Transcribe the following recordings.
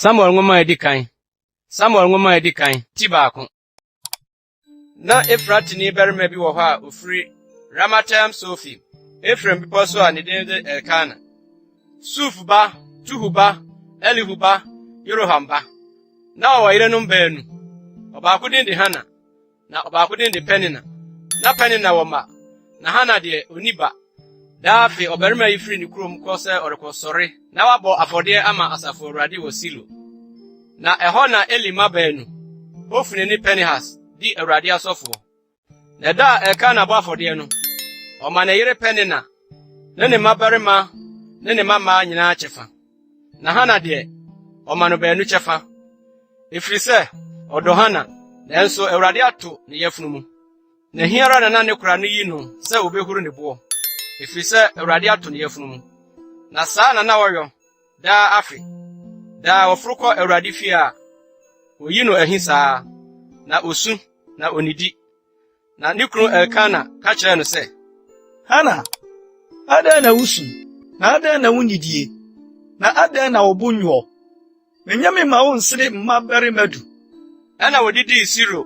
Samuel ngoma edikan. Samuel ngoma edikan ti baako. Na Efratini barima bi wo hɔ a ofiri Ramatam Sofi. Efrem bi so a ne din de Akan. Suf ba, Tuhu ba, Elihu ba, Yeroham ba. Na ɔwɔ yerenom baanu. Ɔbaako din de Hana, na ɔbaako din de Penina. Na Penina wɔ ma, na Hana de oniba. Da afi ɔbarima yi firi ne kurom kɔ sɛ ɔrekɔsɔre, na wabɔ afɔde ama asafo Awurade wɔ Silo. Na ɛhɔ na Eli ma baanu, Hofni ne Pinehas, di Awurade asɔfo. Na da Akan abɔ afɔde no, ɔma ne yere Penina, ne ne mmabarima, ne ne mama nyinaa kyɛfa. Na Hana de ɔma no baanu kyɛfa. Efiri sɛ ɔdɔ Hana, nanso Awurade ato ne yafunu mu. Na hiara na ne kora no yi no sɛ obehuru ne boɔ. Efiri sɛ Awurade ato ne yafunu mu. Na saa na wɔyɔ daa afi. Daa wɔforokɔ Awurade fie a oyi no ahi saa, na osu na onidi. Na ne kunu Elkana ka kyerɛ no sɛ, Hana, adɛn na wusu, na adɛn na wunyidie, na adɛn na wɔbɔ nwɔ. Menyame ma wo nsere mmabarima du. Ɛna wodidi Silo,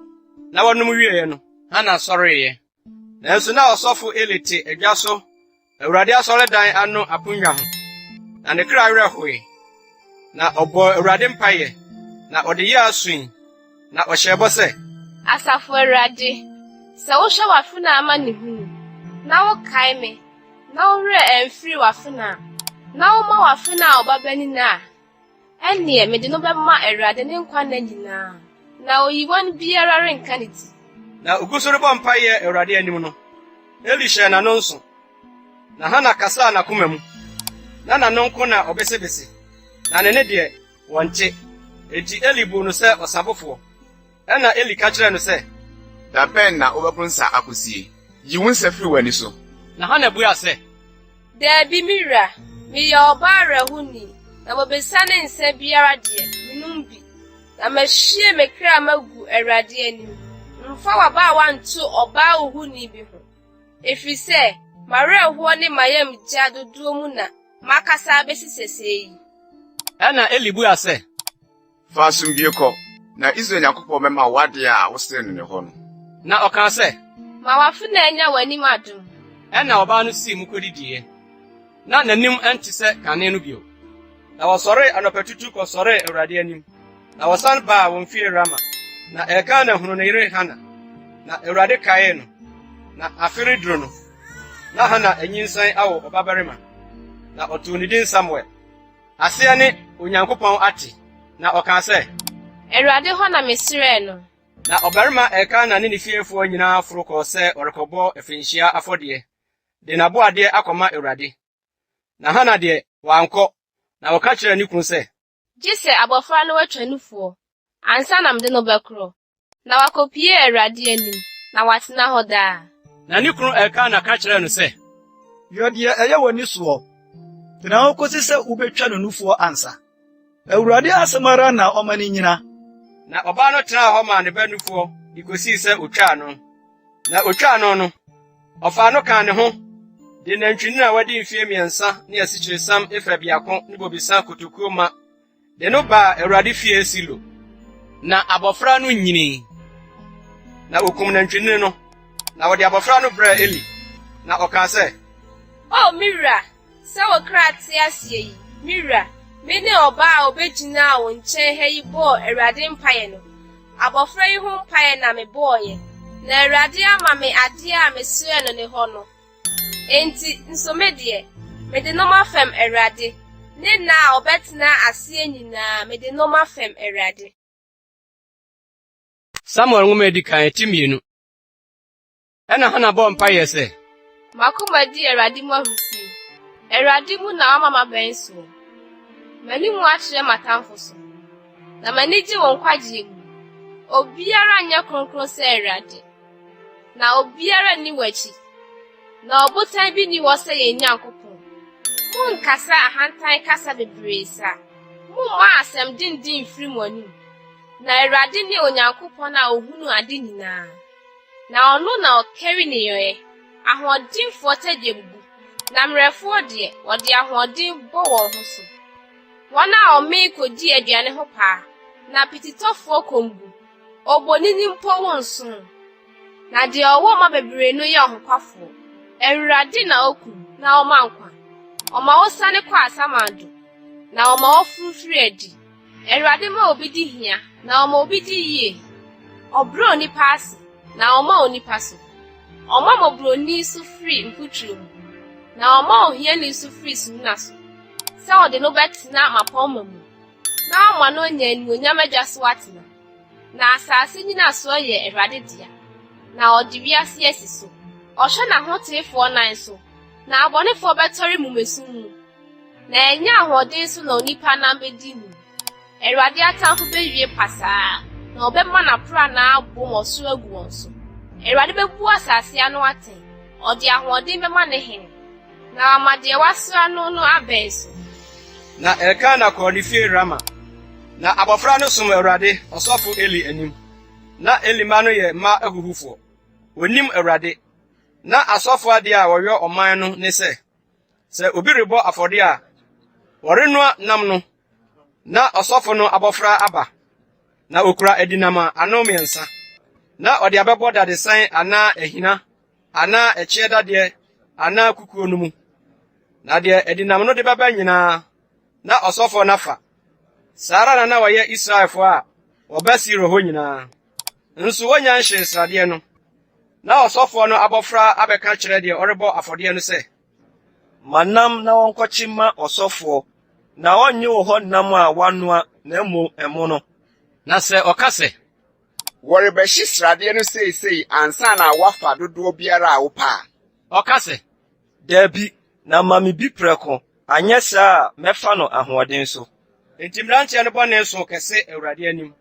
na wɔnom wiee no, Hana sɔreeɛ. Nanso na ɔsɔfo Eli te adwa so, Awurade asɔredan ano aponnwa ho. Na ne kra werɛ hoe. Na ɔbɔ Awurade mpaeɛ, na ɔde yɛ asui, na ɔhyɛ bɔ sɛ, Asafo Awurade, sɛ wohwɛ w'afena ama ne hunu, na wokae me, na wowerɛ ɛmfiri w'afena, na woma w'afena a ɔbabani na a, ɛnneɛ mede no bɛma Awurade ne nkwanna nyinaa, na oyiwan biara renka ne ti. Na ogu so rebɔ mpaeɛ Awurade anim no, Eli hyɛ n'ano nso. Na Hana kasaa n'akoma mu. Na n'ano nko na ɔbesebese. Na ne deɛ wɔnte. Enti Eli bu no sɛ ɔsabofo. Ɛna Eli ka kyerɛ no sɛ, da bɛn na wobɛboro nsa akosie. Yi wo nsa firi w'ani so. Na Hana bua sɛ, Daabi me wura, meyɛ ɔbaa awerɛhoni, na mobesa ne nsa biara deɛ, menom bi. Na mahyie me kra magu Awurade anim. Mfa w'abaawa nto ɔbaa ohuni bi ho. Efiri sɛ, mawerɛhoɔ ne mayam gya dodoɔ mu na makasa abesi sesee yi. Ɛna Eli bua sɛ, Fa asomdwie kɔ, na Israel Nyankopɔn bɛma w'ade a wosere no ne hɔ no. Na ɔka sɛ, Ma w'afena anya w'anim adom. ɛna ɔbaa no sii mu kodidiɛ. Na n'anim ɛnte sɛ kane no bio. Na wɔsɔre anɔpatutu kɔsɔre Awurade anim. Na wɔsan baa wɔn fie Rama. Na Elkana hunu ne yere Hana. Na Awurade kae no. Na afere duro no. Na Hana anyinsan awo ɔbabarima. Na ɔtoo ne din Samuel. Asea ne Onyankopɔn ate. Na ɔka sɛ, Awurade hɔ na mesrɛɛ no. na ɔbarima Elkana ne ne fiefoɔ nyinaa foro kɔɔ sɛ ɔrekɔbɔ afinhyia afɔdeɛ. De n'aboadeɛ akɔma Awurade. Na Hana deɛ wankɔ. Na wɔka kyerɛ ne kunu sɛ, Gye sɛ abɔfra no watwa nufoɔ, ansa na mede no bɛkorɔ. Na wakɔpie Awurade anim, na watena hɔ daa. na ne kunu Elkana ka kyerɛ no sɛ, Yɛ deɛ ɛyɛ w'ani soɔ. Tena hɔ kosi sɛ wobɛtwa no nufoɔ ansa. Awurade asɛm ara na ɔma ne nyina. na ɔbaa no tenaa hɔ maa ne ba nufoɔ de kosii sɛ otwaa no. Na otwaa no no, ɔfaa no kaa ne ho, de nantwinini a wadi mfeɛ 3 ne asikyiresiam efa biako ne bobisa kotokuo ma, de no baa Awurade fie Silo. Na abɔfra no nyinii. Na okum nantwinini no, na wɔde abɔfra no brɛɛ Eli. Na ɔkaa sɛ, O me wura, sɛ wo kra te aseɛ yi, me wura, me ne ɔbaa a obegyina wo nkyɛn ha yi bɔɔ Awurade mpaeɛ no. Abɔfra yi ho mpaeɛ na mebɔɔyɛ, na Awurade ama me adeɛ a mesrɛɛ no ne hɔ no. Enti nso me deɛ, mede no mafam Awurade, ne na a ɔbɛtena aseɛ nyinaa mede no mafam Awurade. Samuel ngoma edikan ti 2. Ɛna Hana bɔ mpaeɛ sɛ, Makoma di Awurade mu ahusi. Awurade mu na wama mabɛn so. Mani mu akyerɛ matamfo so. Na mani gye wɔn kwagye mu. Obiara nyɛ kronkron sɛ Awurade. Na obiara ni w'akyi. Na ɔbotan bi ni wɔ sɛ yɛn Nyankopɔn. Monkasa ahantan kasa bebree sa. Momma asɛm dindin mfiri mo anim. Na Awurade ne Onyankopɔn a ohunu ade nyinaa. Na ɔno na ɔkari ne yɔe. Ahoɔdenfoɔ tɛdeɛ bubu. Na mmerɛfoɔ deɛ wɔde ahoɔden bɔ wɔn ho so. Wana ome kodi aduane ho pa na pititofo kombu obonini mpo wonso na de owo ma bebre no ye hokwafo Ewurade na oku na omankwa oma wosane kwa asamando na oma ofurufiri adi Ewurade ma obidi hia na oma obidi yie obro ni pass na oma oni paso oma mobro ni su free mputrum na oma ohia ni su free sunaso se ode no betina mapoma mu na ama no nya ni onyamedwaso atina na asase nyina so ye Ewurade dia na ode wiase asiso Osho na hotefo nan so na abonefo betori mumesu mu na enya ahode so na onipa na bedi mu Ewurade atamfo bewie pasa na obema na pra na abo moso agu wonso Ewurade bebu asase anu aten ode ahode bema ne hen na amade waso anu no abenso Na Akan na kɔnifie Rama na abofra no som Ewurade osofo Eli anim na Eli ma no ye ma ahuhufo onim Ewurade na asofo ade a wɔyɔ ɔman no ne sɛ obi rebɔ afɔde a wɔrenoa nam no na asofo no abofra aba na okura adinama ano miensa na ɔde abɛbɔ dadesan ana ehina ana echiedade ana kukuo no mu na de adinam no de baba nyina na asofo nafa sara na wɔyɛ Israelfo a wɔbasi roho nyina nso wonya nhye srade no na osofo no abofra abeka kire de orebo afode no se manam na wonkɔkye ma osofo na onye wo hɔ nam a wanoa na emo no na se okase Wɔrebɛhye srade no sei ansa na wafa dodo biara a wopa okase dabi na mami bi preko anyɛ saa mɛfa no ahoɔden so entimranche no bɔne so kɛse Ewurade anim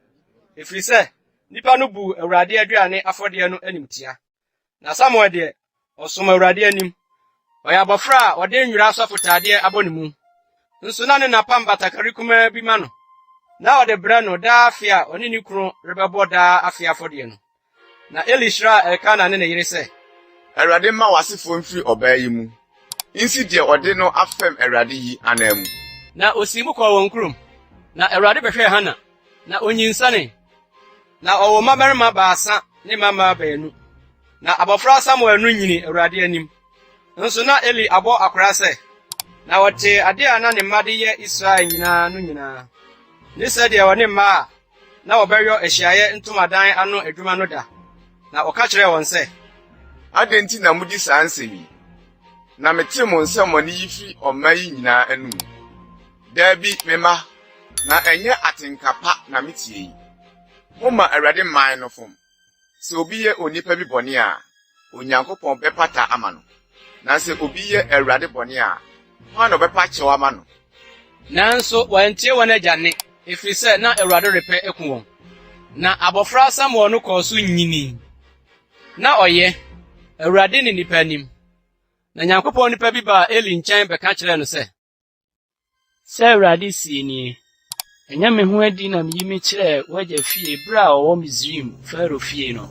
efiri sɛ nipa no bu Ewurade aduane afode no animtia na Samuel de osom Ewurade anim ɔyɛ abofra a ɔde nwura asɔfotade abɔ ne mu nso na ne napam batakari kuma bi ma no na ɔde brɛ no daa afia ɔne ne kunu rebɛbɔ daa afia afode no na Eli hyira Akan na ne yere sɛ Ewurade ma wasefo mfiri ɔbaa yi mu insi de ɔde no afem Ewurade yi anamu na osimu kɔ wɔn kurom na Ewurade bɛhwɛ Hana na onyinsane na ɔwɔ mabarima baasa ne mama baanu na abofra Samuel no nyini Ewurade anim nso na Eli abɔ akora sɛ na wɔte ade a na ne mmade yɛ Israel nyinaa no nyinaa ne sɛ de wɔne mma na wɔbɛyɔ ahyiaye ntomadan ano adwuma no da na ɔka kyerɛ wɔn sɛ adenti na mudi saa nsɛmi na mete mo nsɛm wɔ ne yifi ɔma yi nyinaa anum dabi mema na enye atenkapa na metie yi moma Ewurade man no fom se obi ye onipa bi bɔne a Onyankopɔn bɛpata ama no na se obi ye Ewurade bɔne a hwan no bɛpa kyew ama no nanso wɔntie wɔn agyanne efiri sɛ na Ewurade repɛ eku wɔn na abofra Samuel no kɔ so nyini na ɔyɛ Ewurade ne nipa nim na Nyankopɔn nipa bi ba Eli nkyɛn bɛka kyerɛ no sɛ Ewurade sie nie enya me ho adi na meyi me kyerɛ wagya fie bra a ɔwɔ Misrim Faro fie no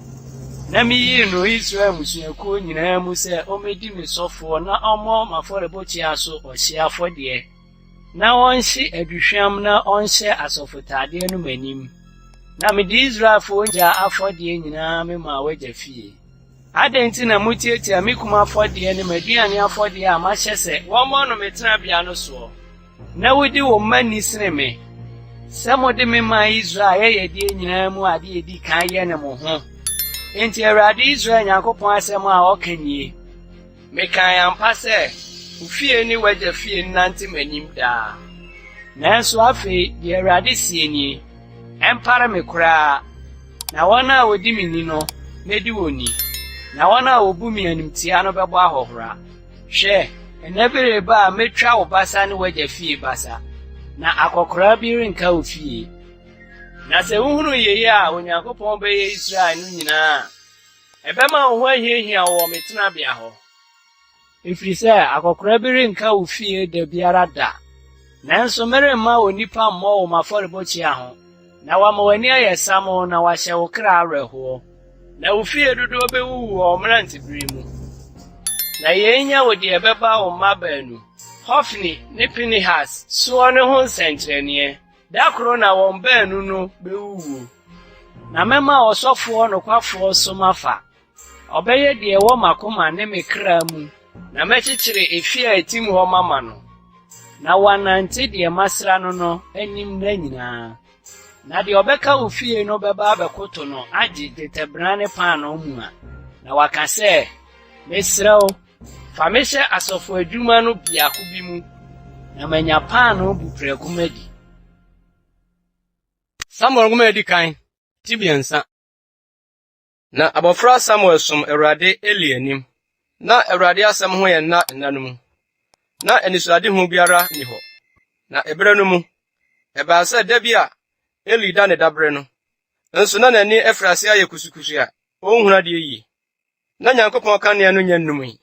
na meyi no Israel musuakuo nyinaa mu sɛ ɔmedi me sɔfo na ɔmmɔ mafɔrebɔkyia so ɔhye afɔdeɛ na ɔnhye aduhwam na ɔnhyɛ asɔfotade no manim na mede Israelfo ngya afɔdeɛ nyinaa me ma wagya fie adɛn nti na mutietia me kuma afɔdeɛ ne maduane afɔdeɛ a mahyɛ sɛ wɔmmɔ no me tenabea no soɔ na wodi wo mma ni sene me sɛ mode me ma Israel yɛyɛ deɛ nyinaa mu ade edi kan yɛ ne mo ho enti Awurade Israel Nyankopɔn asɛm a ɔka nie mekan ampa sɛ ufie ni wagya fie nante m'anim daa nanso afei deɛ Awurade sie nie ɛmpare me koraa na wɔn a wodi me ni no medi wɔn ni na wɔn a wobu me animtia no bɛbɔ ahɔhora hwɛ ɛna bere ba a metwa wo basa ne wagya fie basa na akɔkora bi renka wo fie na sɛ wuhunu yeye a Onyankopɔn bɛyɛ Israel no nyinaa ɛbɛma wo ho ahiahia wɔ me tenabea hɔ efiri sɛ akɔkora bi renka wo fie da biara da nanso meremma onipa mmɔ wo mafɔrebɔkyia ho na wama w'ani ayɛ sam na wahyɛ wo kra awerɛhoɔ na wo fie dodoɔ bɛwuwu wɔ mmerantebere mu na yɛnya wo deɛ ɛbɛba wo mma baanu Hofni ne Pinehas so ne ho nsɛnkyerɛnne da koro na wɔn baanu no bewuwu na mema osofo no kwafo so mafa obeye de wo makoma ne mekra mu na mɛkyekyere efi a etim ho mama no na wanante de masra no anim na nyinaa na de obeka ofie no beba abekoto no agye detebra ne pan no mu a na waka sɛ mesrɛw fa mehyɛ asɔfo adwuma no biako bi mu na manya pan no buprɛko madi. Samuel ngoma edi kan tibiensa. Na abofra Samuel som Awurade Eli anim. Na Awurade asɛm ho yɛ nna no mu. Na anisoade ho biara ni hɔ. Na ebere no mu ɛbaa sɛ da bi a Eli da ne dabre no. Nso na n'ani afrase ayɛ kusukusu a onhuna de yi. Na Nyankopɔn ka ne no nya nnum yi.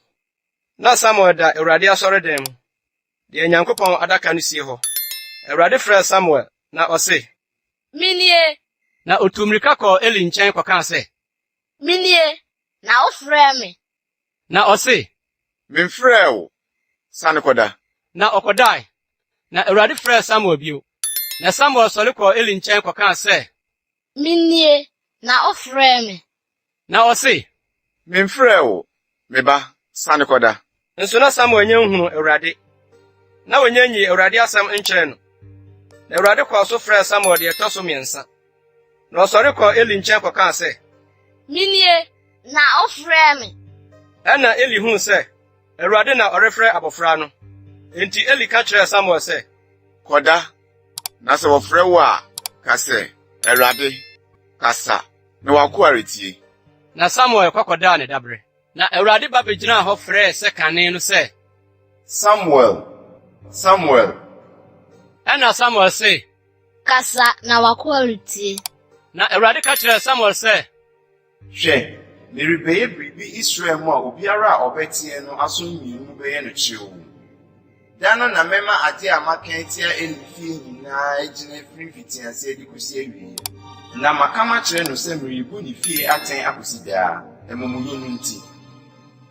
Na Samuel da Awurade asɔre dan mu. De Nyankopɔn adaka no sie hɔ. Awurade frɛ Samuel na ɔse, Minie. Na otumrika kɔ Eli nkyɛn kɔka sɛ, Minie. Na ofrɛ me. Na ɔse, Memfrɛ wo. Sane kɔda. Na ɔkɔdae. Na Awurade frɛ Samuel bio. Na Samuel sɔre kɔ Eli nkyɛn kɔka sɛ, Minie. Na ofrɛ me. Na ɔse, Memfrɛ wo. Meba. Sane kɔda. Nso na Samuel nyɛ nhunu Awurade. Na onye nyi Awurade asɛm nkyerɛ no. Na Awurade kɔ so frɛ Samuel de ɛtɔ so mmiɛnsa. Na ɔsɔre kɔ Eli nkyɛn kɔka sɛ, Minie. Na ofrɛ me. Ɛna Eli huu sɛ Awurade na ɔrefrɛ abofra no. Enti Eli ka kyerɛ Samuel sɛ, Kɔda. Na sɛ wɔfrɛ wo a, ka sɛ, Awurade, kasa, na wako aretie. Na Samuel kɔkɔdaa ne dabre. Na Awurade ba begyina hɔ frɛ sɛ kane no sɛ, Samuel, Samuel. Ɛna Samuel se, Kasa na wako aretie. Na Awurade ka kyerɛ Samuel sɛ, Hwɛ, merebɛyɛ biribi Israel mu a obiara a ɔbɛteɛ no aso mmienu bɛyɛ no kyew. Da no na mɛma ade a maka atia Eli fie nyinaa agyina firi mfitiase adi kosi awie. Na maka makyerɛ no sɛ merebu ne fie atɛn akosi daa, amumuyɛ no nti.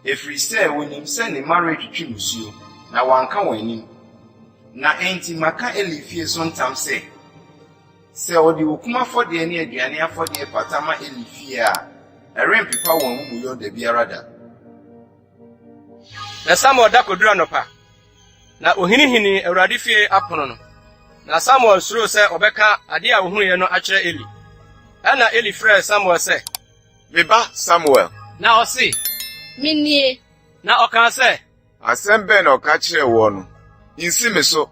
Ɛfiri sɛ wonim sɛ ne mma retwitwi musuo, na wanka wɔn anim. Na enti maka Eli fie so ntam sɛ ɔde okum afɔdeɛ ne aduane afɔdeɛ pata ma Eli fie a, ɛrempepa wɔn mumuyɛ da biara da. Na Samuel da kodura nɔpa. Na ohinihini Awurade fie apono no. Na Samuel suro sɛ ɔbɛka ade a ohunuyɛ no akyerɛ Eli. Ɛna Eli frɛ Samuel sɛ, Meba Samuel. Na ɔse, Minie. Na ɔka sɛ, Asɛm bɛn na ɔka kyerɛ wɔ no. Nsi me so.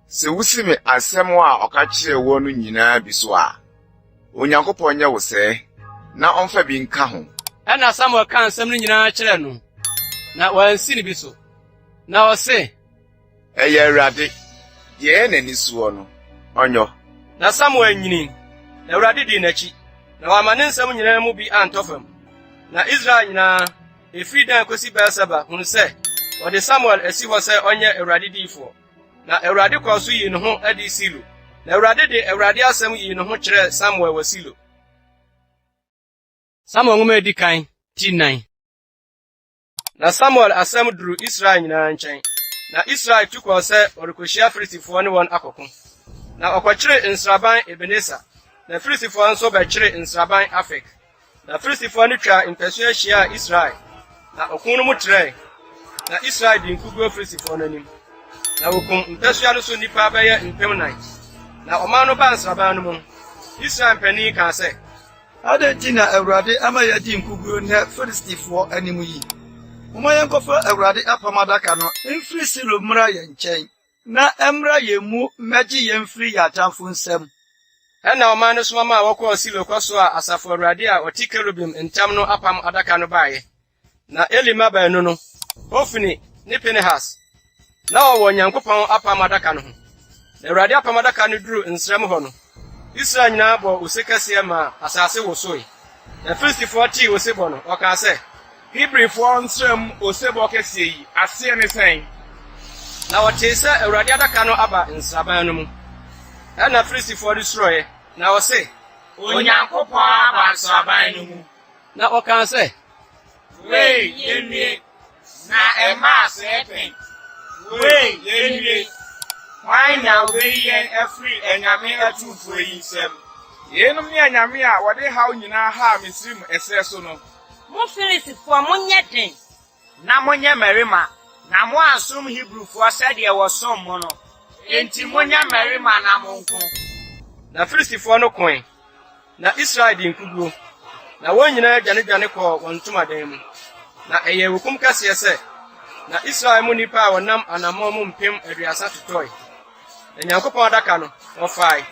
Sɛ wusi me asɛm a ɔka kyerɛ wɔ no nyinaa bi so a, Onyankopɔn nyɛ wo sɛ, na ɔmfa bi nka ho. Ɛna Samuel ka nsɛm no nyinaa kyerɛ no. Na wansi ne bi so. Na ɔse, Ɛyɛ Awurade, deɛ n'ani soɔ no, ɔnyɔ. Na Samuel nyini. Na Awurade di n'akyi. Na wama ne nsɛm nyinaa mu bi antɔ fam. Na Israel nyinaa, efiri dan kosi Beer-Seba hunu sɛ, wɔde Samuel asi hɔ sɛ ɔnyɛ Awurade diifo. Na Awurade kɔ so yi ne ho adi Silo. Na Awurade de Awurade asɛm yi ne ho kyerɛ Samuel wɔ Silo. Samuel ngoma edi kan ti 9. Na Samuel asɛm duru Israel nyinaa nkyɛn. Na Israel tu kɔ sɛ ɔrekohyia Filistifo ne wɔn akɔko. Na ɔkɔkyere nsraban Ebeneser. Na Filistifo nso bɛkyere nsraban Afek. Na Filistifo no twa mpɛso ahyia Israel. Na ɔko no mu trɛe. Na Israel di nkuguo Filistifo no anim. Na wokum mpɛso no so nipa bɛyɛ 9,000. Na ɔman no ba nsraban no mu. Israel mpanin ka sɛ, Ade nti na Awurade ama yɛdi nkuguo ne Filistifo anim yi. Moma yɛnkɔfa Awurade apam adaka no mfiri Silo mmra yɛn nkyɛn, na ɛmmra yɛn mu mmɛgye yɛn mfiri yɛn atamfo nsam. Ɛna ɔman no soma ma wɔkɔɔ Silo kɔ so a asafo Awurade a ɔte kerubim ntam no apam adaka no baeɛ. Na Eli mma baanu no, Hofni ne Pinehas, na wɔwɔ Nyankopɔn apam adaka no ho. Na Awurade apam adaka no duru nsrɛm hɔ no, Israel nyinaa bɔ ose kɛseɛ ma asase wosoe. Na Filistifo tee ose bɔ no, ɔkaa sɛ, Hebrifoɔ nsrɛm osebɔ kɛseɛ yi, aseɛ ne sɛn? Na wɔtee sɛ Awurade adaka no aba nsraban no mu. Ɛna Filistifo no suroɛ, na ɔse, Onyankopɔn aba nsraban no mu. Na ɔkaa sɛ, Wei, yɛnnue, na ɛma asɛe pɛn. Wei, yenwie. Why now be yen every enyame atufo yi nsem. Yenum ne enyame a wode haw nyina ha Misrim ese so no. Mo Filistifo mo nyɛ den. Na mo nyɛ mmarima. Na mo asom Hebrewfo sɛdeɛ wɔsom mo no. Enti mo nyɛ mmarima na mo nko. Na Filistifo no koe. Na Israel di nkuguo. Na wɔn nyinaa dwane kɔ wɔn ntomadan mu. Na ɛyɛ wokum kɛseɛ sɛ na Israel mu nipa a wɔnam anammɔn mu mpem 30 totɔe. Na Nyankopɔn adaka no wɔfae.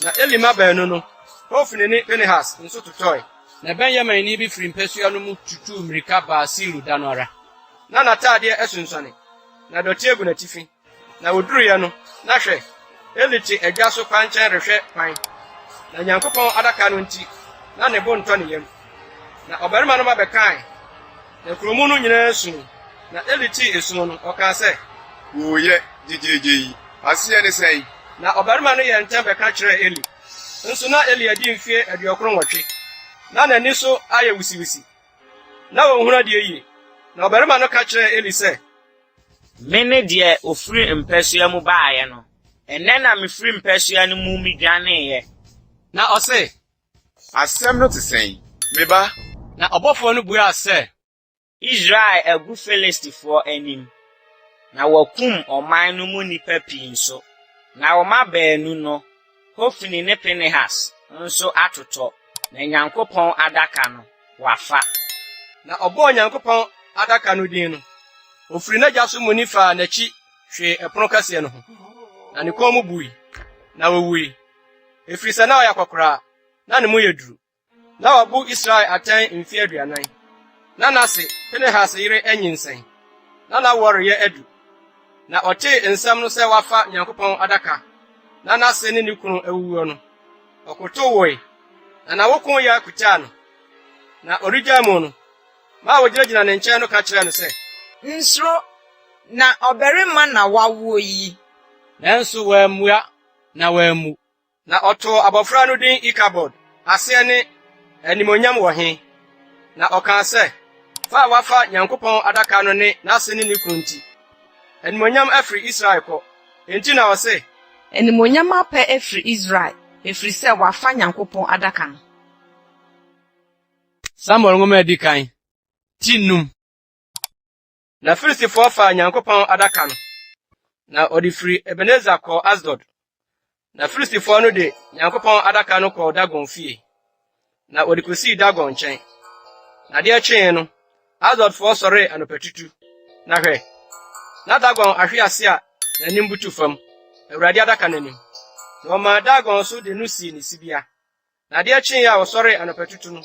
Na Elima baanu no, Hofni ne Pinehas nso totɔe. Na Benyamin ni bi firi mpasua no mu tutu mmirika baa Silu da no ara. Na n'ataadeɛ ɛsonsɔne. Na dɔte egu n'atifi. Na woduruiɛ no, na hwɛ, Eli te agya so kwankyɛn rehwɛ kwan. Na Nyankopɔn adaka no nti, na ne bo ntɔ ne yam. Na ɔbarima no ma bɛkae. Na kuromu no nyinaa suu. Na Eli te esu no, ɔkaa sɛ, Woyɛ gyegyeegye yi. Aseɛ ne sɛn. na ɔbarima no yɛ ntɛm bɛka kyerɛ Eli. Nso na Eli adi mfie 98. Na n'ani so ayɛ wisiwisi. Na wɔnhunu adeɛ yie. Na ɔbarima no ka kyerɛ Eli sɛ, Mene deɛ ofiri mpasua mu baayɛ no. Ɛnɛ na mefiri mpasua no mu midwaneeɛ. na ɔse, Asɛm no te sɛn. Meba. na ɔbɔfoɔ no buaa sɛ, Israel agu Filistifo anim. Na wakum ɔman no mu nipa pii nso. Na ɔma baanu no, Hofni ne Pinehas nso atotɔ. Na Nyankopɔn adaka no wafa. na ɔbɔɔ Nyankopɔn adaka no din no. Ofiri n'agya so mu nifa n'akyi hwee ɛpono kɛseɛ no ho. Na ne kɔn mu bui. Na wowui. Efiri sɛ na ɔyɛ akɔkora, na ne mu yɛ duru. Na wabu Israel atɛn mfe 40. Na n'ase Pinehas yere anyinsɛn. Na wɔreyɛ adu. Na ɔtee nsɛm no sɛ wafa Nyankopɔn adaka. Na n'ase ne ne kunu awuo no. Ɔkotow woe. Na n'awoko yɛ akutaa no. Na ɔregya mu no. Ma wogyinagyina ne nkyɛn no ka kyerɛ no sɛ, Nsuro na ɔbarima na wawo yi. nanso wammua na wammu. Na ɔtoo abɔfra no din Ikabod, aseɛ ne animonyam wɔ he. Na ɔkaa sɛ, fa a wafa Nyankopɔn adaka no ne n'ase ne ne kunu nti. Animonyam afiri Israel kɔ. Enti na ɔse, Animonyam apɛ efiri Israel, efiri sɛ wafa Nyankopɔn adaka no. Samuel nwoma edi kan. Tinum. Na Filistifo fa Nyankopɔn adaka no. Na ɔde firi Ebenezer kɔ Asdod. Na Filistifo no de Nyankopɔn adaka no kɔ Dagon fie. Na ɔde kosii Dagon nkyɛn. Na deɛ kyee no, Asdodfo sɔree anɔpatutu. Na hwɛ, na Dagon ahwe ase a n'anim butu fam. Awurade adaka n'anim. Na ɔmaa Dagon so de no sii ne sibea. Na deɛ kyee a ɔsɔree anɔpatutu no,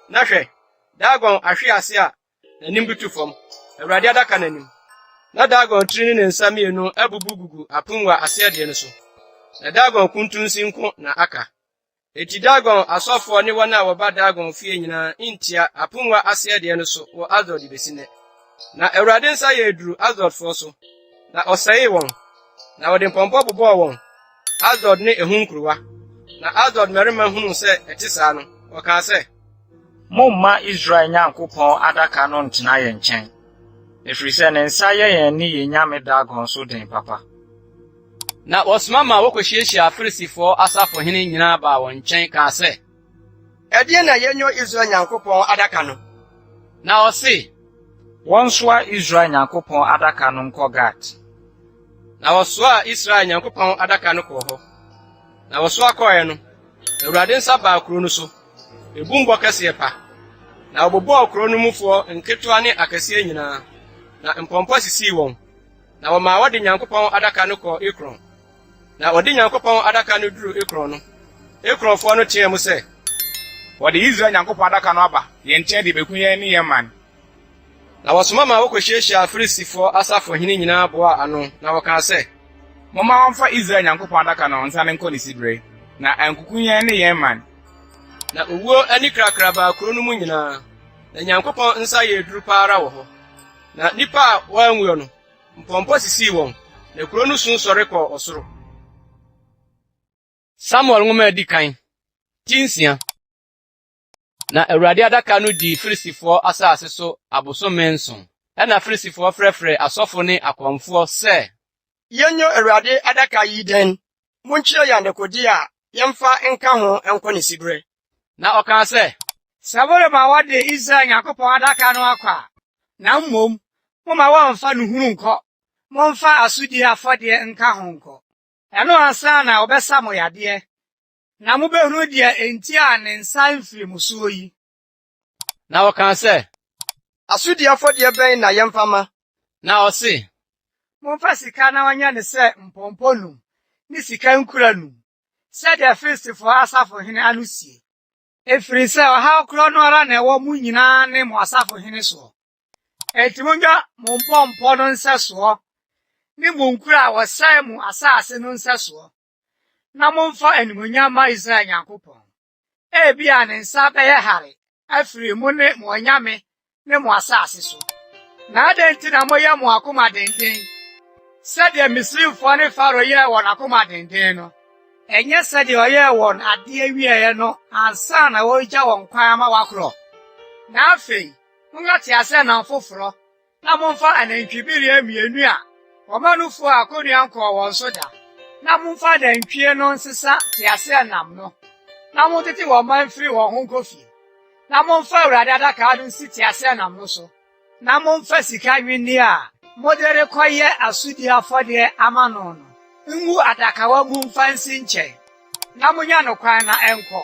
na hwɛ, Dagon ahwe ase a n'anim butu fam. Awurade adaka n'anim. Na Dagon tiri ne nsa mmienu abubu gugu apongwa aseɛdeɛ no so. Na Dagon kuntun sinko na aka. Eti Dagon asɔfoɔ ne wɔn a wɔba Dagon fie nyinaa ntia apongwa aseɛdeɛ no so wɔ Asdod besi nnɛ. Na Awurade nsa yɛ aduru Asdodfoɔ so. Na ɔsɛee wɔn. Na wɔde mpɔmpɔ bobɔɔ wɔn. Asdod ne ɛho nkuruwa. Na Asdod mmarima hunu sɛ ɛte saa no, wɔkaa sɛ, Momma Israel Nyankopɔn adaka no ntena yɛn nkyɛn. Efiri sɛ ne nsa yɛ yɛn ne yɛn nyame Dagon so den papa. na wɔsoma ma wɔkɔhyiahyia Filistifo asafohene nyinaa baa wɔn nkyɛn kaa sɛ, ɛdeɛ na yɛnyɛ Israel Nyankopɔn adaka no. Na ɔse, Wɔnsoa Israel Nyankopɔn adaka no nkɔ Gat. na wɔsoaa Israel Nyankopɔn adaka no kɔɔ hɔ. Na wɔsoa kɔɔɛ no, Awurade nsa baa kuro no so. Ebu mbɔ kɛseɛ pa. Na wɔbobɔɔ kuro no mufoɔ nketewa ne akɛseɛ nyinaa. Na mpɔmpɔ sisii wɔn. Na wɔmaa wɔde Nyankopɔn adaka no kɔɔ Ekron. Na wɔde Nyankopɔn adaka no duru Ekron no. Ekronfoɔ no teɛ mu sɛ, Wɔde Israel Nyankopɔn adaka no aba. Yɛn nkyɛn de beku yɛn ne yɛn man. na wɔsoma ma wɔkɔhyiahyia Filistifo asafohene nyinaa boaa ano. Na wɔkaa sɛ, Momma wɔmfa Israel Nyankopɔn adaka no nsa ne nkɔ ne sibire. Na ankuku yɛn ne yɛn man. na owuo ani krakra baa kuro no mu nyinaa. Na Nyankopɔn nsa yɛ aduru pa ara wɔ hɔ. Na nnipa a wɔanwuo no, mpɔmpɔ sisii wɔn. Na kuro no sun sɔre kɔɔ ɔsoro. Samuel nwoma edi kan. Tinsia. Na Awurade adaka no di Filistifo asase so abosome 9. ɛna Filistifo frɛfrɛ asɔfo ne akɔmfo sɛ, Yenyo Awurade adaka yi den. Munkyerɛ yɛn dekodi a yɛmfa nka ho nkɔ ne sibre. na ɔkaa sɛ, Sɛ worema wɔde Israel Nyankopɔn adaka no akɔ a, na mmom, moma wɔmfa no hunu nkɔ. Momfa asodi afɔdeɛ nka ho nkɔ. Ɛno ansa na wɔbɛsa mo yadeɛ. Na mubehunu deɛ enti a ne nsa mfiri mo so yi. na ɔkaa sɛ, Asodi afɔdeɛ bɛn na yɛmfa ma. na ɔse, Momfa sika na wɔnyɛ ne sɛ mpɔmpɔ num, ne sika nkura num, sɛdeɛ Filistifo asafohene ano sie. Efiri sɛ ɔhaw korɔ no ara na ɛwɔ mu nyinaa ne mo asafohene soɔ. Enti monnwa mo mpɔmpɔ no nsɛsoɔ, ne mo nkura a wɔsɛe mo asase no nsɛsoɔ, na momfa animuonyam ma Israel Nyankopɔn. Ebia ne nsa bɛyɛ hare afiri mo ne mo onyame ne mo asase so. Na adɛn nti na moyɛ mo akoma denden, sɛdeɛ Misraimfoɔ ne Faro yɛɛ wɔn akoma denden no. Ɛnyɛ sɛdeɛ ɔyɛɛ wɔn adeɛ wieɛ no ansa na wɔregya wɔn kwan ama wakorɔ. Na afei, monka teaseɛnam foforɔ, na momfa anantwibereɛ mmienu a ɔmanufo a akonnua nkɔɔ wɔn so da, na momfa nantwie no nsesa teaseɛnam no, na montete wɔn mma mfiri wɔn ho nkɔ fie. Na momfa Awurade adaka no nsi teaseɛnam no so, na momfa sika nwenni a mode rekɔyɛ asodi afɔdeɛ ama no no ngu adakawa mu mfa nsi nkyɛn. Na monya no kwan na ɛnkɔ.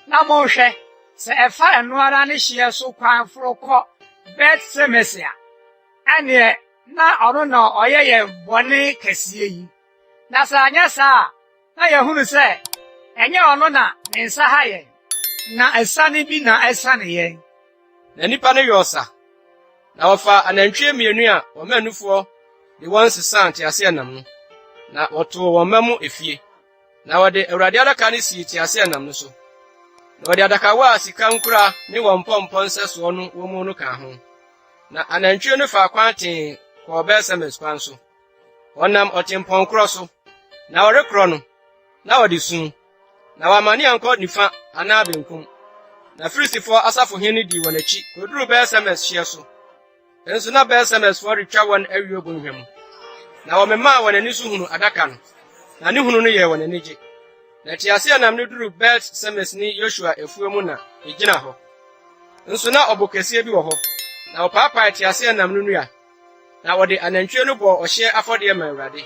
Na monhwɛ, sɛ ɛfa ɛno ara ne hyeɛ so kwan foro kɔ Bet-Semes a, ɛneɛ na ɔno na ɔyɛ yɛn bɔne kɛseɛ yi. Na sɛ anyɛ saa a, na yɛhunu sɛ ɛnyɛ ɔno na ne nsa ha yɛn, na ɛsane bi na ɛsane yɛn. na nnipa no yɛ ɔsa, na wɔfa anantwie mmienu a ɔmanufoɔ de wɔn sesaa teaseɛnam no, na wɔtoo wɔn mma mu efie. Na wɔde Awurade adaka no sii teaseɛnam no so. Na wɔde adakawa a sika nkura ne wɔn mpɔmpɔ nsɛsoɔ no wɔ mu no ka ho. Na anantwie no fa kwan tee kɔɔ Bet-Semes kwan so. Wɔnam ɔtempɔn korɔ so, na wɔrekorɔ no, na wɔde sum, na wɔamane ankɔ nifa anaa benkum. Na Filistifo asafohene dii wɔn akyi, koduruu Bet-Semes hyeɛ so. Nso na Bet-Semesfoɔ retwa wɔn awie bɔnhwa mu. Na wɔmemaa wɔn ani so hunu adaka no, na ne hunu no yɛ wɔn ani gye. Na teaseɛnam no duruu Bet-Semes ne Yosua afuo mu na egyina hɔ. Nso na ɔbo kɛseɛ bi wɔ hɔ, na wɔpaapae teaseɛnam no nnua, na wɔde anantwie no bɔɔ ɔhyeɛ afɔdeɛ ma Awurade.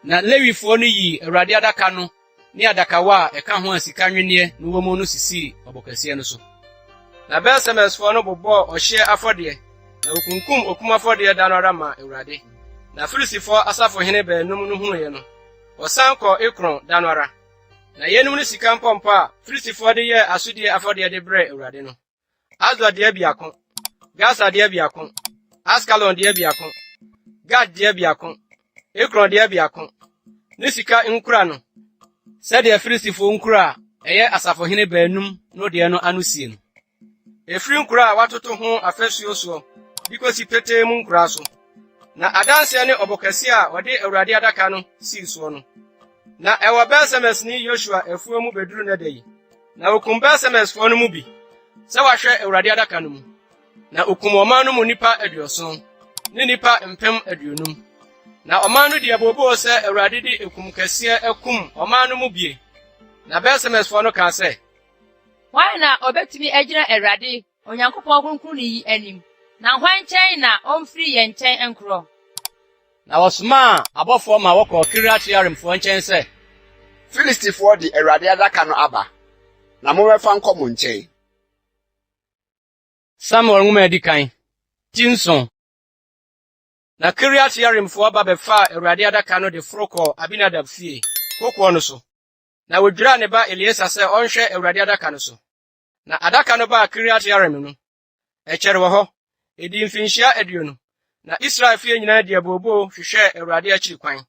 Na Lewifoɔ no yii Awurade adaka no ne adakawa a ɛka ho a sika nwenneɛ no wɔ mu no sisii ɔbo kɛseɛ no so. Na Bet-Semesfoɔ no bobɔɔ ɔhyeɛ afɔdeɛ, na wokunkum okum afɔdeɛ da no ara ma Awurade. Na Filistifo asafohene baanum no hunuiɛ no, wɔsan kɔ Ekron da no ara. Na yenum no sika mpɔmpɔ a Filistifo de yɛ asodie afɔdeɛ de brɛ Awurade no: Asdod deɛ biako, Gasa deɛ biako, Askalon deɛ biako, Gad deɛ biako, Ekron deɛ biako. Ne sika nkura no, sɛdeɛ Filistifo nkura a ɛyɛ asafohene baanum no deɛ no ano sie no. Efiri nkura a watoto ho afasuo soɔ, bi kosi petee mu nkura so. Na adanseɛ ne ɔbɔkɛse a wɔde Awurade adaka no sii soɔ no. Na ɛwɔ Bet-Semes ne Yosua afuo mu beduru na da yi. Na okum Bet-Semesfoɔ no mu bi, sɛ wɔahwɛ Awurade adaka no mu. Na okum ɔman no mu nipa 70, ne nipa 50,000. Na ɔman no de aboboo sɛ Awurade de ekum kɛseɛ akum ɔman no mu bie. Na Bet-Semesfoɔ no kaa sɛ, Hwan na obetumi agyina Awurade, Onyankopɔn Kronkron yi anim? Na hwan nkyɛn na ɔmfiri yɛn nkyɛn nkorɔ? na wɔsomaa abɔfoɔ ma wɔkɔ Kiriat-Yearimfoɔ nkyɛn sɛ, Filistifoɔ de Awurade adaka no aba, na momɛfa nkɔ mo nkyɛn. Samuel nwoma edi kan, Tinson. Na Kiriat-Yearimfoɔ ba bɛfaa Awurade adaka no de foro kɔɔ Abinadab fie, kokoɔ no so. Na wodwiraa ne ba Elieser sɛ ɔnhwɛ Awurade adaka no so. Na adaka no baa Kiriat-Yearim no, ɛkyɛre wɔ hɔ, edi mfinhyia 20. Na Israel fie nyinaa de abooboo hwehwɛ Awurade akyiri kwan.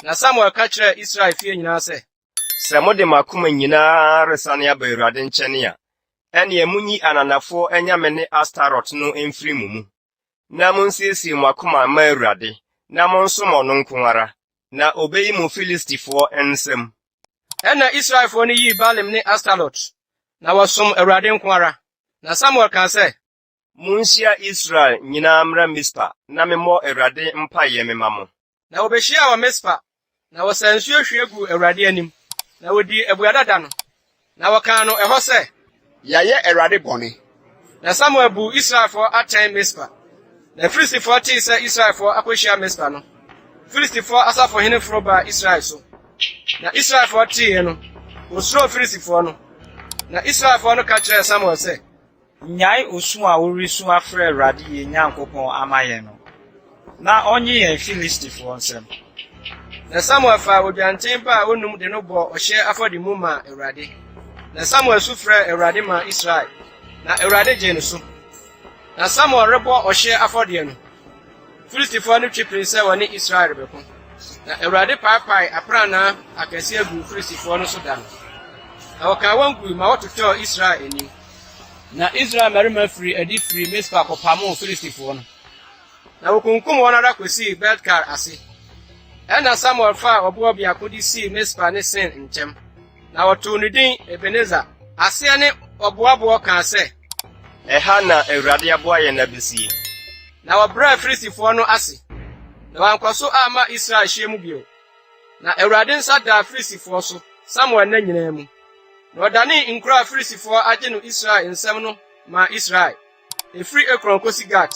Na Samuel ka kyerɛɛ Israel fie nyinaa sɛ, Sɛ mode makoma nyinaa resane aba Awurade nkyɛn a, ɛneɛ munyi ananafoɔ anyame ne Astarot no mfiri mo mu. Na monsiesie mo akoma ma Awurade, na monsom ɔno nko ara, na obeyi mo Filistifoɔ nsam. ɛnna Israelfoɔ no yii Baalim ne Astarot, na wɔsom Awurade nko ara. Na Samuel ka sɛ, Munhyia Israel nyinaa mmra Mispa na memmɔ Awurade mpaeɛ mema mo. Na wobehia wɔ Mispa, na wɔsansuo hwie gu Awurade anim, na wodi abuadada no. Na wɔkaa no ɛhɔ sɛ, Yɛayɛ Awurade bɔne. na Samuel bu Israelfo atɛn Mispa. Na Filistifo tee sɛ Israelfo akɔhyia Mispa no. Filistifo asafohene foro baa Israel so. Na Israelfo tee no, wosuro Filistifo no. Na Israelfo no ka kyerɛɛ Samuel sɛ, Nyae osu a worisu afrɛ Awurade yɛ Nyankopɔn ama yɛn no. Na ɔnye yɛn Filistifo nsɛm. na Samuel faa odwanten ba a onum de no bɔ ɔhyɛ afɔde mu ma Awurade. Na Samuel su frɛ Awurade ma Israel. Na Awurade gye no so. Na Samuel rebɔ ɔhyɛ afɔde no. Filistifo no twepere sɛ wɔne Israel rebɛko. Na Awurade paapae aprana akɛse agu Filistifo no so da no. Na wɔkaa wɔn gu ma wɔtotɔɔ Israel anim. Na Israel mmarima firi adi firi Mispa kɔpamoo Filistifo no. Na wokunkum wɔn ara kosii Belkar ase. Ɛna Samuel faa ɔboɔ biako de sii Mispa ne Sin nkyɛm. Na wɔtoo no din Ebenezer. Aseɛ ne ɔboaboɔ kaa sɛ, Ɛha na Awurade aboa yɛn abesie. na wɔbrɛɛ Filistifo no ase. Na wɔankɔ so amma Israel hyia mu bio. Na Awurade nsa daa Filistifo so Samuel nna nyinaa mu. Na ɔdanee nkuro a Filistifo agye no Israel nsɛm no ma Israel. Efiri Ekron kosi Gat.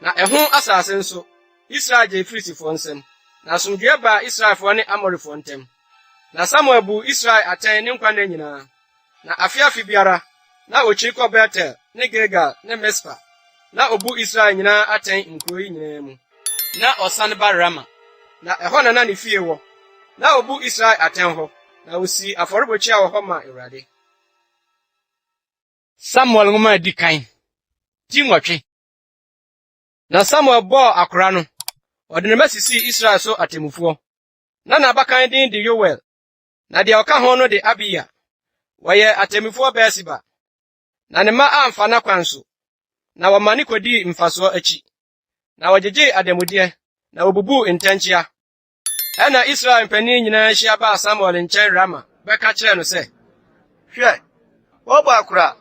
Na ɛho asase nso, Israel gye Filistifo nsɛm. Na asomdwoe baa Israelfo ne Amorifo ntam. Na Samuel bu Israel atɛn ne nkwa nna nyinaa. Na afiafi biara, na okyiri kɔ Betel ne Gilgal ne Mispa. Na obu Israel nyinaa atɛn nkuro yi nyinaa mu. Na ɔsan ba Rama. Na ɛhɔ na ne fie wɔ. Na obu Israel atɛn hɔ. Na osi afɔrebɔkyia wɔ hɔ ma Awurade. Samuel nwoma edi kan. Ti nwɔtwe. Na Samuel bɔɔ akora no. Ɔde ne masisi Israel so atemufoɔ. Na n'abakan din de Yoel. Na deɛ ɔka ho no de Abiya. Wɔyɛ atemufoɔ Beersheba. Na ne mma amfa n'akwan so. Na wɔma ne kodii mfasoɔ akyi. Na wɔgyegye ademudeɛ. Na wɔbubuu ntɛnkyea. Ɛna Israel mpanin nyinaa hyia baa Samuel nkyɛn Rama bɛka kyerɛ no sɛ, Hwɛ, wɔbɔ akora,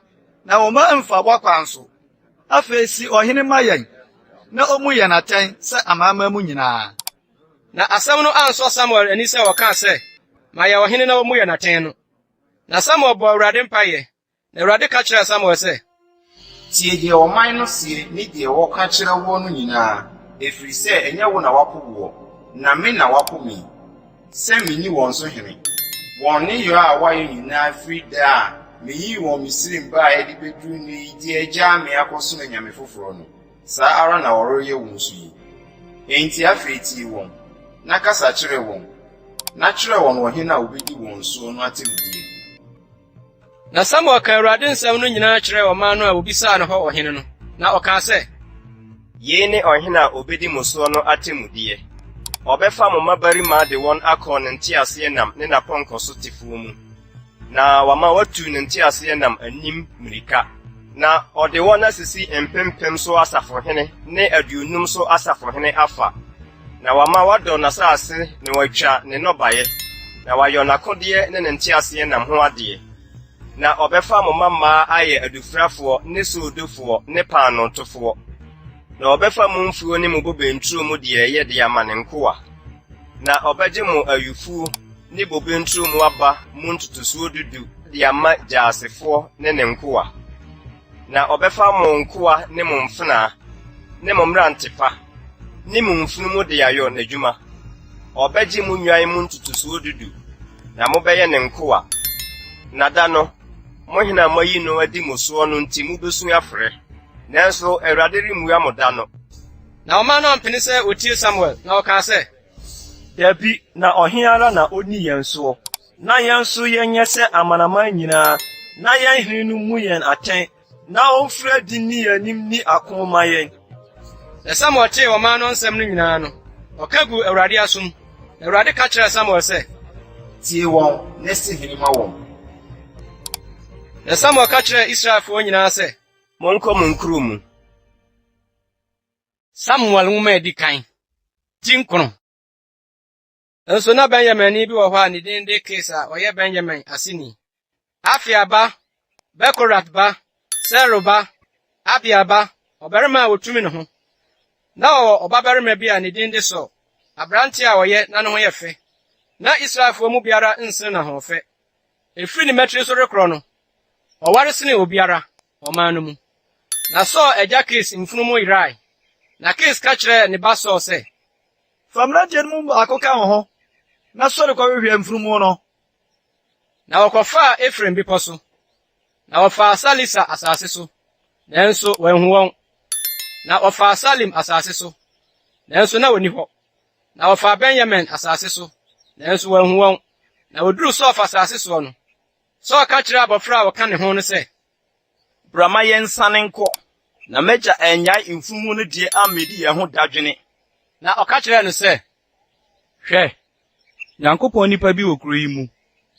na wɔma mfa bɔkwan so. Afei si ɔhene ma yɛn, na ɔmu yɛn atɛn sɛ amaama mu nyinaa. Na asɛm no ansɔ Samuel ani sɛ wɔkaa sɛ, ma yɛ ɔhene na ɔmu yɛn atɛn no. Na Samuel bɔ Awurade mpaeɛ. Na Awurade ka kyerɛɛ Samuel sɛ, Tie deɛ ɔman no sie ne deɛ wɔka kyerɛ wo no nyinaa, efiri sɛ ɛnyɛ wo na wapo wo, na me na wapo me. Sɛ minni wɔn so hene. Wɔn ne yɔ a wɔayɛ nyinaa firi da a meyii wɔn Misraim baa yɛde beduru no yi de agyaa me akɔsom anyame foforɔ no. Saa ara na wɔreyɛ wɔn so yi. Enti afei tie wɔn, na kasa kyerɛ wɔn, na kyerɛ wɔn ɔhene a obedi wɔn so no atemudie. Na Samuel ka Awurade nsɛm no nyinaa kyerɛɛ ɔman no a wobisaa no hɔ ɔhene no. Na ɔkaa sɛ, Yei ne ɔhene a obedi mo soɔ no atemmudeɛ. Ɔbɛfa mo mmabarima de wɔn akɔ ne nteaseɛnam ne n'apɔnkɔ so tefoɔ mu. Na wama watu ne nteaseɛnam anim mmirika. Na ɔde wɔn asisi mpempem so asafohene ne aduonum so asafohene afa. Na wama wadɔ n'asase ne watwa ne nnɔbaeɛ. Na wayɔ n'akodeɛ ne nteaseɛnam ho adeɛ. Na ɔbɛfa mo mmaa ayɛ adufrafoɔ ne soodofoɔ ne paanotofoɔ. Na ɔbɛfa mo mfuo ne mo bobe nturo mu deɛ ɛyɛ de ama ne nkoa. Na ɔbɛgye mo ayufuo ne bobe nturo mu aba mo ntotosuo dudu de ama gyaesefoɔ ne ne nkoa. Na ɔbɛfa mo nkoa ne mo mfenaa ne mo mmerantepa ne mo mfunumu de ayɔ n'adwuma. Ɔbɛgye mo nnwan mo ntotosuo dudu na mobɛyɛ ne nkoa. Na da no, mo hena moyi no adi mo soɔ no nti mubesu afrɛ. Nanso Awurade remua mo da no. Na ɔman no ampene sɛ otie Samuel. Na ɔkaa sɛ, Dabi na ɔhene ara na onni yɛn soɔ. Na yɛn nso yɛnyɛ sɛ amanaman nyinaa. Na yɛn hene no mu yɛn atɛn. Na ɔmfrɛ di ni yɛn anim ni ako ma yɛn. Na Samuel tee ɔman no nsɛm no nyinaa no, ɔka gu Awurade asom. Na Awurade ka kyerɛɛ Samuel sɛ, Tie wɔn, na si hene ma wɔn. Na Samuel ka kyerɛɛ Israelfoɔ nyinaa sɛ, Monkɔ mo nkuro mu. Samuel nwoma edi kan. Ti nkron. Nso na Benjamini bi wɔ hɔ a ne din de Kis a ɔyɛ Benjamin aseni. Afia ba, Bekorat ba, Sero ba, Abia ba, ɔbarima a wotumi ne ho. Na ɔwɔ ɔbabarima bi a ne din de Saul, aberante a ɔyɛ na ne ho yɛ fɛ. Na Israelfo mu biara nsene na ho fɛ. Efiri ne mɛtiri so rekorɔ no, ɔware sene obiara ɔman no mu. Na Saul agya Kis mfunumu yerae. Na Kis ka kyerɛɛ ne ba Saul sɛ, fa mmeranteɛ no mu baako ka wo ho na sɔre kɔhwehwɛ mfunumu no. Na wɔkɔfaa Efraim bepɔ so, na wɔfaa Salisa asase so, nanso wɔanhu wɔn. Na wɔfaa Salim asase so, nanso na wonni hɔ. Na wɔfaa Benyamin asase so, nanso wɔanhu wɔn. Na woduru Saul asase soɔ no, Saul ka kyerɛɛ abɔfra a wɔka ne ho no sɛ, Brama yɛnsane nkɔ, na m'agya annyae mfunumu no deɛ ammedi yɛn ho dadwene. Na ɔka kyerɛɛ no sɛ, hwɛ, Nyankopɔn nipa bi wɔ kuro yi mu,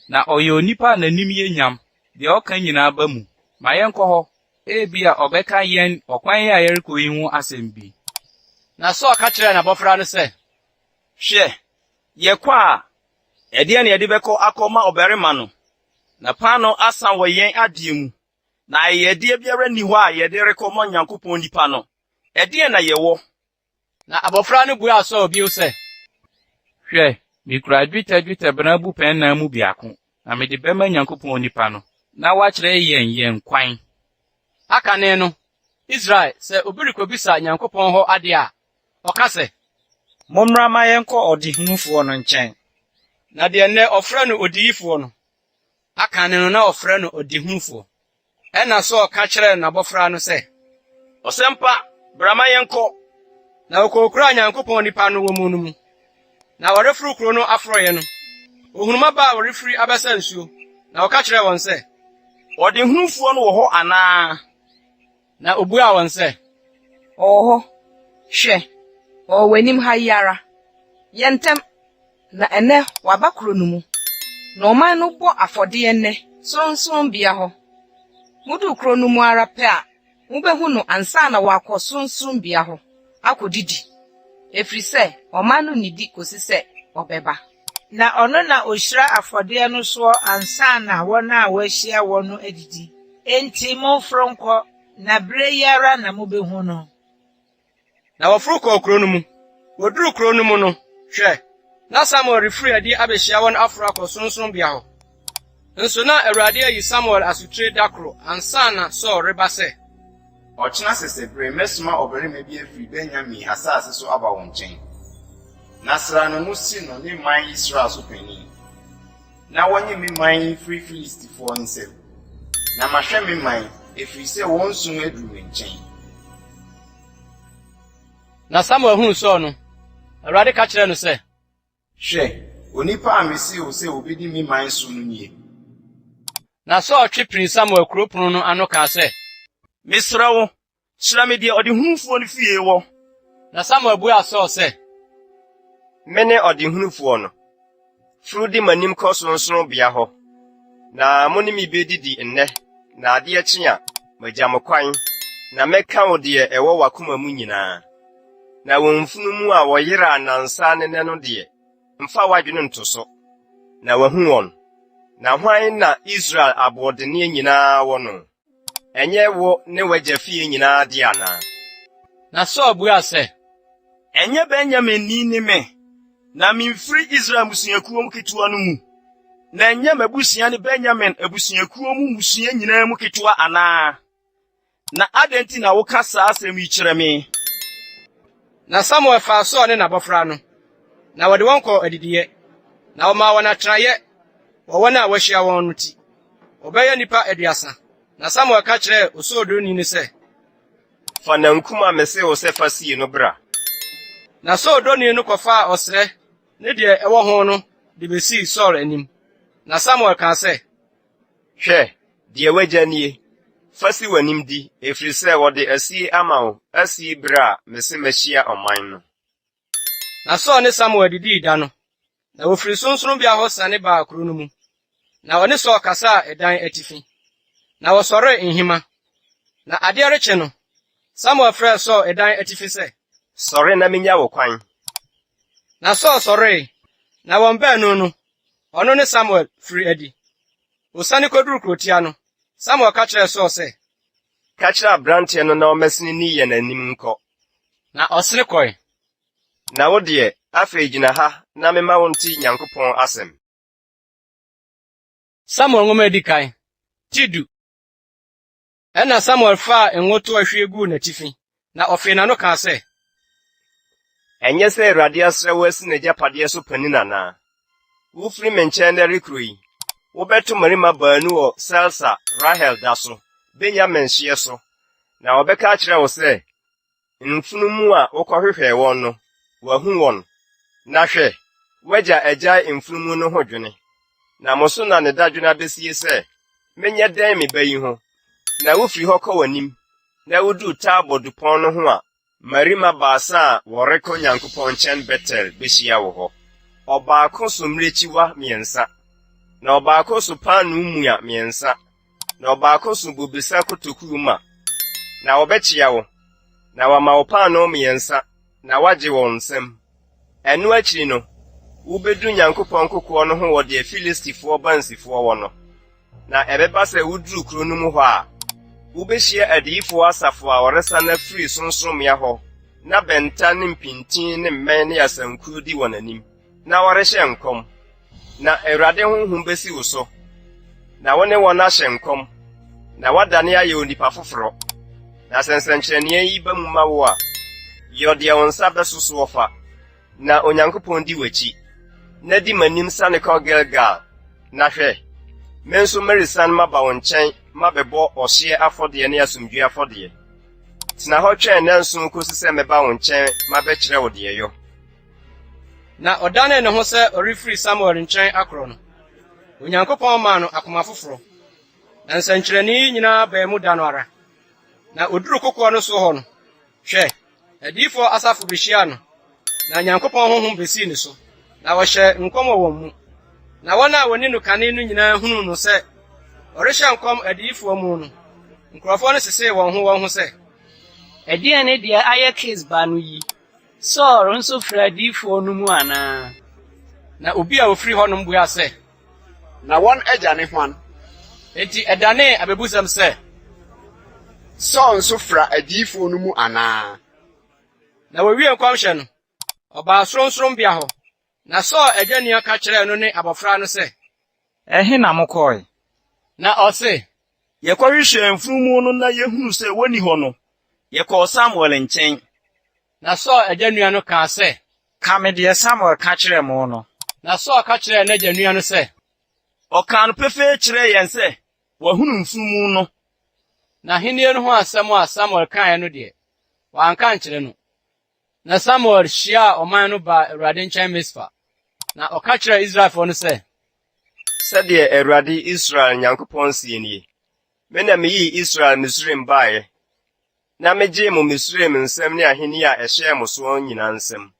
na ɔyɛ onipa a n'anim yɛ nyam, deɛ ɔka nyinaa ba mu. Ma yɛnkɔ hɔ, ebia ɔbɛka yɛn ɔkwan a yɛrekɔ yi ho asɛm bi. Na Saul ka kyerɛɛ n'abɔfra no sɛ, Hwɛ, yɛkɔ a, ɛdeɛ ne yɛde bɛkɔ akɔma ɔbarima no, na paano asan wɔ yɛn adeɛ mu, na ayɛdeɛ biara nni hɔ a yɛde rekɔma Nyankopɔn nipa no, ɛdeɛ na yɛwɔ. Na abɔfra no buaa Saul bio sɛ, Hwɛ, mikura dwetɛ bena bu pɛnnan mu biako, na mede bɛma Nyankopɔn nipa no, na wakyerɛ yɛn kwan. Akane no, Israel sɛ obi rekɔbisa Nyankopɔn hɔ ade a, ɔka sɛ, Mommra ma yɛnkɔ ɔdehunufoɔ no nkyɛn. na deɛ nnɛ ɔfrɛ no odiyifoɔ no, Akane no na ɔfrɛ no odihunufoɔ. Ɛna Saul ka kyerɛɛ n'abɔfra no sɛ, Ɔsɛmpa, brama yɛnkɔ. na wɔkɔkura Nyankopɔn nipa no wɔ mu no mu. Na wɔreforo kuro no aforɔeɛ no, ohunuma ba a wɔrefiri abɛsa nsuo, na wɔka kyerɛɛ wɔn sɛ, Ɔdehunufoɔ no wɔ hɔ anaa? na obuaa wɔn sɛ, Ɔwɔ hɔ. Hwɛ, ɔwɔ w'anim ha yi ara. Yɛntɛm, na ɛnɛ waba kuro no mu. Na ɔman no bɔ afɔdeɛ nnɛ, Soronsorombea hɔ. Mudu kuro no mu ara pɛ a, mubehu no ansa na wakɔ Soronsorombea hɔ, akɔdidi. Efiri sɛ, ɔman no nidi kosi sɛ ɔbɛba. Na ɔno na ohyira afɔdeɛ no soɔ ansa na wɔn a wɔahyia wɔn no adidi. Enti momforo nkɔ, na bere yi ara na mubehu no. na wɔforo kɔɔ kuro no mu. Woduru kuro no mu no, hwɛ, na Samuel refiri adi abehyia wɔn aforo akɔ Soronsorombea hɔ. Nso na Awurade ayi Samuel asotire dakoro ansa na Saul reba sɛ, Ɔkyena sesebere mɛsoma ɔbarima bi afiri Benyamin asase so aba wɔn nkyɛn. Na sra no mu si no ne man Israel so panyin. Na wɔnye me man firi Filistifoɔ nsam. Na mahwɛ me man efiri sɛ wɔn sum aduru me nkyɛn. na Samuel huu Saul no, Awurade ka kyerɛɛ no sɛ, Hwɛ, onipa a mesi wo sɛ obedi me man so no nie. na Saul twe piri Samuel kuropɔn no ano kaa sɛ, Mesrɛ wo, kyerɛ me deɛ ɔdehunufoɔ no fie wɔ. na Samuel buaa Saul sɛ, Mene ɔdehunufoɔ no. Furu di m'anim kɔ Soronsorombea hɔ. Na mo ne me bedidi nnɛ, na adeɛ kye a, magya mo kwan, na mɛka wo deɛ ɛwɔ w'akoma mu nyinaa. Na wɔn mfunumu a wɔyera anansa ne nɛ no deɛ, mfa w'adwene nto so. Na wahu wɔn. Na hwan na Israel aboɔdene nyinaa wɔ no? Ɛnyɛ wo ne w'agya fie nyinaa de anaa? na Saul buaa sɛ, Ɛnyɛ Benyamin ni ne me, na mimfiri Israel musuakuo mu ketewa no mu. Na ɛnyɛ m'abusua ne Benyamin abusuakuo mu musua nyinaa mu ketewa anaa? Na adɛn nti na woka saa asɛm yi kyerɛ me? na Samuel faa Saul ne n'abɔfra no, na wɔde wɔn kɔɔ adidiyɛ, na wɔmaa wɔn atenaeɛ wɔ wɔn a wɔahyia wɔn no ti. Wɔbɛyɛ nnipa 30. Na Samuel ka kyerɛɛ osoodoni no sɛ, Fa nankum a mese wo sɛ fa sie no bra. na soodoni no kɔfaa ɔsrɛ ne deɛ ɛwɔ ho no de besii Saul anim. Na Samuel kaa sɛ, Hwɛ, deɛ w'agya nie. Fa si w'anim di, efiri sɛ wɔde asie ama wo, asie bere a mese mahyia ɔman no. na Saul ne Samuel didii da no, na wofiri Soronsorombea hɔ sane baa kuro no mu. Na wɔne Saul kasaa ɛdan atifi, na wɔsɔree nhima. Na adeɛ rekye no, Samuel frɛɛ Saul ɛdan atifi sɛ, Sɔre na menya wo kwan. na Saul sɔree, na wɔn baanu no, ɔno ne Samuel firi adi. Wosane koduru kurotia no, Samuel ka kyerɛɛ Saul sɛ, ka kyerɛ aberante no na ɔmɛsene ni yɛ n'anim nkɔ. Na ɔsene kɔe. Na wo deɛ, afei gyina ha na mema wo nte Nyankopɔn asɛm. Samuel nwoma edi kan. Tidu. Ɛna Samuel faa ngo to ahwie guu n'atifi, na ɔfee n'ano kaa sɛ, Ɛnyɛ sɛ Awurade asrɛ wo asi n'agyapadeɛ so panin anaa? Wofiri me nkyɛn dɛ rekuro yi, wobɛto mmarima baanu wɔ Selsa Rahel da so, Benyamin hyeɛ so, na wɔbɛka akyerɛ wo sɛ, mfunumu a wokɔhwehwɛɛ wɔn no, wahu wɔn. Na hwɛ, wagya agyae mfunumu no ho dwene. Na mo so na ne dadwene abesie sɛ, menyɛ dɛn me ba yi ho. Na wofiri hɔ kɔ w'anim, na wuduu Tabor dupɔn no ho a, mmarima baasa a wɔrekɔ Nyankopɔn nkyɛn Betel behyia wo hɔ. Ɔbaako so mmirekyiwa mmiɛnsa, na ɔbaako so paano mmua mmiɛnsa, na ɔbaako so bobesa kotoku ma. Na wɔbɛkyia wo, na wɔama wo paano mmiɛnsa, na wagye wɔn nsam. Ɛno akyiri no, wubedu Nyankopɔn kokoɔ no ho wɔ deɛ Filistifoɔ bansifoɔ wɔ no. Na ɛbɛba sɛ wuduru kuro no mu hɔ a, wubehyia adiyifoɔ asafo a wɔresa na firi sorosorommea hɔ, na bɛnta ne mpintin ne mmɛn ne asankuo di wɔn anim, na wɔrehyɛ nkɔm. Na Awurade honhom besi wo so, na wo ne wɔn ahyɛ nkɔm, na wadane ayɛ onipa foforɔ. Na sɛ nsɛnkyerɛnneɛ yi ba mu ma wo a, yɛ ɔdeɛ wo nsa bɛsoso wɔfa, na Onyankopɔn di w'akyi, na di m'anim sane kɔ Gilgal. Na hwɛ, me nso meresan maba wo nkyɛn mabɛbɔ ɔhyeɛ afɔdeɛ ne asomdwoe afɔdeɛ. Tena hɔ twɛn nnanson kosi sɛ mɛba wo nkyɛn mabɛkyerɛ wo deɛ yɔ. Na ɔdanee ne ho sɛ ɔrefiri Samuel nkyɛn akorɔ no, Onyankopɔn maa no akoma foforo. Na nsɛnkyerɛnne yi nyinaa baa mu da no ara. Na oduru kokoɔ no so hɔ no, hwɛ, adiyifoɔ asafo behyia no, na Nyankopɔn honhom besii ne so, na wɔhyɛ nkɔm wɔ wɔn mu. Na wɔn a wɔne no kane no nyinaa hunuu no sɛ, ɔrehyɛ nkɔm adiyifoɔ mu no, nkurɔfoɔ no sesee wɔn ho sɛ, Ɛdeɛn ne deɛ ayɛ Kis ba no yi? Saul nso firi adiyifoɔ no mu anaa? Na obi a ofiri hɔnom buaa sɛ, Na wɔn agya ne hwan? enti ɛdanee abebusɛm sɛ, Saul nso fra adiyifoɔ no mu anaa? na wowie nkɔmhyɛ no, ɔbaa soronsorombea hɔ. Na Saul agya nua ka kyerɛɛ no ne abɔfra no sɛ, Ɛhe na mokɔe? na ɔse, Yɛkɔhwehwɛ mfunumu no na yehunu sɛ woni hɔ no, yɛkɔɔ Samuel nkyɛn. na Saul agya nua no kaa sɛ, Ka me deɛ Samuel ka kyerɛɛ mo no. na Saul ka kyerɛɛ n'agya nua no sɛ, Ɔkaa no pefee kyerɛɛ yɛn sɛ, wahunu mfunumu no. na ahenni no ho asɛm a Samuel kaeɛ no deɛ, wɔanka nkyerɛ no. Na Samuel hyiaa ɔman no baa Awurade nkyɛn Mispa, na ɔka kyerɛɛ Israelfoɔ no sɛ, Sɛdeɛ Awurade Israel Nyankopɔn sie nie, me na meyii Israel Misraim baeɛ, na megyee mo Misraim nsɛm ne ahenni a ɛhyɛɛ mo so nyinaa nsɛm.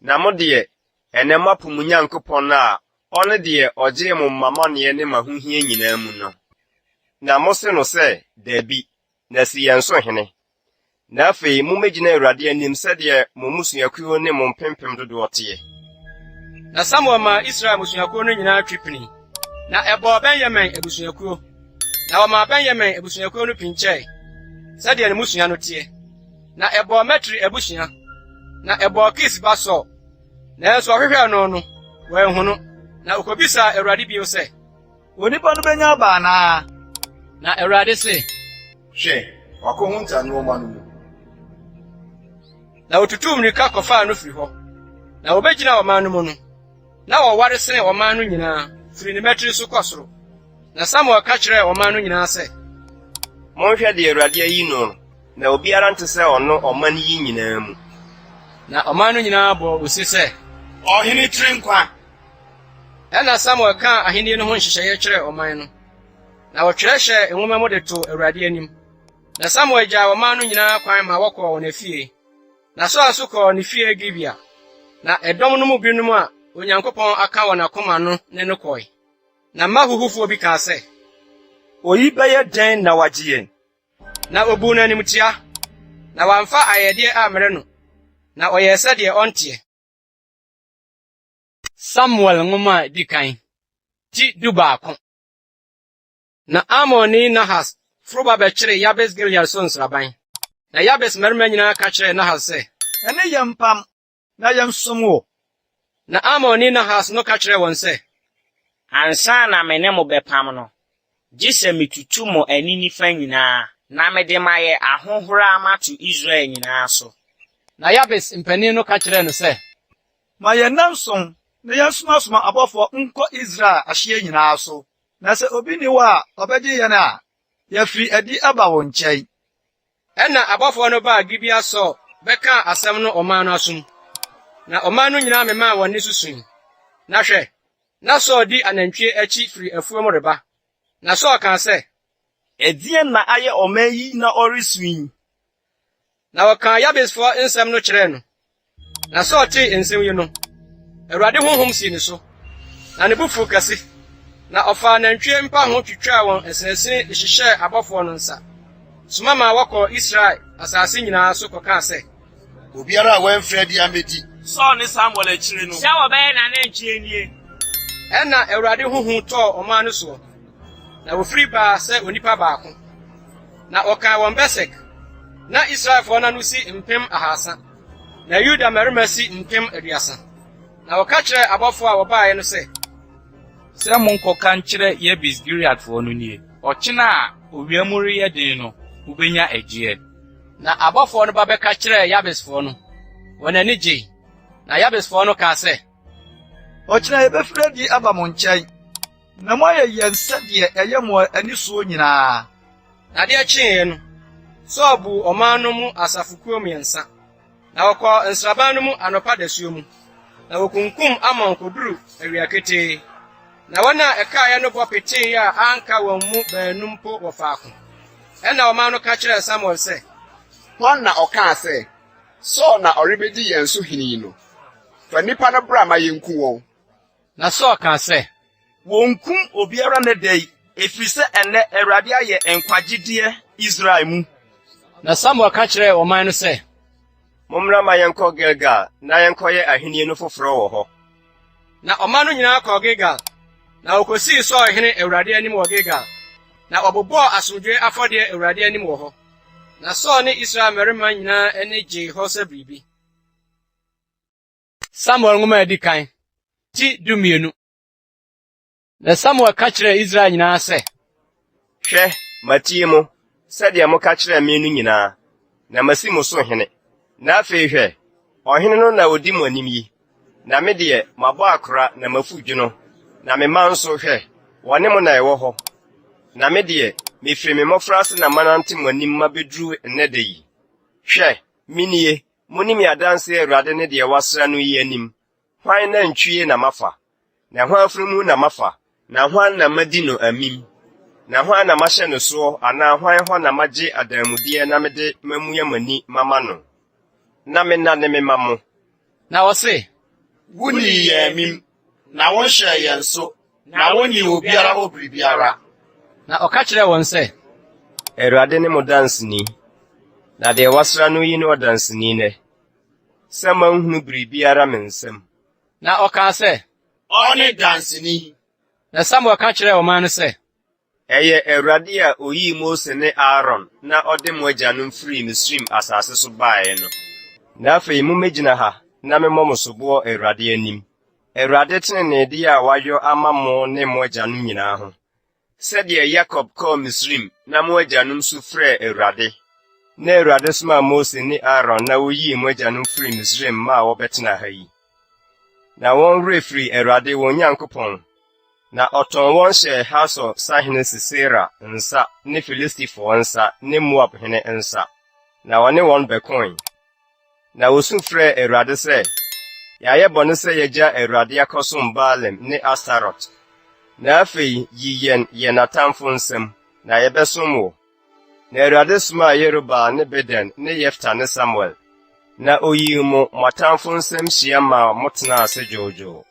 Na mo deɛ, ɛnɛ moapo mo Nyankopɔn a ɔno deɛ ɔgyee mo mmamɔneɛ ne mahohia nyinaa mu no. Na mo se no sɛ, daabi, na si yɛn so hene. Na afei mummegyina Awurade anim sɛdeɛ mo mmusuakuo ne mo mpempem dodoɔ teɛ. na Samuel maa Israel abusuakuo no nyinaa twi pini, na ɛbɔɔ Benyamin abusuakuo, na wɔmaa Benyamin abusuakuo no pinkyɛe, sɛdeɛ ne mmusua no teɛ. Na ɛbɔɔ Matri abusua, na ɛbɔɔ Kis ba Saul. Nanso ɔhwehwɛɛ no wɔanhu no, na okobisaa Awurade bio sɛ, Onipa no benya aba anaa? na Awurade se, Hwɛ, wakɔhu ntaneɔma no mu. na otutuu mmirika kɔfaa no firi hɔ. Na wobegyina ɔman no mu no, na wɔware sene ɔman no nyinaa, firi ne mɛtiri so kɔ soro. Na Samuel ka kyerɛɛ ɔman no nyinaa sɛ, Monhwɛ deɛ Awurade ayi no, na obiara nte sɛ ɔno ɔman yi nyinaa mu. na ɔman no nyinaa bɔɔ ose sɛ, Ɔhene tiri nkwa. ɛna Samuel kaa ahenni no ho nhyehyɛeɛ kyerɛɛ ɔman no. Na wɔtwerɛhyɛɛ nwoma mu de too Awurade anim. Na Samuel gyaa ɔman no nyinaa kwan ma wɔkɔɔ wɔn afie. Na Saul nso kɔɔ ne fie Gibea. Na ɛdɔm no mu binom a Onyankopɔn aka wɔ n'akoma no ne no kɔe. Na mma huhufoɔ bi kaa sɛ, Oyi bɛyɛ dɛn na wagye yɛn? na obuu n'animtia, na wamfa ayɛdeɛ ammere no, na ɔyɛɛ sɛdeɛ ɔnteɛ. Samuel nwoma a di kan, ti 12. Na Amonni Nahas Froba bɛkyere Yabes Gilead so nsraban. Na Yabes mmarima nyinaa ka kyerɛɛ Nahas sɛ, Ɛne yɛn mpam na yɛnsom wo. na Amonni Nahas no ka kyerɛɛ wɔn sɛ, Ansa na me ne mo bɛpam no, gye sɛ mitutu mo ani nifa nyinaa, na mede ma yɛ ahohora mato Israel nyinaa so. na Yabes mpanin no ka kyerɛɛ no sɛ, Ma yɛnnanson na yɛnsomasoma abɔfo nkɔ Israel ahye nyinaa so. Na sɛ obi ni hɔ a ɔbɛgye yɛn a, yɛfiri adi aba wɔn nkyɛn. ɛnna abɔfoɔ no baa Gibea Saul bɛkaa asɛm no ɔman no asom. Na ɔman no nyinaa memaa wɔn ne susui. Na hwɛ, na Saul di anantwie akyi firi afuom reba. Na Saul kaa sɛ, Ɛdeɛn na ayɛ ɔman yi na ɔresu yi? na wɔkaa Yabesfoɔ nsɛm no kyerɛɛ no. Na Saul tee nsɛm yi no, Awurade honhom sii ne so, na ne bo fuw kɛse. Na ɔfaa nantwie mpa ho twitwaa wɔn ɛsɛnɛsene de hyehyɛɛ abɔfoɔ no nsa. Soma ma wɔkɔ Israel asase nyinaa so kɔkaa sɛ, Obiara a wɔmfrɛ di amedi. Saul ne Samuel akyire no. Sɛ wɔbɛyɛ n'anantwie nie. ɛnna Awurade honhom tɔɔ ɔman no soɔ. Na wofiri baa sɛ onipa baako. Na ɔkaa wɔn Besek. Na Israelfoɔ no ano si 3,000. Na Yuda mmarima si 30,000. Na wɔka kyerɛɛ abɔfoɔ a wɔbaeɛ no sɛ, Sɛ monkɔka nkyerɛ Yabes Gileadfoɔ no nie. Ɔkyena a owia mu reyɛ den no, wobenya agyeɛ. na abɔfoɔ no ba bɛka kyerɛɛ Yabesfoɔ no. Wɔn ani gyei. Na Yabesfoɔ no kaa sɛ, Ɔkyena yɛbɛfiri adi aba mo nkyɛn. Na moayɛ yɛn sɛdeɛ ɛyɛ mo ani soɔ nyinaa. na adeɛ kyeeɛ no, Saul buu ɔman no mu asafokuo 3. Na wɔkɔɔ nsraban no mu anɔpa dasuo mu. Na wokunkum Amon koduru awia ketee. Na wɔn a ɛkaeɛ no bɔ petee a anka wɔn mu baanum mpo wɔ faako. Ɛnna ɔman no ka kyerɛɛ Samuel sɛ, Hwan na ɔkaa sɛ, Saul na ɔrebedi yɛn so hene yi no? Fa nnipa no bra ma yenku wɔn. na Saul kaa sɛ, Wonkum obiara ne da yi, efiri sɛ ɛnnɛ Awurade ayɛ nkwagyedeɛ Israel mu. na Samuel ka kyerɛɛ ɔman no sɛ, Mommra ma yɛnkɔ Gilgal na yɛnkɔyɛ ahenni no foforɔ wɔ hɔ. na ɔman no nyinaa kɔɔ Gilgal. Na wokosii Saul hene Awurade anim wɔ Gilgal. Na wɔbobɔɔ asomdwoe afɔdeɛ Awurade anim wɔ hɔ. Na Saul ne Israel mmarima nyinaa ani gyee hɔ sɛ biribi. Samuel nwoma a edi kan, ti 12. Na Samuel ka kyerɛɛ Israel nyinaa sɛ, Hwɛ, matie mo, sɛdeɛ moka kyerɛɛ me no nyinaa, na masi mo so hene. Na afei hwɛ, ɔhene no na odi mo anim yi. Na me deɛ, mabɔ akora na mafu dwono, na me ma nso hwɛ, wɔne mo na ɛwɔ hɔ. Na me deɛ, mefiri me mmɔfraase na manante mo anim ma beduru nnɛ da yi. Hwɛ, minie, monim yɛ adanse Awurade ne deɛ wasra no yi anim. Hwan na ntwie na mafa, na hwan afiri mu na mafa, na hwan na madi no amim. Na hwan na mahyɛ no soɔ, anaa hwan hɔ na magye adamudeɛ na mede mamua m'ani mama no. Na me na ne me ma mo. na wɔse, Wuni yɛn amim, na wɔnhyɛ yɛn so, na wonni obiara hɔ biribiara. na ɔka kyerɛɛ wɔn sɛ, Awurade ne mo danseni, na deɛ wasra no yi ne ɔdanseni nɛ. Sɛ manhunu biribiara me nsɛm. na ɔkaa sɛ, Ɔne danseni. na Samuel ka kyerɛɛ ɔman no sɛ, Ɛyɛ Awurade a oyii Mose ne Aaron na ɔde mo agyanom firi Misraim asase so baeɛ no. Na afei mummegyina ha na memmɔ mo soboɔ Awurade anim. Awurade teneneedi a wayɔ ama mo ne mo agyanom nyinaa ho. Sɛdeɛ Yakob kɔɔ Misraim na mo agyanom so frɛɛ Awurade. Na Awurade somaa Mose ne Aaron na woyii mo agyanom firi Misraim ma a wɔbɛtena ha yi. Na wɔn werɛ firi Awurade wɔn Nyankopɔn. Na ɔtɔn wɔn hyɛ Hasor sahene Sisera nsa ne Filistifoɔ nsa ne Moab hene nsa. Na wɔne wɔn bɛkoe. Na wosu frɛɛ Awurade sɛ, yɛayɛ bɔne sɛ yɛgya Awurade akɔsom Baalim ne Astarot. Na afei yi yɛn atamfo nsɛm, na yɛbɛsom wo. Na Awurade somaa Yerubbaal ne Beden ne Yefta ne Samuel. Na oyii mo atamfo nsɛm hyia ma motena ase dwoodwoo.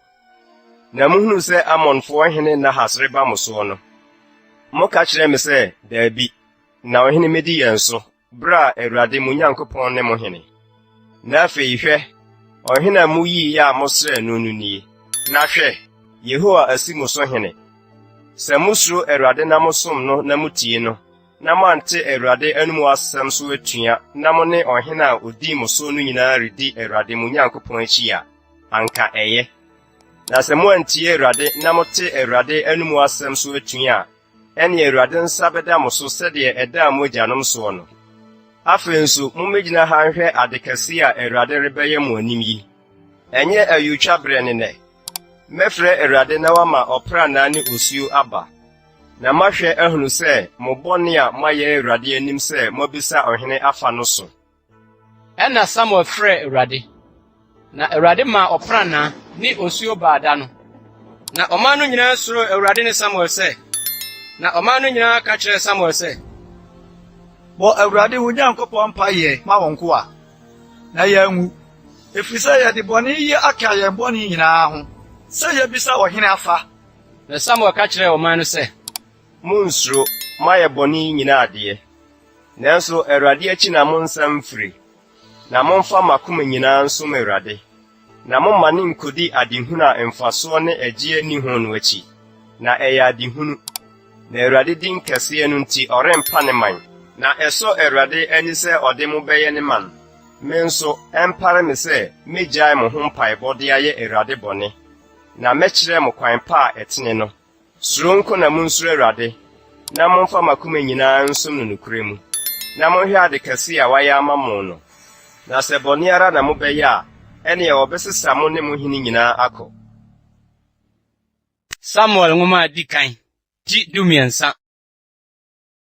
Na muhunu sɛ Amonfoɔ hene Nahas reba mo soɔ no. Moka kyerɛ me sɛ, daabi, na ɔhene medi yɛn so, bere a Awurade mo Nyankopɔn ne mo hene. Na afei hwɛ, ɔhene a muyii a mosrɛ no no nie. Na hwɛ, Yehowa asi mo so hene. Sɛ musuro Awurade na mosom no na mutie no, na moante Awurade anum asɛm so atua na mo ne ɔhene a odi mo so no nyinaa redi Awurade mo Nyankopɔn akyi a anka ɛyɛ. Na sɛ moantie Awurade na mote Awurade anum asɛm so atua a ɛne Awurade nsa bɛda mo so sɛdeɛ ɛda mo agyanom soɔ no. Afei nso mummegyina ha nhwɛ ade kɛse a Awurade rebɛyɛ mo anim yi. Ɛnyɛ ayutwa berɛ ne nɛ. Mɛfrɛ Awurade na wama ɔpranaa ne osuo aba. Na mahwɛ ahunu sɛ mo bɔne a moayɛ Awurade anim sɛ mobisa ɔhene afa no so. Ɛna Samuel frɛ Awurade. Na Awurade ma ɔpranaa ne osuo baada no. Na ɔman no nyinaa suro Awurade ne Samuel sɛ. Na ɔman no nyinaa ka kyerɛ Samuel sɛ, bɔ Awurade wo Nyankopɔn mpaeɛ ma wɔn ko a, na yɛanwu. Ɛfiri sɛ yɛde bɔne yi aka yɛn bɔne nyinaa ho, sɛ yɛbisa ɔhene afa. Na Samuel ka kyerɛ ɔman no sɛ, Monsuro, moayɛ bɔne yi nyinaa adeɛ. Nanso Awurade akyi na mo nsɛm firi. Na momfa makoma nyinaa nsom Awurade. Na momma ne nkodi adehunu a mfasoɔ ne agye ni ho no akyi. Na ɛyɛ adehunu. Na Awurade din kɛseɛ no nti ɔrempa ne man. Na ɛsɔ Awurade ani sɛ ɔde mo bɛyɛ ne man. Me nso ɛmpare me sɛ megyae mo ho mpaebɔ de ayɛ Awurade bɔne. Na mɛkyerɛ mo kwan pa a ɛtene no. Suro nko na monsuro Awurade. Na momfa makoma nyinaa nsom no nokure mu. Na monhwɛ ade kɛse a wayɛ ama mo no. Na sɛ bɔne ara na mobɛyɛ a, ɛneɛ wɔbɛsesa mo ne mo hene nyinaa akɔ. Samuel nwoma a di kan, di 13.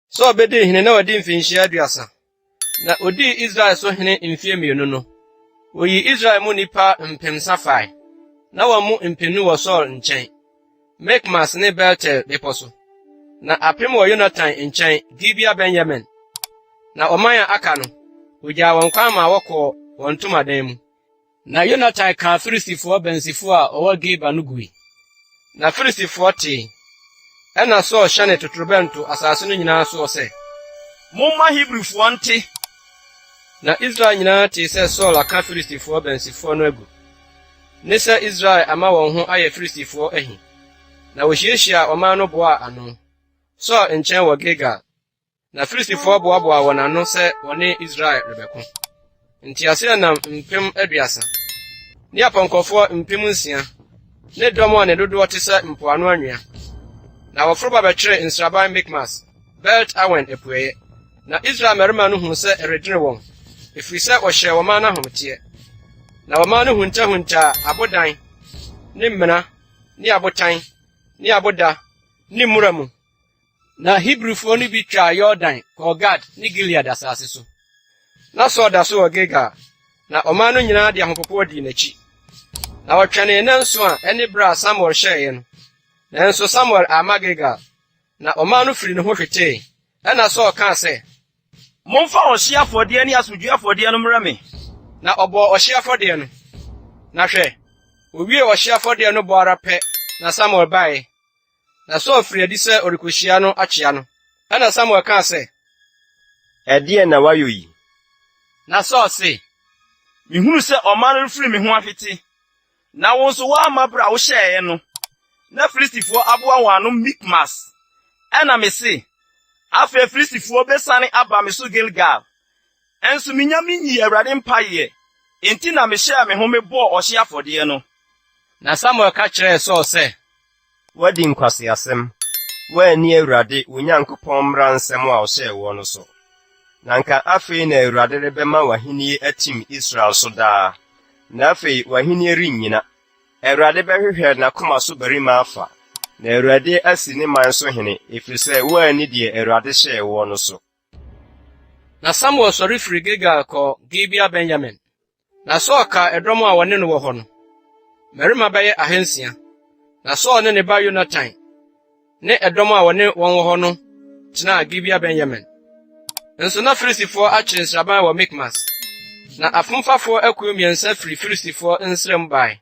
Saul bedi hene na wadi mfinhyia 30. Na odi Israel so hene mfie 2 no. Oyi Israel mu nipa mpemsa fae. Na wɔn mu mpenu wɔ Saul nkyɛn. Mikmas ne Betel bepɔ so. Na apem wɔ Yonatan nkyɛn, Gibea Benjamin. Na ɔman a aka no, ogyaa wɔn kwan ma wɔkɔɔ wɔn ntomadan mu. Na Yonatan kaa Filistifoɔ bansifo a ɔwɔ Geba no gui. Na Filistifoɔ tee. Ɛna Saul hyɛne totorobɛnto asase no nyinaa so sɛ, Momma Hebrifoɔ nte. Na Israel nyinaa tee sɛ Saul aka Filistifoɔ bansifo no agu. Ne sɛ Israel ama wɔn ho ayɛ Filistifoɔ ahi. Na wohyiahyia ɔman no boaa ano. Saul nkyɛn wɔ Gilgal. Na Filistifoɔ boaboa wɔn ano sɛ wɔne Israel rebɛko. Ntiase nam 30,000. Ne apɔnkɔfoɔ 6,000. Ne dɔm a ne dodoɔ te sɛ mpoano anwea. Na wɔforo ba bɛkyerɛ nsraban Mikmas, Belt Awen apueɛ. Na Israel mmarima no huu sɛ ɛredwene wɔn, ɛfiri sɛ wɔhyɛ wɔman no ahometeɛ. Na wɔman no huntahuntaa abodan, ne mmena, ne abotan, ne aboda, ne mmura mu. Na Hebrifoɔ no bi twaa Yordan kɔɔ Gad ne Gilead asase so. Na Saul da so wɔ Gilgal, na ɔman no nyinaa de ahopopo di n'akyi. Na wɔtwɛnee nnanson a ɛne bere a Samuel hyɛeɛ no. Nanso Samuel amma Gilgal, na ɔman no firi ne ho hwetee. Ɛna Saul kaa sɛ, Momfa ɔhye afɔdeɛ ne asomdwoe afɔdeɛ no mmrɛ me. Na ɔbɔɔ ɔhye afɔdeɛ no. Na hwɛ, owie ɔhye afɔdeɛ no bɔ ara pɛ, na Samuel bae. Na Saul firi adi sɛ ɔrekohyia no akyea no. Ɛna Samuel kaa sɛ, Ɛdeɛ na wayɔ yi? Na Saul se, Mihunu sɛ ɔman no firi me ho afete. Na wo nso woamma bere a wohyɛeɛ no. Na Filistifoɔ aboa wɔn ano Mikmas. Ɛna me se, afei Filistifoɔ besane aba me so Gilgal. Ɛnso minya minyi Awurade mpaeɛ. Enti na mehyɛɛ me ho mebɔɔ ɔhye afɔdeɛ no. Na Samuel ka kyerɛɛ Saul sɛ, Wadi nkwaseasɛm. Woanni Awurade wo Nyankopɔn mmara nsɛm a ɔhyɛɛ wo no so. Na nka afei na Awurade rebɛma w'ahenni atim Israel so daa. Na afei w'ahenni rennyina. Awurade bɛhwehwɛ n'akoma so barima afa. Na Awurade asi ne man so hene, ɛfiri sɛ woanni deɛ Awurade hyɛɛ wo no so. Na Samuel sɔre firi Gilgal kɔɔ Gibea Benjamin. Na Saul kaa ɛdɔm a wɔne no wɔ hɔ no. Mmarima bɛyɛ 600. Na Saul ne ne ba Yonatan ne ɛdɔm a wɔne wɔn wɔ hɔ no tenaa Gibea Benjamin. Nso na Filistifoɔ akyere nsraban wɔ Mikmas. Na afomfafoɔ akuo 3 firi Filistifoɔ nsrɛm bae.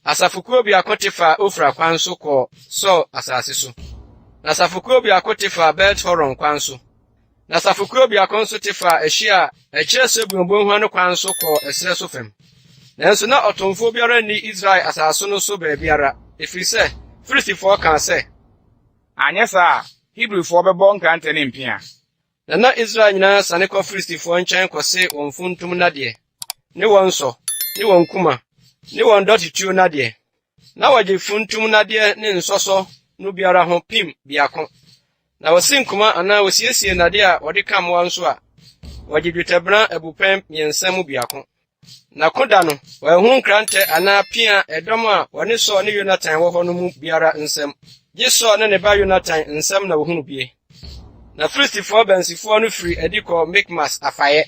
Asafokuo biako te fa Ofra kwan so kɔɔ Saul asase so. Na asafokuo biako te fa Bet-Horon kwan so. Na asafokuo biako nso te fa ahyia a ɛkyerɛ Sebulon bonhua no kwan so kɔɔ ɛsrɛ so fam. Nanso na ɔtomfo biara nni Israel asase no so baabiara, ɛfiri sɛ Filistifoɔ kaa sɛ, Anyɛ saa, Hebrewfo bɛbɔ nkrante ne mpia. Na Israel nyinaa sane kɔ Filistifo nkyɛn kɔse wɔn funtum nadeɛ, ne wɔn nsɔ, ne wɔn kuma, ne wɔn dɔtetuo nadeɛ. Na wɔgye funtum nadeɛ ne nsɔsɔ no biara ho pim biako. Na wɔsi nkuma anaa wɔsiesie nadeɛ a wɔde ka mmoa nso a, wɔgye dwetɛbena abupɛn mmiɛnsa mu biako. Na koda no, wɔahu nkrante anaa pia ɛdɔm a wɔne Saul ne Yonatan wɔ hɔ no mu biara nsɛm. Gye Saul ne ne ba Yonatan nsɛm na wɔhunu bie. Na Filistifo bansifoɔ no firi adi kɔ Mikmas afaeɛ.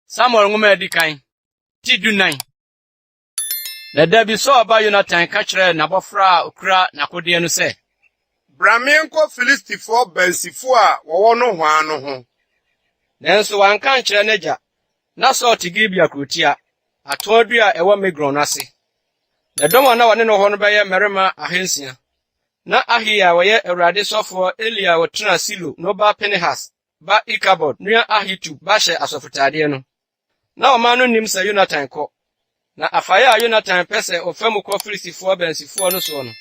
Samuel nwoma adi kan, ti 14. Na da bi Saul ba Yonatan ka kyerɛɛ n'abɔfra a okura n'akodeɛ no sɛ, Bra menkɔ Filistifo bansifo a wɔwɔ no hwaa no ho. Nanso wanka nkyerɛ n'agya. Na Saul te Gibea kurotia, atoɔdua a ɛwɔ Migron ase. Na dɔm a na wɔne no hɔ no bɛyɛ mmarima 600. Na Ahia a wɔyɛ Awurade sɔfoɔ Eli a wɔtena Silo no ba Pinehas ba Ikabod nua Ahitub ba hyɛ asɔfotadeɛ no. Na ɔman no nim sɛ Yonatan kɔ. Na afaeɛ a Yonatan pɛ sɛ ɔfa mu kɔ Filistifoɔ bansifoɔ no soɔ no.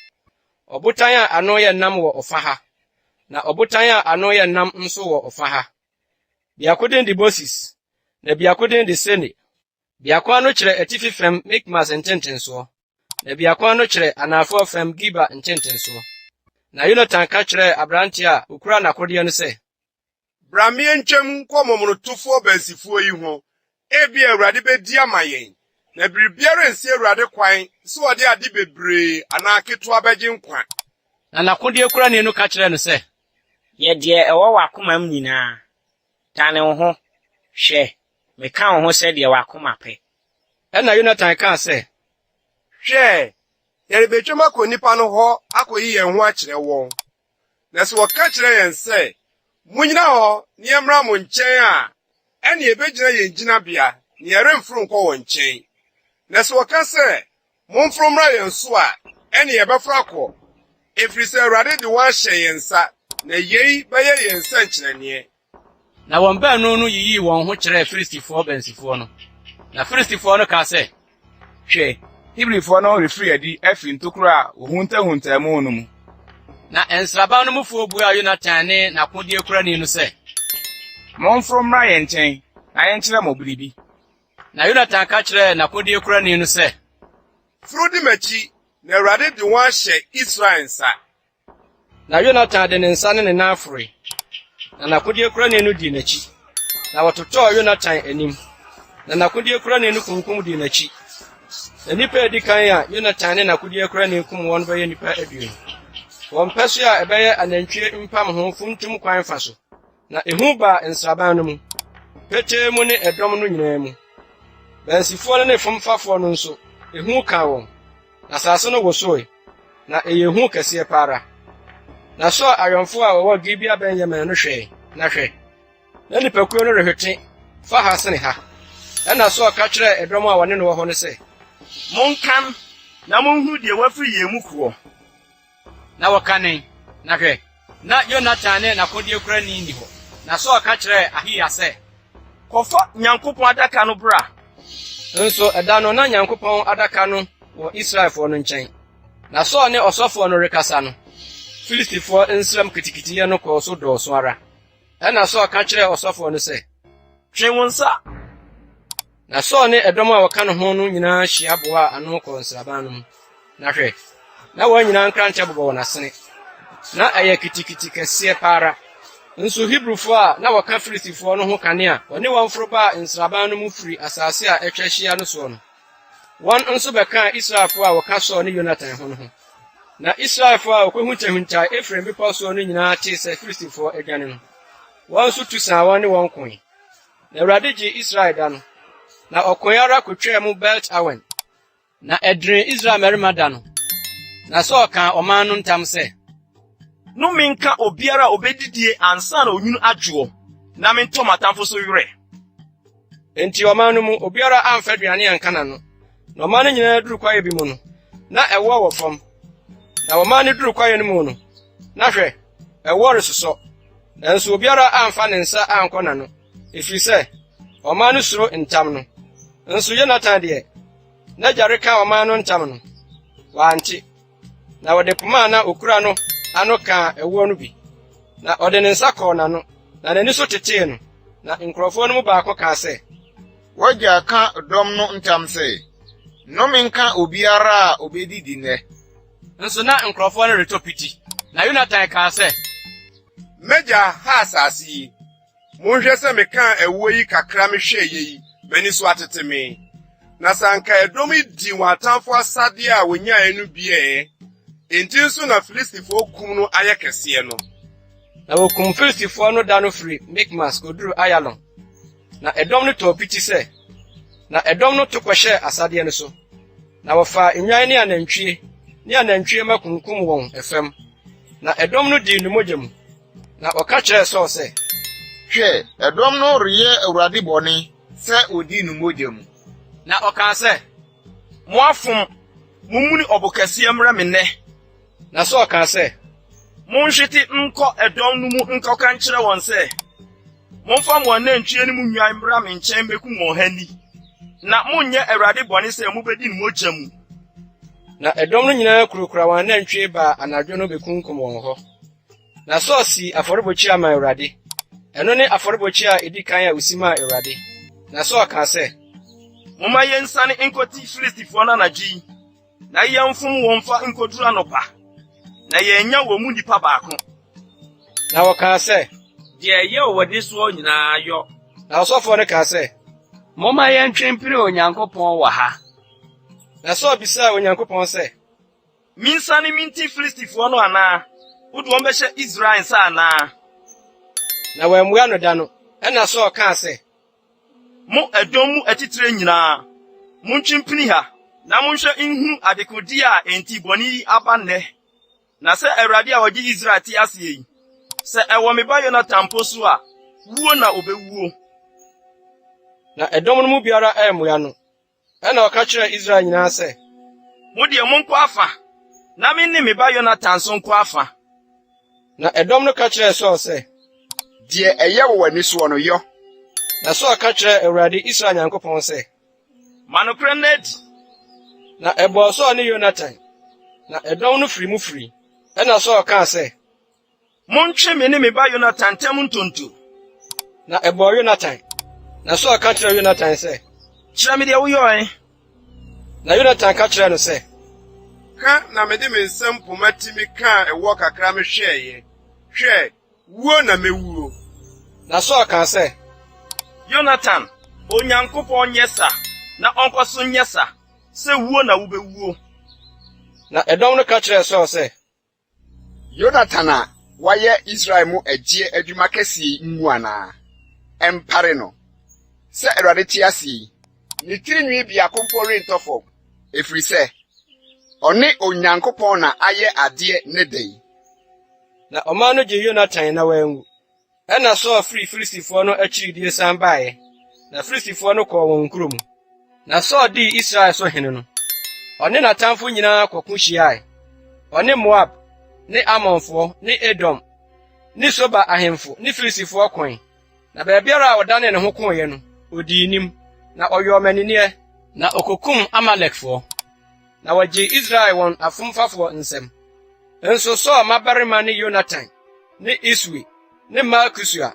Ɔbotan a ano yɛ nam wɔ ɔfa ha. Na ɔbotan a ano yɛ nam nso wɔ ɔfa ha. Biako din de Moses, na biako din de Sene. Biako ano kyerɛ atifi fam Mikmas ntentensoɔ. Na biako ano kyerɛ anafo fam Giba ntentensoɔ. Na Yonatan ka kyerɛ abrante a okura n'akodeɛ no sɛ, Bra mentwam nkɔ momonotofo bansifoɔ yi ho. Ebi Awurade bedi ama yɛn. Na biribiara nsi Awurade kwan, sɛ ɔde ade bebree anaa ketewa bɛgye nkwa. Na n'akodeɛ kura ne no ka kyerɛ no sɛ, Yɛ deɛ ɛwɔ w'akoma mu nyinaa. Tane wo ho. Hwɛ, meka wo ho sɛdeɛ w'akoma pɛ. Ɛna Yonatan kaa sɛ, Hwɛ, yɛrebetwam akɔ nnipa no hɔ akɔyi yɛn ho akyerɛ wɔn. Na sɛ wɔka kyerɛ yɛn sɛ, Munnyina hɔ na yɛmmra mo nkyɛn a, ɛne yɛbɛgyina yɛn gyinabea na yɛremforo nkɔ wɔn nkyɛn. Na sɛ wɔka sɛ, Momforo mmra yɛn so a, ɛne yɛbɛforo akɔ. Ɛfiri sɛ Awurade de wɔn ahyɛ yɛn nsa, na yei bɛyɛ yɛn nsɛnkyerɛnneɛ. Na wɔn baanu no yiyii wɔn ho kyerɛɛ Filistifoɔ bansifoɔ no. Na Filistifoɔ no kaa sɛ, Hwɛ, Hebrewfo no refiri adi afi ntokuro a ohuntahuntaamu no mu. Na nsraban no mufoɔ buaa Yonatan ne n'akodeɛ kurani no sɛ, Momforo mmra yɛn nkyɛn, na yɛnkyerɛ mo biribi. Na Yonatan ka kyerɛɛ n'akodeɛ kurani no sɛ, Foro di m'akyi, na Awurade de wɔn ahyɛ Israel nsa. Na Yonatan de ne nsa ne ne nan foroe. Na n'akodeɛ kurani no di n'akyi. Na wɔtotɔɔ Yonatan anim. Na n'akodeɛ kurani no kunkum di n'akyi. Na nipa edi kan a Yonatan ne n'akodeɛ kurani kum wɔn bɛyɛ nipa 20. Wɔn pɛ so a ɛbɛyɛ anantwie mpam ho funtum kwan fa so. Na ehu ba nsraban no mu. Petee mu ne ɛdɔm no nyinaa mu. Bansifoɔ no ne fomfafoɔ no nso, ehu ka wɔn. Na asase no wosoe. Na ɛyɛ ehu kɛseɛ paara. Na so ayɔmfo a wɔwɔ Gibea Benyamin no hwɛe, na hwɛ. Na nipakuo no rehwete, fa ha sene ha. Ɛna so ka kyerɛ ɛdɔm a wɔne no wɔ hɔ no sɛ, Monkan, na monhu deɛ wafiri yɛn mu korɔ. Na wɔkanen, na hwɛ. Na Yonatan ne n'akodeɛ kurani ni hɔ. Na so ka kyerɛ Ahia sɛ, Kɔfa Nyankopɔn adaka no bra. Nso ɛda no na Nyankopɔn adaka no wɔ Israelfoɔ no nkyɛn. Na so ne ɔsɔfoɔ no rekasa no, Filistifoɔ nsram kitikitiɛ no kɔɔ so dɔɔso ara. Ɛna so ka kyerɛ ɔsɔfoɔ no sɛ, Twe wo nsa. Na so ne ɛdɔm a wɔka no ho no nyinaa hyia boa ano kɔ nsraban no mu. Na hwɛ, na wɔn nyinaa nkrantɛ bobɔ wɔn asene. Na ɛyɛ kitikiti kɛseɛ paara. Nso Hebrewfo a na wɔka Filistifoɔ no ho kane a wɔne wɔn foro baa nsraban no mu firi asase a ɛtwa hyia no soɔ no. Wɔn nso bɛkaa Israelfo a wɔka Saul ne Yonatan ho no ho. Na Israelfo a wɔkɔhuntahuntaa Efraim bepɔw soɔ no nyinaa tee sɛ Filistifoɔ adwane no. Wɔn nso tu saa wɔn ne wɔn koe. Na Awurade gye Israel da no. Na ɔkoe ara kotwaa mu Belt-Awen. Na ɛdene Israel mmarima da no. Na Saul kaa ɔman no ntam sɛ, No menka obiara obedidie ansa na onwunu adwoɔ. Na mentɔ matamfo so werɛ. Enti ɔman no mu obiara amfa aduane anka na no. Na ɔman no nyinaa duru kwae bi mu no. Na ɛwɔ wɔ fam. Na ɔman no duru kwae no mu no. Na hwɛ, ɛwɔ resosɔ. Nanso obiara amfa ne nsa ankɔ na no. Efiri sɛ, ɔman no suro ntam no. Nso Yonatan deɛ, na gyare ka ɔman no ntam no. Wante. Na wɔde poma na okura no ano ka ewo no bi na ɔde ne nsa kɔɔ n'ano na n'ani so tetee no na nkurɔfo no mu baako kaa sɛ Wagya ka dɔm no ntam sɛ nnome nka obiara a obedidi nnɛ. nso na nkurɔfo no retɔ piti na Yonatan kaa sɛ Meja ha asase yi. Monhwɛ sɛ meka ɛwo yi kakra mehwɛ yi bani so atete me. Na sanka ɛdɔm di wɔn atamfo asade a wonyaa enu bie. Enti nso na Filistifo kum no ayɛ kɛseɛ no. na wokum Filistifo no da no firi Mikmas koduru Ayalon na ɛdɔm no tɔɔ piti sɛ na ɛdɔm no to kɔhyɛ asadeɛ no so na wɔfa nnwan ne anantwie ma kunkum wɔn ɛfam na ɛdɔm no di nomogya mu na ɔka kyerɛɛ Saul sɛ Hwɛ, ɛdɔm no reyɛ Awurade bɔne sɛ odi nomogya mu. na ɔka sɛ Mo afom, mummuni ɔbo kɛseɛ mmra me nnɛ. na Saul ka sɛ Monhwete nkɔ ɛdɔm no mu nkɔka nkyerɛ wɔn sɛ momfa mo anantwie no mu nnwan mmra me nkyɛn bekum wɔn ha ni. Na monyɛ Awurade bɔne sɛ mubedi no mogya mu. na ɛdɔm no nyinaa kurokura wɔn anantwie ba anadwo no bekunkum wɔn hɔ na Saul si afɔrebɔkyia ma Awurade ɛno ne afɔrebɔkyia a edi kan a osi ma Awurade na Saul ka sɛ Momma yɛnsane nkɔti Filistifo no anadwo yi, na yɛmfom wɔn fa nkoduru anɔpa, na yɛnya wɔ mu nnipa baako. na wɔka sɛ Deɛ ɛyɛ wɔde soɔ nyinaa yɔ. na ɔsɔfoɔ no ka sɛ Momma yɛntwe mpere Onyankopɔn wɔ ha. na Saul bisaa Onyankopɔn sɛ Minsane minti Filistifo no anaa? Wode wɔn bɛhyɛ Israel nsa anaa? na wammua no da no ɛna Saul kaa sɛ Mo ɛdɔm mu atitire nyinaa, montwe mpini ha, na monhwɛ nhunu adekodi a enti bɔne yi aba nnɛ. Na sɛ Awurade a ɔgye Israel te ase yi, sɛ ɛwɔ me ba Yonatan mpo so a, wuo na obewuo. na ɛdɔm no mu biara ɛmmua no ɛna ɔka kyerɛɛ Israel nyinaa sɛ Mo deɛ monkɔ afa, na me ne me ba Yonatan so nkɔ afa. na ɛdɔm no ka kyerɛɛ Saul sɛ Deɛ ɛyɛ wɔ w'ani soɔ no yɔ. na Saul ka kyerɛɛ Awurade Israel Nyankopɔn sɛ Ma nokora nna adi. na ɛbɔɔ Saul ne Yonatan na ɛdɔm no firi mu firi ɛna Saul kaa sɛ Montwe me ne me ba Yonatan ntam ntonto. na ɛbɔɔ Yonatan na Saul ka kyerɛɛ Yonatan sɛ Kyerɛ me deɛ woyɔe. na Yonatan ka kyerɛɛ no sɛ Ka na mede me nsɛm poma timi kaa ɛwɔ kakra mehwɛeɛ. Hwɛ, wuo na mewuo. na Saul ka sɛ Yonatan, Onyankopɔn nyɛ sa, na ɔnkɔ so nyɛ sa, sɛ wuo na wobɛwuo. na ɛdɔm no ka kyerɛɛ Saul sɛ Yonatan a wayɛ Israel mu agye adwuma kɛseɛ ngu anaa? Ɛmpare no. Sɛ Awurade te ase yi, ne tirinwi biako mpo rentɔ fam, ɛfiri sɛ ɔne Onyankopɔn na ayɛ adeɛ ne da yi. na ɔman no gye Yonatan na wanwu ɛna Saul firi Filistifoɔ no akyiridie san baeɛ na Filistifoɔ no kɔɔ wɔn kurom na Saul dii Israel so hene no ɔne n'atamfo nyinaa kɔko hyiae ɔne Moab ne Amonfoɔ ne Edom ne Soba ahemfo ne Filistifoɔ koe na baabiara a ɔdane ne ho koeɛ no odii nim na ɔyɛ ɔmaniniɛ na okokum Amalekfoɔ na wɔgye Israel wɔn afomfafoɔ nsɛm nso Saul mmabarima ne Yonatan ne Iswi ne Malkisua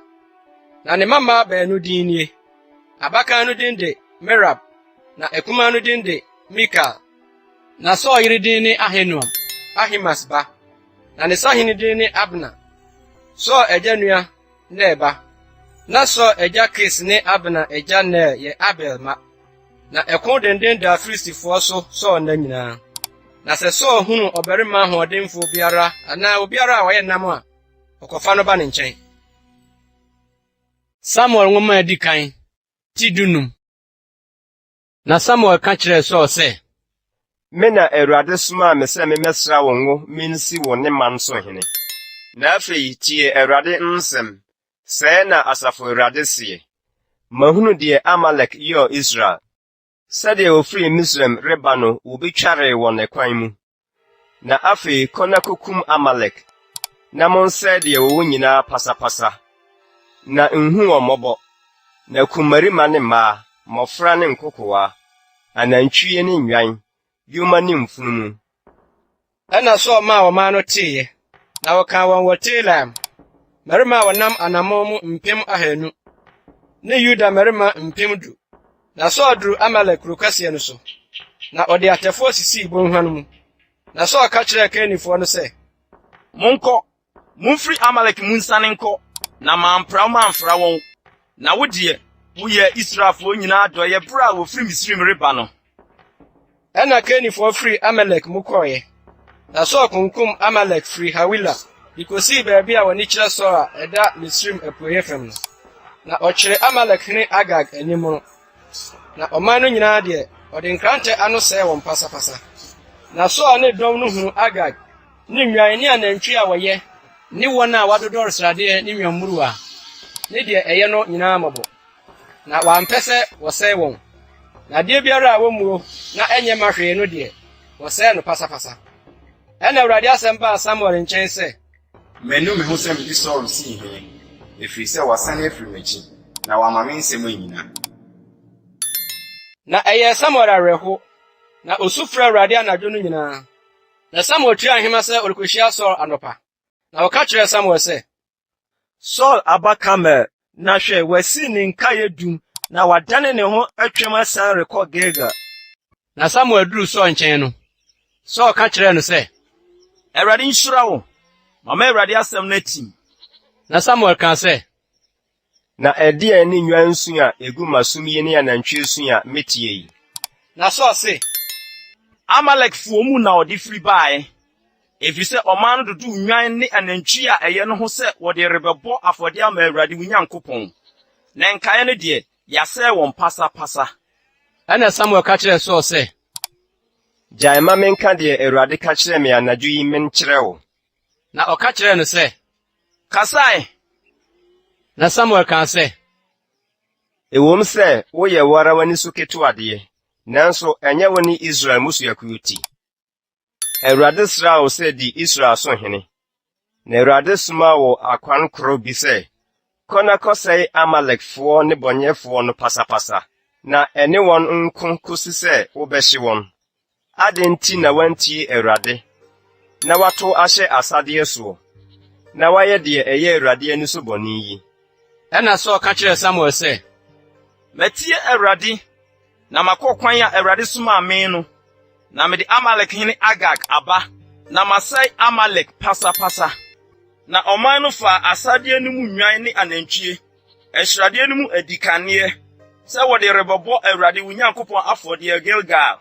na ne mama baanu din nie abakan no din de Merab na akumaa no din de Mikal na Saul yere din ne Ahinoam Ahimas ba na ne sahene din ne Abna Saul agya nua Ner ba na Saul agya Kis ne Abna agya Ner yɛ Abel ma na ɛko denden da Filistifoɔ so Saul nna nyinaa na sɛ Saul hunu ɔbarima ahoɔdenfo biara anaa obiara a wɔyɛ nam a ɔkɔfa no ba ne nkyɛn. Samuel nwoma edi kan ti dunum. Na Samuel ka kyerɛɛ Saul sɛ Me na Awurade somaa me sɛ memmɛsra wo ngo mensi wo ne man so hene. Na afei tie Awurade nsɛm. Sɛɛ na Asafo Awurade seɛ. Mahunu deɛ Amalek yɛɛ Israel. Sɛdeɛ ofiri Misraim reba no wobetware wɔ ne kwan mu. Na afei kɔ na kokum Amalek. Na monsɛ deɛ wɔwɔ nyinaa pasapasa. Na nhu wɔ mmɔbɔ. Na kumarima ne mmaa, mmɔfra ne nkokoaa, anantwie ne nnwan, yoma ne mfunumu. ɛna Saul maa ɔman no teeɛ Na wɔka wɔn wɔ Telam, mmarima a wɔnam anammɔn mu mpem ahanu, ne Yuda mmarima mpem du. Na Saul duru Amalek kuro kɛseɛ no so, na ɔde atɛfoɔ sisii bɔnhwa no mu. Na Saul ka kyerɛɛ Kenifoɔ no sɛ, Monkɔ, mumfiri Amalek mu nsane nkɔ, na mampra mamfra wɔn. Na wo deɛ, woyɛ Israelfoɔ nyinaa dɔyɛ bere a wofiri Misraim reba no. Ɛna Kenifoɔ firi Amalek mu kɔɔeɛ. Na Saul kunkum Amalek firi Hawila, de kosii baabi a wɔne kyerɛ Saul a ɛda Misraim apueeɛ fam no. Na ɔkyerɛ Amalek hene Agag anim no. Na ɔman no nyinaa deɛ, ɔde nkrantɛ ano sɛe wɔn pasapasa. Na Saul ne dɔm no hunu Agag, ne nnwan ne anantwi a wɔyɛ, ne wɔn a wɔadodɔ sradeɛ ne nnwammuruwa, ne deɛ ɛyɛ no nyinaa mmɔbɔ. Na wɔampɛ sɛ wɔsɛe wɔn. Na deɛ biara a wɔmmuo na ɛnyɛ ma hwee no deɛ, wɔsɛe no pasapasa. Ɛna Awurade asɛm baa Samuel nkyɛn sɛ, Menu me ho sɛ mede Saul sii hene, ɛfiri sɛ wasane afiri m'akyi, na wama me nsɛm anyina. Na ɛyɛ Samuel awerɛho, na osu frɛ Awurade anadwo no nyinaa. Na Samuel tuaa ahema sɛ ɔrekohyia Saul anɔpa. Na wɔka kyerɛɛ Samuel sɛ, Saul aba Karmel, na hwɛ wasi ne nkaeɛ dum, na wadane ne ho atwam asan rekɔ Gilgal. Na Samuel duru Saul nkyɛn no, Saul ka kyerɛɛ no sɛ, Awurade nhyira wo, mama Awurade asɛm no atim. Na Samuel ka sɛ, Na ɛdeɛ ne nnwan nsu a egu masom yi ne anantwie su a metie yi. Na Saul se, Amalekfoɔ mu na ɔde firi bae, efisɛ ɔman no dodo nnwan ne anantwi a ɛyɛ no ho sɛ wɔde rebɛbɔ afɔde ama Awurade wo Nyankopɔn. Na nkae no deɛ, yɛasɛe wɔn pasapasa. Ɛna Samuel ka kyerɛɛ Saul sɛ, Gyae ma menka deɛ Awurade ka kyerɛ me anadwo yi menkyerɛ wo. Na ɔka kyerɛɛ no sɛ, Kasae. Na Samuel ka sɛ, Ewom sɛ woyɛ wo ara w'ani so ketewadeɛ, nanso ɛnyɛ wo ne Israel mmusuakuo ti. Awurade sraa wo sɛ di Israel so hene. Na Awurade soma wo akwan koro bi sɛ, kɔ na kɔsɛe Amalekfoɔ ne bɔnyɛfoɔ no pasapasa, na ɛne wɔn nko kosi sɛ wobɛhye wɔn. Adɛn nti na wantie Awurade, na wato ahyɛ asadeɛ soɔ, na wayɛ deɛ ɛyɛ Awurade ani so bɔne yi? Ɛna Saul ka kyerɛɛ Samuel sɛ, Matie Awurade, na makɔ kwan a Awurade somaa me no, na mede Amalek hene Agag aba, na masɛe Amalek pasapasa. Na ɔman no fa asadeɛ no mu nnwan ne anantwie, ɛhradeɛ no mu adikaneɛ, sɛ wɔde rebɛbɔ Awurade wo Nyankopɔn afɔdeɛ Gilgal.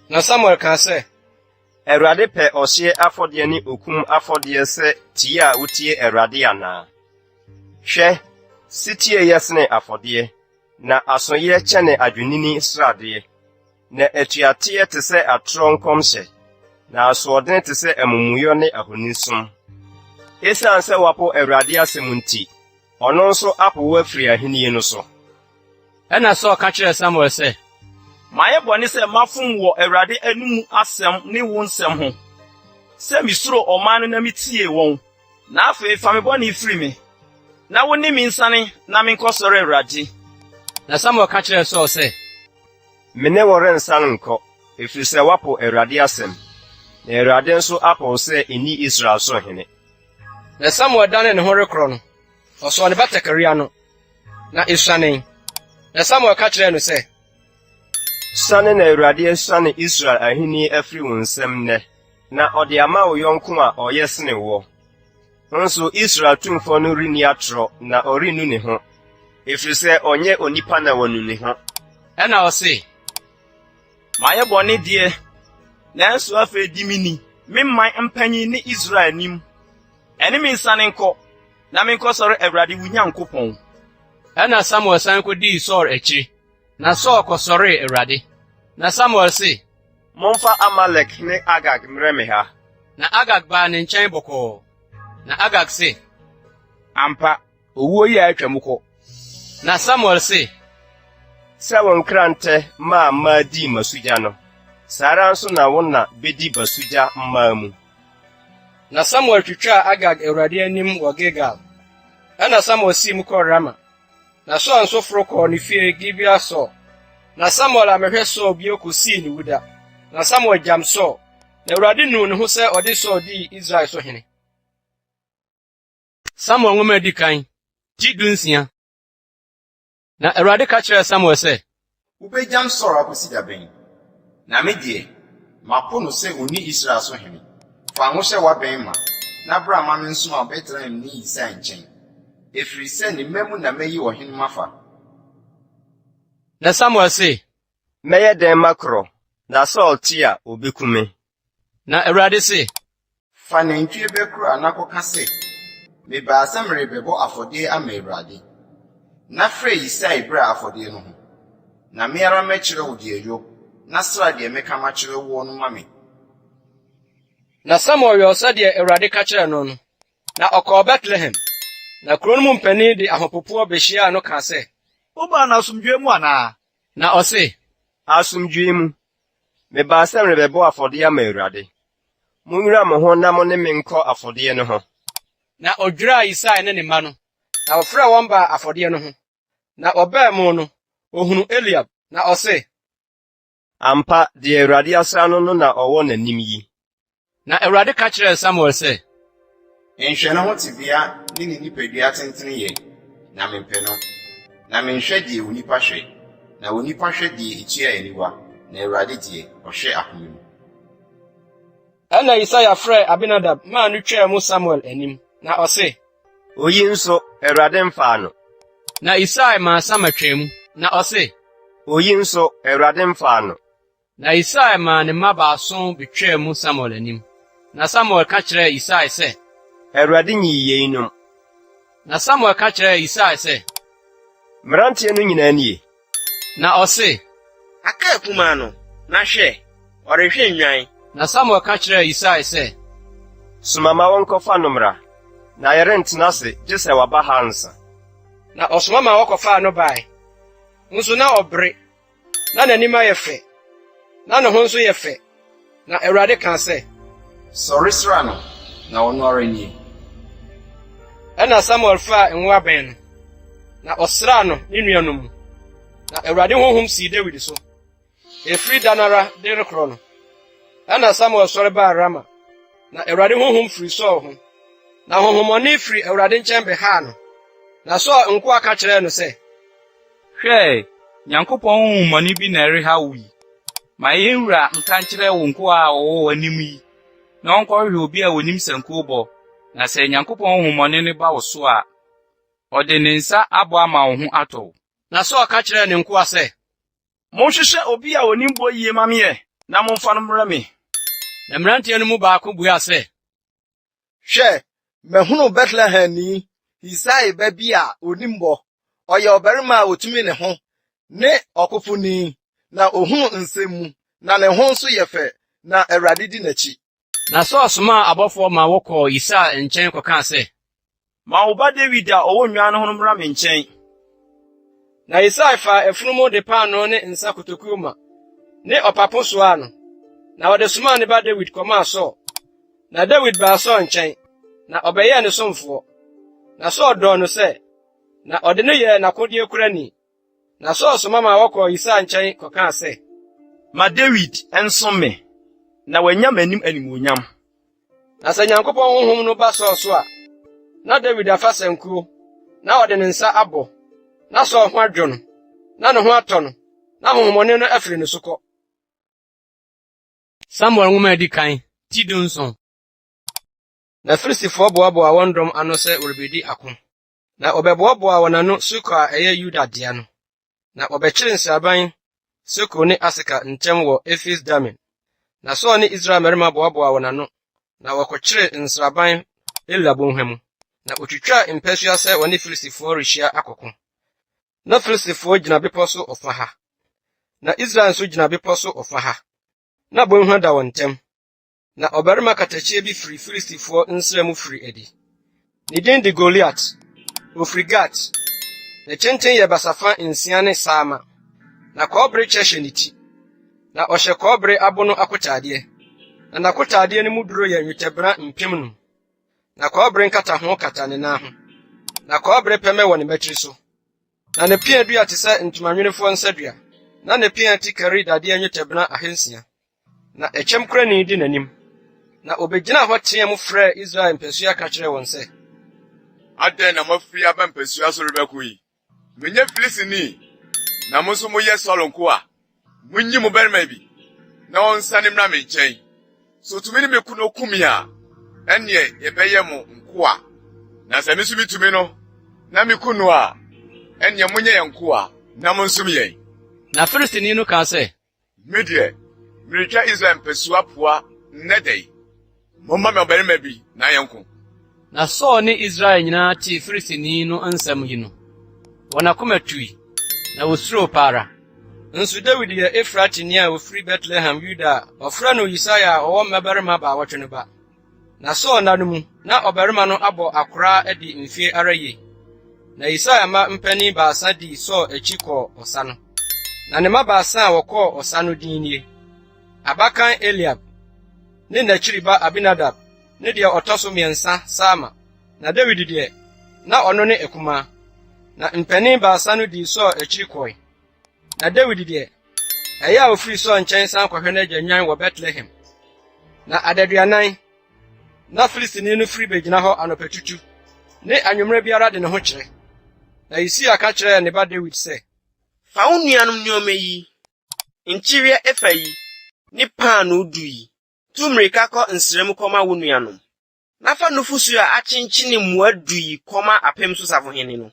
Na Samuel ka sɛ, Awurade pɛ ɔhyeɛ afɔdeɛ ne okum afɔdeɛ sɛ tie a wotie Awurade anaa? Hwɛ, sitie yɛ sene afɔdeɛ, na asoyɛ kyɛne adwenini sradeɛ, na atuateɛ te sɛ atorɔ nkɔmhyɛ, na asoɔden te sɛ amumuyɔ ne ahonisom. Esiane sɛ wapo Awurade asɛm nti, ɔno nso apo wo afiri ahenni no so. Ɛna Saul ka kyerɛɛ Samuel sɛ, Mayɛ bɔne sɛ mafom wɔ Awurade anim asɛm ne wo nsɛm ho, sɛ misuro ɔman no na mitie wɔn, na afei fa me bɔne firi me, na wo ne me nsane na menkɔsɔre Awurade. Na Samuel ka kyerɛɛ Saul sɛ, Me ne wo rensane nkɔ, efiri sɛ wapo Awurade asɛm, na Awurade nso apo sɛ ɛnni Israel so hene. Na Samuel dane ne ho rekorɔ no, ɔsɔɔ ne batakari ano, na esuanee. Na Samuel ka kyerɛɛ no sɛ, Suane na Awurade asuane Israel ahenni afiri wo nsɛm nnɛ, na ɔde ama wo yɔnko a ɔyɛ sene wo. Nso Israel tumfo no renni atorɔ na ɔrennu ne ho, efiri sɛ ɔnyɛ onipa na wanu ne ho. Ɛna ɔse, Mayɛ bɔne deɛ, nanso afei di me ni, me man mpanyin ne Israel anim. Ɛne me nsane nkɔ, na menkɔsɔre Awurade wo Nyankopɔn. Ɛna Samuel san kodii Saul akyi, na Saul kɔsɔree Awurade. Na Samuel se, Momfa Amalek ne Agag mmrɛ me ha. Na Agag baa ne nkyɛn bɔkɔɔ. Na Agag se, Ampa, owuo yi a atwa mu kɔ. Na Samuel se, Sɛ wo nkrantɛ maa mmaa dii masugya no, saa ara nso na wo na bedi basugya mmaa mu. Na Samuel twitwaa Agag Awurade anim wɔ Gilgal. Ɛna Samuel sii mu kɔɔ Rama. Na Saul nso foro kɔɔ ne fie Gibea Saul. Na Samuel amehwɛ Saul bio kosii ne wuda. Na Samuel gyam Saul. Na Awurade nuu ne ho sɛ ɔde Saul dii Israel so hene. Samuel nwoma edi kan ti dunsia. Na Awurade ka kyerɛ Samuel sɛ, Wobegyam Saul akosi da bɛn. Na me de, mapo no sɛ onni Israel so hene. Fa ho hyɛ wabɛn ma, na bra ma me nso a Bethlehem ne Yisai nkyɛn. Efiri sɛ ne mmamu na mayi ɔhene mafa. na Samuel se, Mɛyɛ dɛn makorɔ, na Saul ti a obekume. na Awurade se, Fa nantwie bɛkoro a na kɔka sɛ, mebaa sɛ merebɛbɔ afɔdeɛ ama Awurade. Na frɛ Yisai brɛ afɔdeɛ no ho. Na me ara mɛkyerɛ wo deɛ ɛyɔ, na sra deɛ meka makyerɛ wo no ma me. na Samuel yɛ sɛdeɛ Awurade ka kyerɛ no no. Na ɔkɔɔ Bethlehem. Na kurow no mu mpanin de ahopopo behyiaa no kaa sɛ, Woba na asomdwoe mu anaa? na ɔse, Asomdwoe mu. Mebaa sɛ merebɛbɔ afɔdeɛ ama Awurade. Munwura mo ho na mo ne me nkɔ afɔdeɛ no ho. na odwiraa Yisai ne ne mma no. Na ɔfrɛɛ wɔn baa afɔdeɛ no ho. Na ɔbaa mu no, ohunu Eliab, na ɔse, Ampa deɛ Awurade asra no no na ɔwɔ n'anim yi. na Awurade ka kyerɛɛ Samuel sɛ, Nhwɛ no ho tebea ne ne nipadua tenten yɛ, na mempɛ no. Na menhwɛ deɛ onipa hwɛ, na onipa hwɛ deɛ etua aniwa, na Awurade deɛ ɔhwɛ akoma mu. ɛnna Yisai frɛɛ Abinadab maa no twaa mu Samuel anim. Na ɔse, Oyi nso Awurade mfaa no. na Yisai maa Sama twaa mu. Na ɔse, Oyi nso Awurade mfaa no. na Yisai maa ne mma baason betwaa mu Samuel anim. Na Samuel ka kyerɛɛ Yisai sɛ, Awurade nyii yeinom. na Samuel ka kyerɛɛ Yisai sɛ, Mmeranteɛ no nyinaa nie. na ɔse, Aka akumaa no, na hwɛ, ɔrehwɛ nnwan. na Samuel ka kyerɛɛ Yisai sɛ, Soma ma wɔnkɔfa no mmra, na yɛrentena ase gye sɛ waba ha nsa. na ɔsoma ma wɔkɔfaa no bae. Nso na ɔbere, na n'anim ayɛ fɛ, na ne ho nso yɛ fɛ. Na Awurade ka sɛ, Sɔre sra no, na ɔno ara nie. ɛnna Samuel faa ngo abɛn no, na ɔsraa no ne nua no mu. Na Awurade honhom sii Dawid so. Efiri da nara de rekorɔ no, ɛnna Samuel sɔre baa Rama. Na Awurade honhom firi Saul ho. Na honhommɔne firi Awurade nkyɛn bɛhaa no. Na Saul nko aka kyerɛɛ no sɛ, Hwɛ, Nyankopɔn honhommɔne bi na ɛreha wo yi. Ma yɛnwura nka nkyerɛ wo nko a ɔwɔ w'anim yi, na ɔnkɔhwehwɛ obi a wonim sankuo bɔ, na sɛ Nyankopɔn honhommɔne no ba wo so a, ɔde ne nsa abɔ ama wo ho atɔ wo. na Saul ka kyerɛɛ ne nkoa sɛ, Monhwehwɛ obi a onim bɔ yie ma meɛ, na momfa no mmrɛ me. na mmeranteɛ no mu baako buaa sɛ, Hwɛ, mahunu Bethlehem ni Yisai ba bi a onim bɔ. Ɔyɛ ɔbarima a otumi ne ho, ne ɔkofoni, na ohunu nsɛm mu, na ne ho nso yɛ fɛ, na Awurade di n'akyi. na Saul somaa abɔfoɔ ma wɔkɔɔ Yisai nkyɛn kɔkaa sɛ, Ma wo ba David a ɔwɔ nnwan no ho no mmra me nkyɛn. na Yisai faa afunumu de paano ne nsa kotokuo ma, ne ɔpapo soaa no. Na ɔde somaa ne ba Dawid kɔmaa Saul. Na Dawid baa Saul nkyɛn, na ɔbɛyɛɛ ne somfoɔ. Na Saul dɔɔ no sɛ, na ɔde no yɛɛ n'akodeɛ kurani. Na Saul soma ma wɔkɔɔ Yisai nkyɛn kɔkaa sɛ, Ma David nsom me, na wanya m'anim animuonyam. na sɛ Nyankopɔn honhom no ba Saul so a, na Dawid afa sankuo, na ɔde ne nsa abɔ, na Saul ho adwo no, na ne ho atɔ no, na honhommɔne no afiri ne so kɔ. Samuel nwoma edi kan ti dunson. Na Filistifoɔ boaboa wɔn dɔm ano sɛ wɔrebedi ako. Na ɔbɛboaboa wɔn ano Soko a ɛyɛ Yuda dea no. Na ɔbɛkyere nsraban Soko ne Aseka ntam wɔ Efes Damin. Na Saul ne Israel mmarima boaboa wɔn ano, na wɔkɔkyere nsraban Ela bɔnhwa mu. Na otwitwaa mpasua sɛ wɔne Filistifoɔ rehyia akɔko. Na Filistifoɔ gyina bepɔw so ɔfa ha, na Israel nso gyina bepɔw so ɔfa ha. Na bɔnhwa da wɔn ntam. Na ɔbarima katakyie bi firi Filistifoɔ nsra mu firi adi. Ne din de Goliat, ofiri Gat. Ne kyenten yɛ basafa nsia ne saama. Na kɔbere kyɛ hyɛ ne ti. Na ɔhyɛ kɔbere abo no akotaadeɛ. Na n'akotaadeɛ no mu duro yɛ nnwetɛbena 5,000. Na kɔbere nkataho kata ne nan ho. Na kɔbere pɛmɛ wɔ ne mmatiri so. Na ne pia dua te sɛ ntomanwenifoɔ nsadua. Na ne pia ti kari dadeɛ nnwetɛbena 600. Na ɛkyɛm kurani di n'anim. Na obegyina hɔ teɛ mu frɛ Israel mpasua ka kyerɛ wɔn sɛ, Adɛn na mafiri aba mpasua so rebɛkɔ yi? Menye Filistini, na mo nso moyɛ Saul nko a. Munyi mo barima bi, na ɔnsane mmra me nkyɛn. So tumi ne me kuno kumi a, ɛneɛ yɛbɛyɛ mo nko a. Na sɛ me nso bitumi no, na me kuno a, ɛneɛ monyɛ yɛn nko a, na mo nso yɛn. Na Filistini no ka sɛ, Me deɛ, meretwa Israel mpasua poa nnɛ da yi. Momma me ɔbarima bi na yɛnko. na Saul ne Israel nyinaa tee Filistini no nsɛm yi no. Wɔn akoma tui, na wosuro paara. Nso Dawid yɛ Efratini a ofiri Bethlehem Yuda a ɔfrɛ no Yisaia a ɔwɔ mmabarima baawɔtwe no ba. Na Saul nna no mu, na ɔbarima no abɔ akora adi mfe ara yie. Na Yisaia ma mpanin baasa di Saul akyi kɔɔ ɔsa no. Na ne mma baasa a wɔkɔɔ ɔsa no din nie: Abakan Eliab, ne n'akyiri ba Abinadab, ne deɛ ɔtɔ so mmiɛnsa Sama. Na Dawid deɛ, na ɔno ne akumaa. Na mpanin baasa no di Saul akyiri kɔe. Na Dawid deɛ, ɛyɛ a ofiri Saul nkyɛn san kɔhwɛ n'agya nwan wɔ Bethlehem. Na adaduanan, na Filistini no firi begyina hɔ anɔpatutu, ne anwummerɛ biara de ne ho kyerɛ. Na Yisia ka kyerɛɛ ne ba Dawid sɛ, Fa wo nuanom nneɔma yi, nkyireɛ efa yi, ne paano du yi, tu mmirika kɔ nsrɛm kɔma wo nuanom. Na fa nufusu a akyenkyene mmoa du yi kɔma apem so safohene no.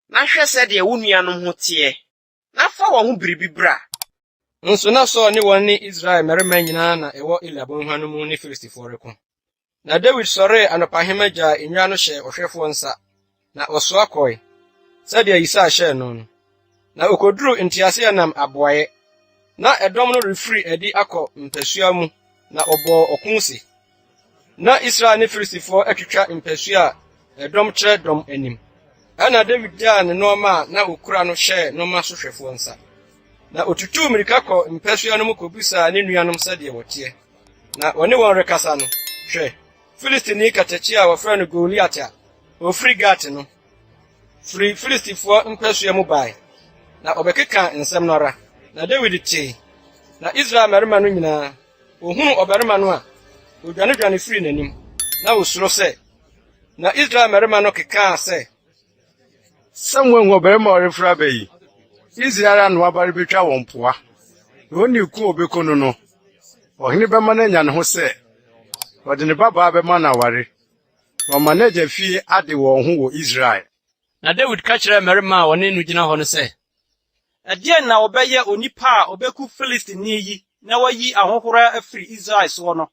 Na hwɛ sɛdeɛ wo nuanom ho teɛ. Na fa wɔn ho biribi bra. Nso na Saul ne wɔn ne Israel mmarima nyinaa na ɛwɔ Eliab nhwa no mu ne Filistifo reko. Na Dawid sɔree anɔpahema gyaa nnwa no hyɛ ɔhwɛfoɔ nsa, na ɔsoa kɔe, sɛdeɛ Yisai hyɛɛ no no. Na okoduru nteaseɛnam aboaeɛ. Na ɛdɔm no refiri adi akɔ mpasua mu, na ɔbɔɔ ɔko se. Na Israel ne Filistifo atwitwa mpasua a ɛdɔm kyerɛ dɔm anim. Ɛna Dawid gyaa ne nneɛma a na okura no hyɛɛ nneɛma so hwɛfoɔ nsa. Na otutuu mmirika kɔ mpasua no mu kobisaa ne nuanom sɛdeɛ wɔteɛ. Na wɔne wɔn rekasa no, hwɛ, Filistini katakyi a wɔfrɛ no Goliat a ofiri Gat no, firi Filistifo mpasua mu bae. Na ɔbɛkeka nsɛm no ara. Na Dawid tee. Na Israel mmarima no nyinaa, ohuu ɔbarima no a, odwane firi n'anim, na osuro sɛ. Na Israel mmarima no kekaa sɛ, Samuel wɔ barima ɔrefra ba yi. Israel ano abare betwa wɔn poa. Oni ku obeko no. Ɔhene bɛma na nya ne ho sɛ, ɔde ne babaa bɛma na ware. Ɔma na agya fie ade wɔn ho wɔ Israel. Na Dawid ka kyerɛɛ mmarima a wɔne no gyina hɔ no sɛ, Ɛdeɛn na wɔbɛyɛ onipa a obeku Filistini yi na wayi ahohora afiri Israel soɔ no.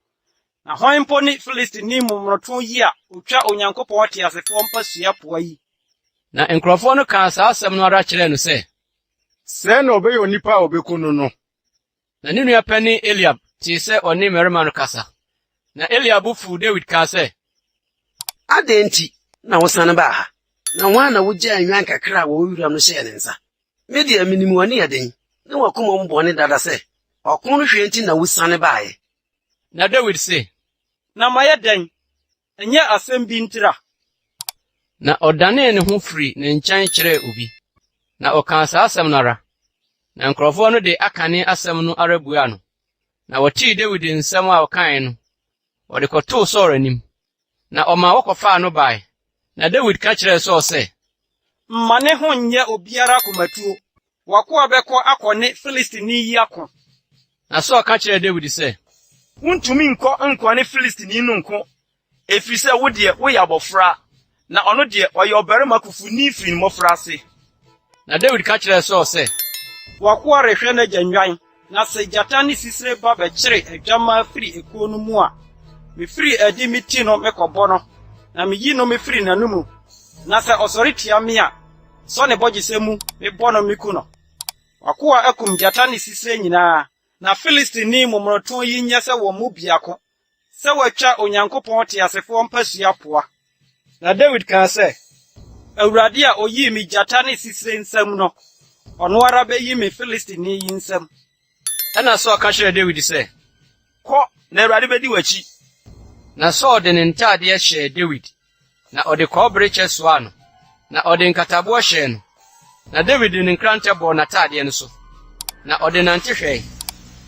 Na hɔn mpo ne Filistini mmomoroto yi a otwa Onyankopɔn teasefoɔ mpasua poa yi. Na nkurɔfoɔ no kaa saa asɛm no ara kyerɛɛ no sɛ, Sɛ na ɔbɛyɛ onipa a obeku no. Na ne nua panin Eliab tee sɛ ɔne mmarima no kasa. Na Eliab fuw Dawid kaa sɛ, Adɛn nti na wosane baa ha? Na wɔn na wogyaa nwan kakra a wɔwɔ wuram no hyɛɛ ne nsa. Me deɛ minim wɔne yɛ den, ne wakoma mu bɔne dada sɛ, ɔko no hwɛ nti na wosane baeɛ. Na Dawid se, Na mayɛ dɛn? Ɛnyɛ asɛm bi ntira. na ɔdanee ne ho firi ne nkyɛn kyerɛɛ obi. Na ɔkaa saa asɛm no ara. Na nkurɔfoɔ no de akane asɛm no ara bua no. Na wɔtee Dawid nsɛm a ɔkae no, wɔde kɔtoo Saul anim. Na ɔma wɔkɔfaa no bae. Na Dawid ka kyerɛɛ Saul sɛ, Mma ne ho nyɛ obiara komatuo. Wakoa bɛkɔ akɔne Filistini yi ako. Na Saul ka kyerɛɛ Dawid sɛ, Wuntumi nkɔ ne Filistini no nko. Efiri sɛ wo deɛ woyɛ abɔfra, na ɔno deɛ ɔyɛ ɔbarima kufuni firi ne mmɔfra ase. Na Dawid ka kyerɛɛ Saul sɛ, Wakoa rehwɛ n'agya nwan, na sɛ gyata ne sisire ba bɛkyere adwama firi ekuo no mu a, mefiri adi me ti no mekɔbɔ no, na meyi no mefiri n'anom. Na sɛ ɔsɔre tia me a, sɔ ne bɔgyesɛ mu, mebɔ no meku no. Wakoa akum gyata ne sisire nyinaa, na Filistini mmomoroto yi nyɛ sɛ wɔn mu biako, sɛ wɔatwa Onyankopɔn teasefoɔ mpasua poa. Na Dawid kaa sɛ, Awurade a oyii me gyata ne sisire nsɛm no, ɔno ara bɛyi me Filistini yi nsɛm. Ɛna Saul ka kyerɛɛ Dawid sɛ, Kɔ, na Awurade bɛdi w'akyi. Na Saul de ne ntaadeɛ hyɛɛ Dawid, na ɔde kɔbere kyɛ soaa no, na ɔde nkataboɔ hyɛɛ no. Na Dawid de ne nkrantɛ bɔɔ n'ataadeɛ no so, na ɔde nante hwɛe,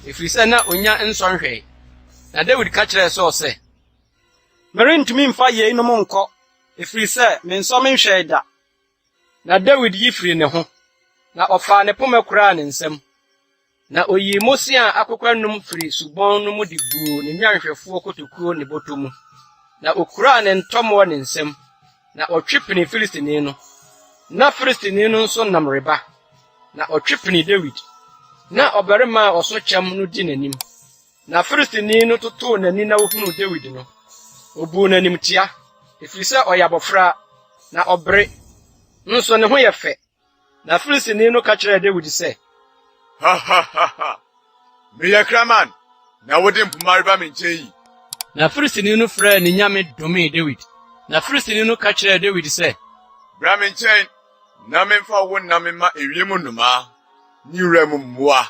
efiri sɛ na onya nsɔn hwɛe. Na Dawid ka kyerɛɛ Saul sɛ, Merentumi mfa yeinom nkɔ, efiri sɛ me nsɔ me nhwɛ da. Na David yi firi ne ho, na ɔfaa ne poma koraa ne nsam. Na oyii Mose a akokwanum firi subon no mu de guu ne nwanhwɛfoɔ kotokuo ne bɔtɔ mu. Na okuraa ne ntɔmɔ ne nsam, na ɔtwepene Filistini no. Na Filistini no nso nam reba, na ɔtwepene David. Na ɔbarima a ɔso kyɛm no di n'anim. Na Filistini no totoo n'ani na ohunu David no. Obu n'anim tia, efiri sɛ ɔyɛ abɔfra, na ɔbere, nso ne ho yɛ fɛ. Na Filistini no ka kyerɛɛ David sɛ, Ha ha ha ha. Meyɛ kraman, na wode mpoma reba me nkyɛn yi. Na Filistini no frɛɛ ne nyame domee David. Na Filistini no ka kyerɛɛ David sɛ, Bra me nkyɛn, na memfa wo na memma ewiem nnomaa, ne wura mu mmoa.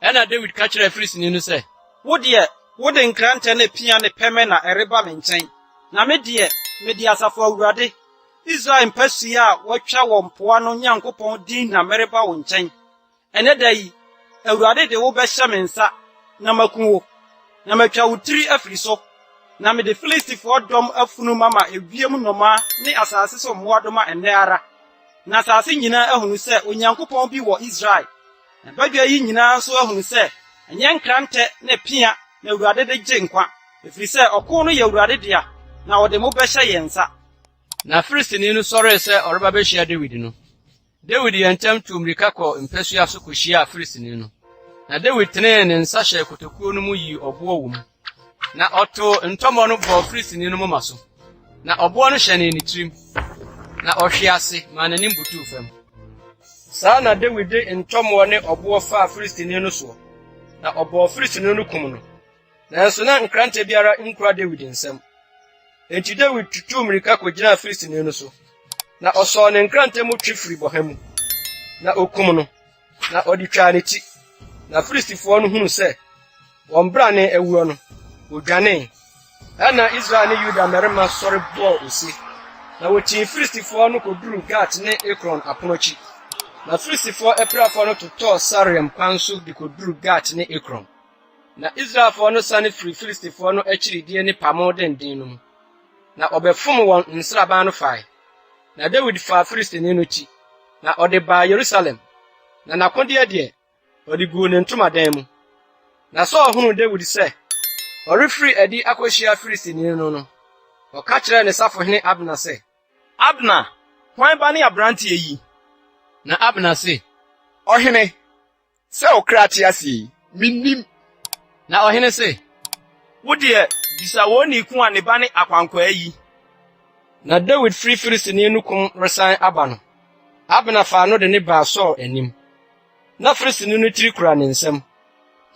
Ɛna David ka kyerɛɛ Filistini no sɛ, Wo deɛ, wode nkrantɛ ne pia ne pɛmɛ na ɛreba me nkyɛn. Na me deɛ, mede asafo Awurade, Israel mpasua a wɔtwa wɔ mpoa no Nyankopɔn din na mereba wo nkyɛn. Ɛnɛ da yi, Awurade de wo bɛhyɛ me nsa, na maku wo, na matwa wo tiri afiri so, na mede Filistifoɔ dɔm afunu mama ewiem nnɔmaa ne asase so mmoa dɔm a ɛnnɛ ara. Na asase nyinaa ahunu sɛ Onyankopɔn bi wɔ Israel. Na badwa yi nyinaa nso ahunu sɛ ɛnyɛ nkrantɛ ne pia na Awurade de gye nkwa, efiri sɛ ɔko no yɛ Awurade dea, na ɔde mo bɛhyɛ yɛn nsa. Na Filistini no sɔree sɛ ɔreba bɛhyia David no. David yɛ ntɛm tuu mmirika kɔ mpasua so kohyiaa Filistini no. Na David tenee ne nsa hyɛ kotokuo no mu yii ɔboɔ wɔ mu. Na ɔtoo ntɔmɔ no bɔɔ Filistini no moma so. Na ɔboɔ no hyɛnee ne tirim. Na ɔhwe ase ma n'anim butuu fam. Saa na David de ntɔmɔ ne ɔboɔ faa Filistini no soɔ. Na ɔbɔɔ Filistini no kum no. Nanso na nkrantɛ biara nkura David nsam. Enti David tutuu mmirika kogyinaa Filistini no so. Na ɔsɔɔ ne nkrantɛ mu twe firi bɔha mu. Na okum no. Na ɔde twaa ne ti. Na Filistifoɔ no hunu sɛ, wɔn bra ne awuo no, odwanee. Ɛna Israel ne Yuda mmarima sɔre bɔɔ osi. Na wotii Filistifoɔ no koduru Gat ne Ekron apono akyi. Na Filistifoɔ apirafoɔ no totɔɔ Sareim kwan so de koduru Gat ne Ekron. Na Israelfoɔ no sane firi Filistifoɔ no akyiridie ne pamo denden no mu. Na ɔbɛfom wɔn nsraban no fae. Na David faa Filistini no ti. Na ɔde baa Yerusalem. Na n'akodeɛ deɛ, ɔde guu ne ntomadan mu. Na Saul hunu David sɛ, ɔrefiri adi akɔhyia Filistini no no. Ɔka kyerɛɛ ne safohene Abner sɛ, Abner, hwan ba ne aberanteɛ yi? Na Abner se, Ɔhene, sɛ ɔkra te ase yi, minnim. Na ɔhene se, Wo deɛ, bisa wɔn ni ku a ne ba ne akwankwaa yi. Na David firi Filistini no kum resan aba no. Abner faa no de ne baa Saul anim. Na Filistini no tiri kura ne nsam.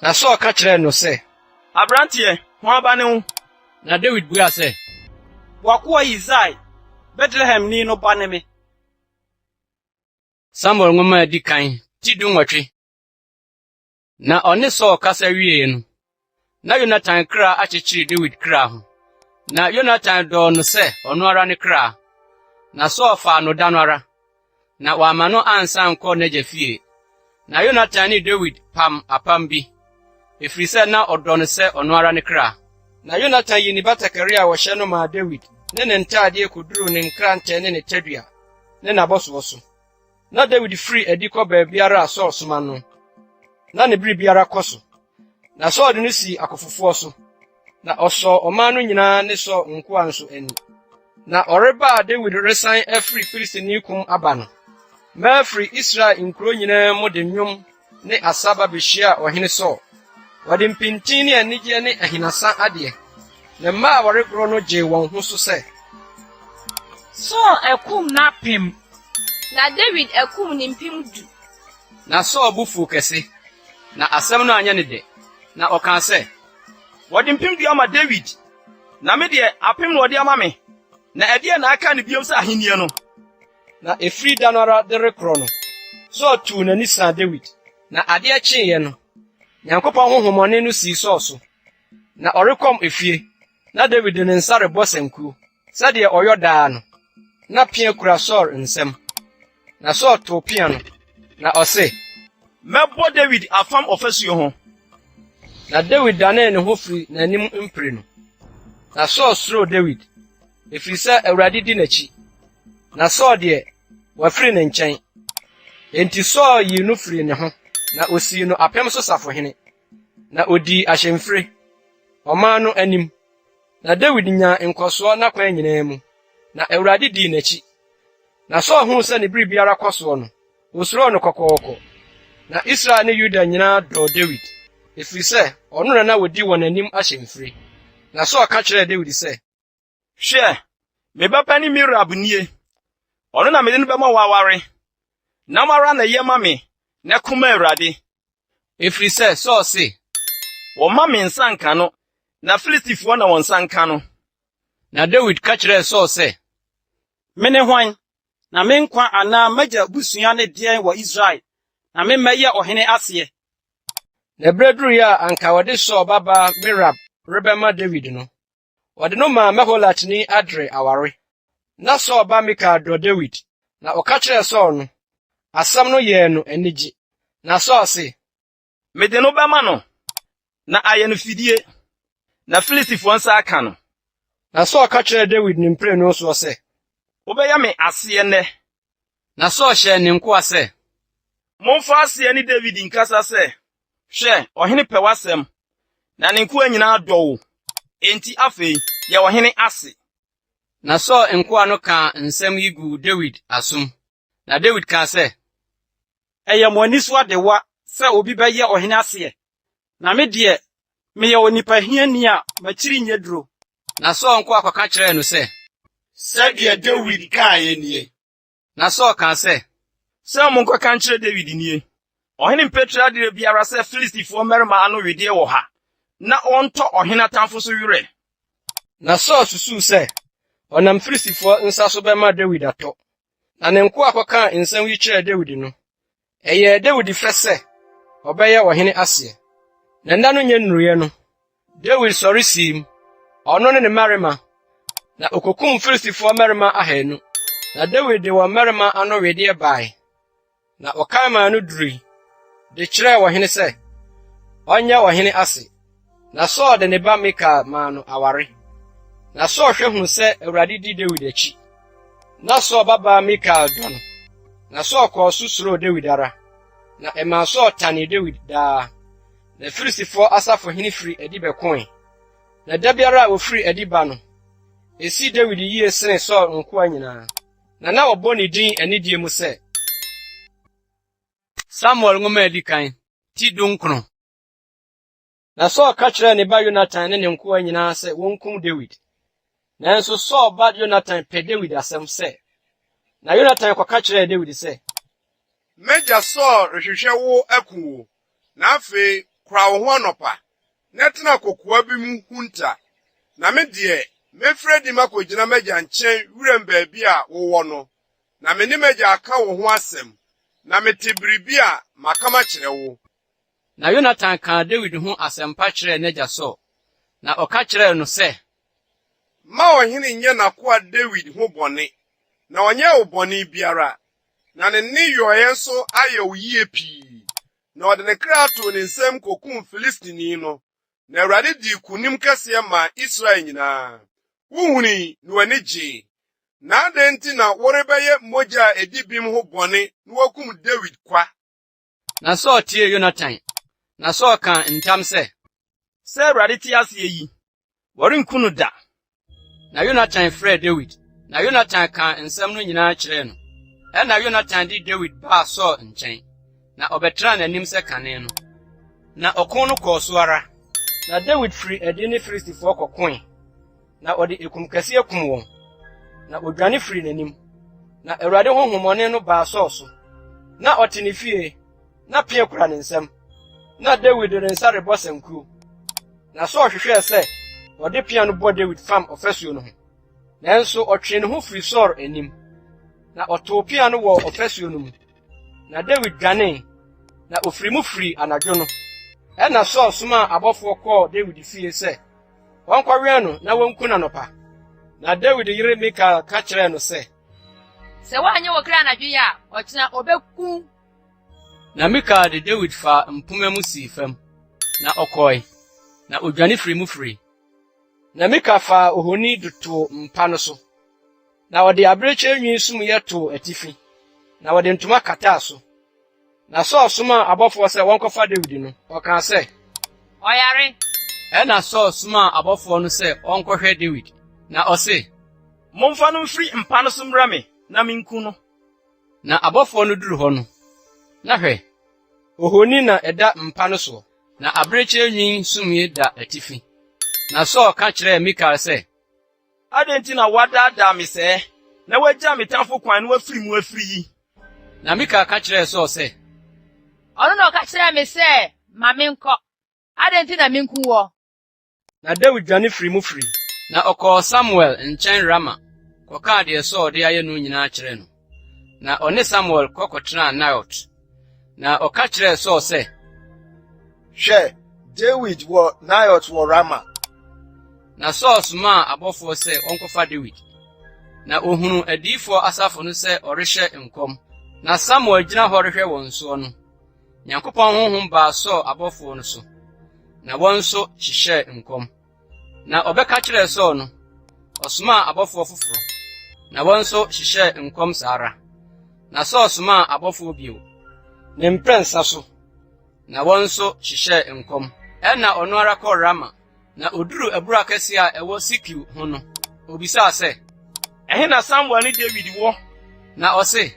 Na Saul ka kyerɛɛ no sɛ, Aberanteɛ, hwan ba ne wo? Na David buaa sɛ, Wakoa Yisai, Bethlehem ni no ba ne me. Samuel nwoma adi kan, ti du nwɔtwe. Na ɔne Saul kasa wie no. Na Yonatan kra akyekyere David kra ho. Na Yonatan dɔɔ no sɛ ɔno ara ne kra. Na Saul faa no da no ara. Na wama no ansa nkɔ n'agya fie. Na Yonatan ne David pam apam bi. Efiri sɛ na ɔdɔ no sɛ ɔno ara ne kra. Na Yonatan yi ne batakari a wɔhyɛ no maa David ne ne ntaadeɛ koduru ne nkrantɛ ne ne tadua ne n'abɔsoɔ so. Na David firi adi kɔ baabiara a Saul soma no. Na ne bere biara kɔ so. Na Saul de no si akɔfofoɔ so. Na ɔsɔ ɔman no nyinaa ne Saul nkoa nso ani. Na ɔreba a David resan afiri Filistini kum aba no. Mafiri Israel nkuro nyinaa mu de nnwom ne asaba behyia ɔhene Saul. Wɔde mpintin ne anigye ne ahinasa adeɛ. Na mmaa a wɔregoro no gyee wɔn ho so sɛ, Saul akum n'apem. Na David akum ne mpem 10. Na Saul bu fu kɛse. Na asɛm no anyɛ ne de. Na ɔka sɛ, Wɔde mpem du ama David, na me deɛ apem na wɔde ama me. Na ɛdeɛ na aka ne biom sɛ ahenni no. Na efiri da no ara de rekorɔ no, Saul tuu n'ani saa David. Na adeɛ kyeeɛ no, Nyankopɔn honhommɔne no sii Saul so. Na ɔrekɔm efie. Na David de ne nsa rebɔ sankuo, sɛdeɛ ɔyɔ daa no. Na pia kura Saul nsam. Na Saul too pia no. Na ɔse, Mɛbɔ David afam ɔfasuo ho. Na David danee ne ho firi n'anim mpire no. Na Saul suro David. efiri sɛ Awurade di n'akyi. Na Saul de wafiri ne nkyɛn. Enti Saul yi no firi ne ho, na osii no apem so safohene. Na odi ahyɛmfire ɔman no anim. Na David nya nkɔsoɔ n'akwan nyinaa mu. Na Awurade di n'akyi. Na Saul huu sɛ ne bere biara kɔsoɔ no, osuro no kɔkɔɔkɔ. Na Israel ne Yuda nyinaa dɔ David, efiri sɛ ɔno na wodi wɔn anim ahyɛmfire. Na Saul ka kyerɛɛ David sɛ, hwɛ, me bɛpɛ ne Merab nie. Ɔno na mede no bɛma waware. Na mara na yɛ ma me, na kuma Awurade. Efiri sɛ Saul se, wɔma me nsa nka no, na Filistifoɔ na wɔn nsa nka no. Na David ka kyerɛɛ Saul sɛ, Mene hwan, na me nkwa anaa magya busua ne deɛn wɔ Israel, na me mɛyɛ ɔhene aseɛ. Na bere duru a anka wɔde Saul babaa Merab rebɛma David no, wɔde no maa Meholatni Adre aware. Na Saul ba Mikal dɔ David, na ɔka kyerɛɛ Saul no, asɛm no yɛɛ no anigye. Na Saul se, mede no bɛma no, na ayɛ no fidie, na Filistifoɔ nsa aka no. Na Saul ka kyerɛɛ David ne mprenu so sɛ, wobɛyɛ me aseɛ nnɛ. Na Saul hyɛɛ ne nkoa sɛ, momfa aseɛ ne David nkasa sɛ, hwɛ, ɔhene pɛ w'asɛm, na ne nkoa nyinaa dɔ wo. Enti afei, yɛ ɔhene ase. Na Saul nkoa no kaa nsɛm yi gu David asom. Na David kaa sɛ, ɛyɛ mo ani so adewa sɛ obi bɛyɛ ɔhene aseɛ. Na me deɛ, meyɛ onipa hiani a makyiri nyɛ duro. Na Saul nkoa kɔka kyerɛɛ no sɛ, sɛdeɛ David kaeɛ nie. Na Saul kaa sɛ, sɛ mo nkɔka nkyerɛ David nie. Ɔhene mpetra adere biara sɛ Filistifoɔ mmarima ano wedeɛ wɔ ha, na ɔntɔ ɔhene atamfo so werɛ. Na Saul susuu sɛ, ɔnam Filistifoɔ nsa so bɛma David atɔ. Na ne nkoa kɔka nsɛm yi kyerɛɛ David no, ɛyɛɛ David fɛ sɛ ɔbɛyɛ ɔhene aseɛ. Na nna no nyɛ nnuruiɛ no, David sɔre siim, ɔno ne ne mmarima, na okokum Filistifoɔ mmarima 200. Na David de wɔn mmarima ano wedeɛ bae. Na ɔkan maa no durui, de kyerɛɛ ɔhene sɛ, ɔnyɛ ɔhene ase. Na Saul de ne ba Mikal maa no aware. Na Saul hwɛ hu sɛ Awurade di David akyi. Na Saul babaa Mikal dɔ no. Na Saul kɔɔ so suroo David ara. Na ɛmaa Saul tanee David daa. Na Filistifoɔ asafohene firi adi bɛkoe. Na da biara a ofiri adi ba no, esi David yie sene Saul nkoa nyinaa. Na wɔbɔ ne din anidie mu sɛ, Samuel nwoma edi kan, ti dunkron. Na Saul ka kyerɛɛ ne ba Yonatan ne ne nkoa nyinaa sɛ wonkum David. Nanso Saul ba Yonatan pɛ David asɛm sɛ, na Yonatan kɔka kyerɛɛ David sɛ, Mɛgya Saul rehwehwɛ wo akum wo, na afei kora wo ho anɔpa, na tena kokoa bi mu hunta. Na me deɛ, mefrɛ di makɔgyina mɛgya nkyɛn wuram baabi a wowɔ no, na me ne mɛgya aka wo ho asɛm, na mete biribi a makama kyerɛ wo. Na Yonatan kaa David ho asɛmpa kyerɛɛ n'agya Saul, na ɔka kyerɛɛ no sɛ, ma ɔhene nyɛ n'akoa David ho bɔne, na ɔnyɛ wo bɔne biara, na ne nneyɔeɛ nso ayɛ wo yie pii. Na ɔde ne kra too ne nsɛm kokum Filistini no, na Awurade di kunim kɛseɛ ma Israel nyinaa. Wuhuni na w'ani gyee. Na adɛn nti na wɔrebɛyɛ mogya a edi bim ho bɔne na wɔkum David kwa? Na Saul tie Yonatan. Na Saul kaa ntam sɛ Awurade te ase yi, wɔrenku no da. Na Yonatan frɛɛ David. Na Yonatan kaa nsɛm no nyinaa kyerɛɛ no. Ɛna Yonatan de David baa Saul nkyɛn. Na ɔbɛtraa n'anim sɛ kane no. Na ɔko no kɔɔ so ara. Na David firi adi ne Filistifoɔ kɔkoe. Na ɔde ekum kɛseɛ kum wɔn. Na odwane firi n'anim. Na Awurade honhommɔne no baa Saul so. Na ɔte ne fie. Na pia kura ne nsɛm. Na David de nsa rebɔ sankuo. Na Saul hwehwɛɛ sɛ ɔde pia no bɔ David fam ɔfasuo no ho. Nanso ɔtwe ne ho firi Saul anim. Na ɔtoo pia no wɔ ɔfasuo no mu. Na David dwanee. Na ofiri mu firi anadwo no. Ɛna Saul somaa abɔfoɔ kɔɔ David fie sɛ wɔnkɔwɛn no na wonku no anɔpa. Na David yere Mikal ka kyerɛɛ no sɛ, sɛ woanyɛ wɔ kra anadwo yi a, ɔkyena ɔbɛku. Na Mikal de David fa mpoma mu sii fam. Na ɔkɔe. Na odwane firi mu firi. Na Mika fa ohoni duto mpa no so. Na wɔde abirekyi nwi sum yɛ to atifi. Na wɔde ntoma kata so. Na Saul soma abɔfo sɛ wɔnkɔfa David no. Ɔka sɛ, Ɔyare. ɛna Saul soma abɔfo no sɛ ɔnkɔhwɛ David. Na ɔse, Momfa no mfiri mpa no so mmra me, na minku no. Na abɔfo no duru hɔ no. Na hwɛ, ohoni na ɛda mpa no so. Na abirekyi nwi sum yɛ da atifi. Na Saul ka kyerɛɛ Mikal sɛ, Adɛn nti na woadaadaa me sɛɛ, na woagya me tamfo kwan na woafiri mu afiri yi? Na Mikal ka kyerɛɛ Saul sɛ, Ɔno na ɔka kyerɛɛ me sɛ, ma menkɔ. Adɛn nti na menku wɔ? Na David dwane firi mu firi. Na ɔkɔɔ Samuel nkyɛn Rama, kɔkaa deɛ Saul de ayɛ no nyinaa kyerɛ no. Na ɔne Samuel kɔkɔtenaa Naiot. Na ɔka kyerɛɛ Saul sɛ, Hwɛ, David wɔ Naiot wɔ Rama. Na Saul somaa abɔfoɔ sɛ ɔnkɔfa David. Na ohunu adiyifo asafo no sɛ ɔrehyɛ nkɔm. Na Samuel gyina hɔ rehwɛ wɔn soɔ no. Nyankopɔn honhom baa Saul abɔfoɔ no so. Na wɔn nso hyehyɛ nkɔm. Na ɔbɛka kyerɛɛ Saul no, ɔsomaa abɔfoɔ foforo. Na wɔn nso hyehyɛ nkɔm saa ara. Na Saul somaa abɔfoɔ bio. Ne mprɛnsa so. Na wɔn nso hyehyɛ nkɔm. Ɛna ɔno ara kɔɔ Rama. Na oduru abura kɛse a ɛwɔ Sikiw ho no. Obisaa sɛ, Ɛhe na Samuel ne David wɔ? Na ɔse,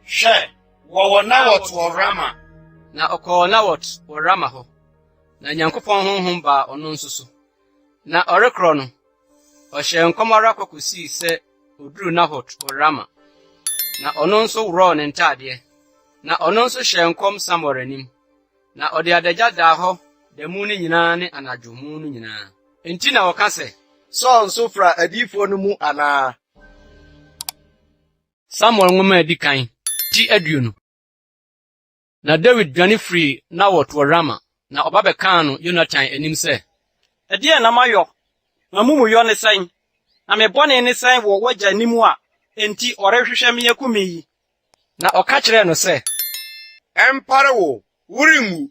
Hwɛ, wɔwɔ Naiot wɔ Rama. Na ɔkɔɔ Naiot wɔ Rama hɔ. Na Nyankopɔn honhom baa ɔno nso so. Na ɔrekorɔ no, ɔhyɛ nkɔm ara kɔkɔsii sɛ oduru Naiot wɔ Rama. Na ɔno nso worɔɔ ne ntadeɛ. Na ɔno nso hyɛ nkɔm Samuel anim. Na ɔde adagya daa hɔ da mu no nyinaa ne anadwo mu no nyinaa. Enti na wɔka sɛ, Saul nso fra adiyifo no mu anaa? Samuel nwoma edi kan, ti aduonu. Na David dwane firi Naiot wɔ Rama. Na ɔba bɛkaa no Yonatan anim sɛ, Ɛdeɛn na mayɔ? Na mumuyɔ ne sɛn? Na me bɔne ne sɛn wɔ w'agya anim a, enti ɔrehwehwɛ me akum me yi? Na ɔka kyerɛɛ no sɛ, Ɛmpare wo, worenwu.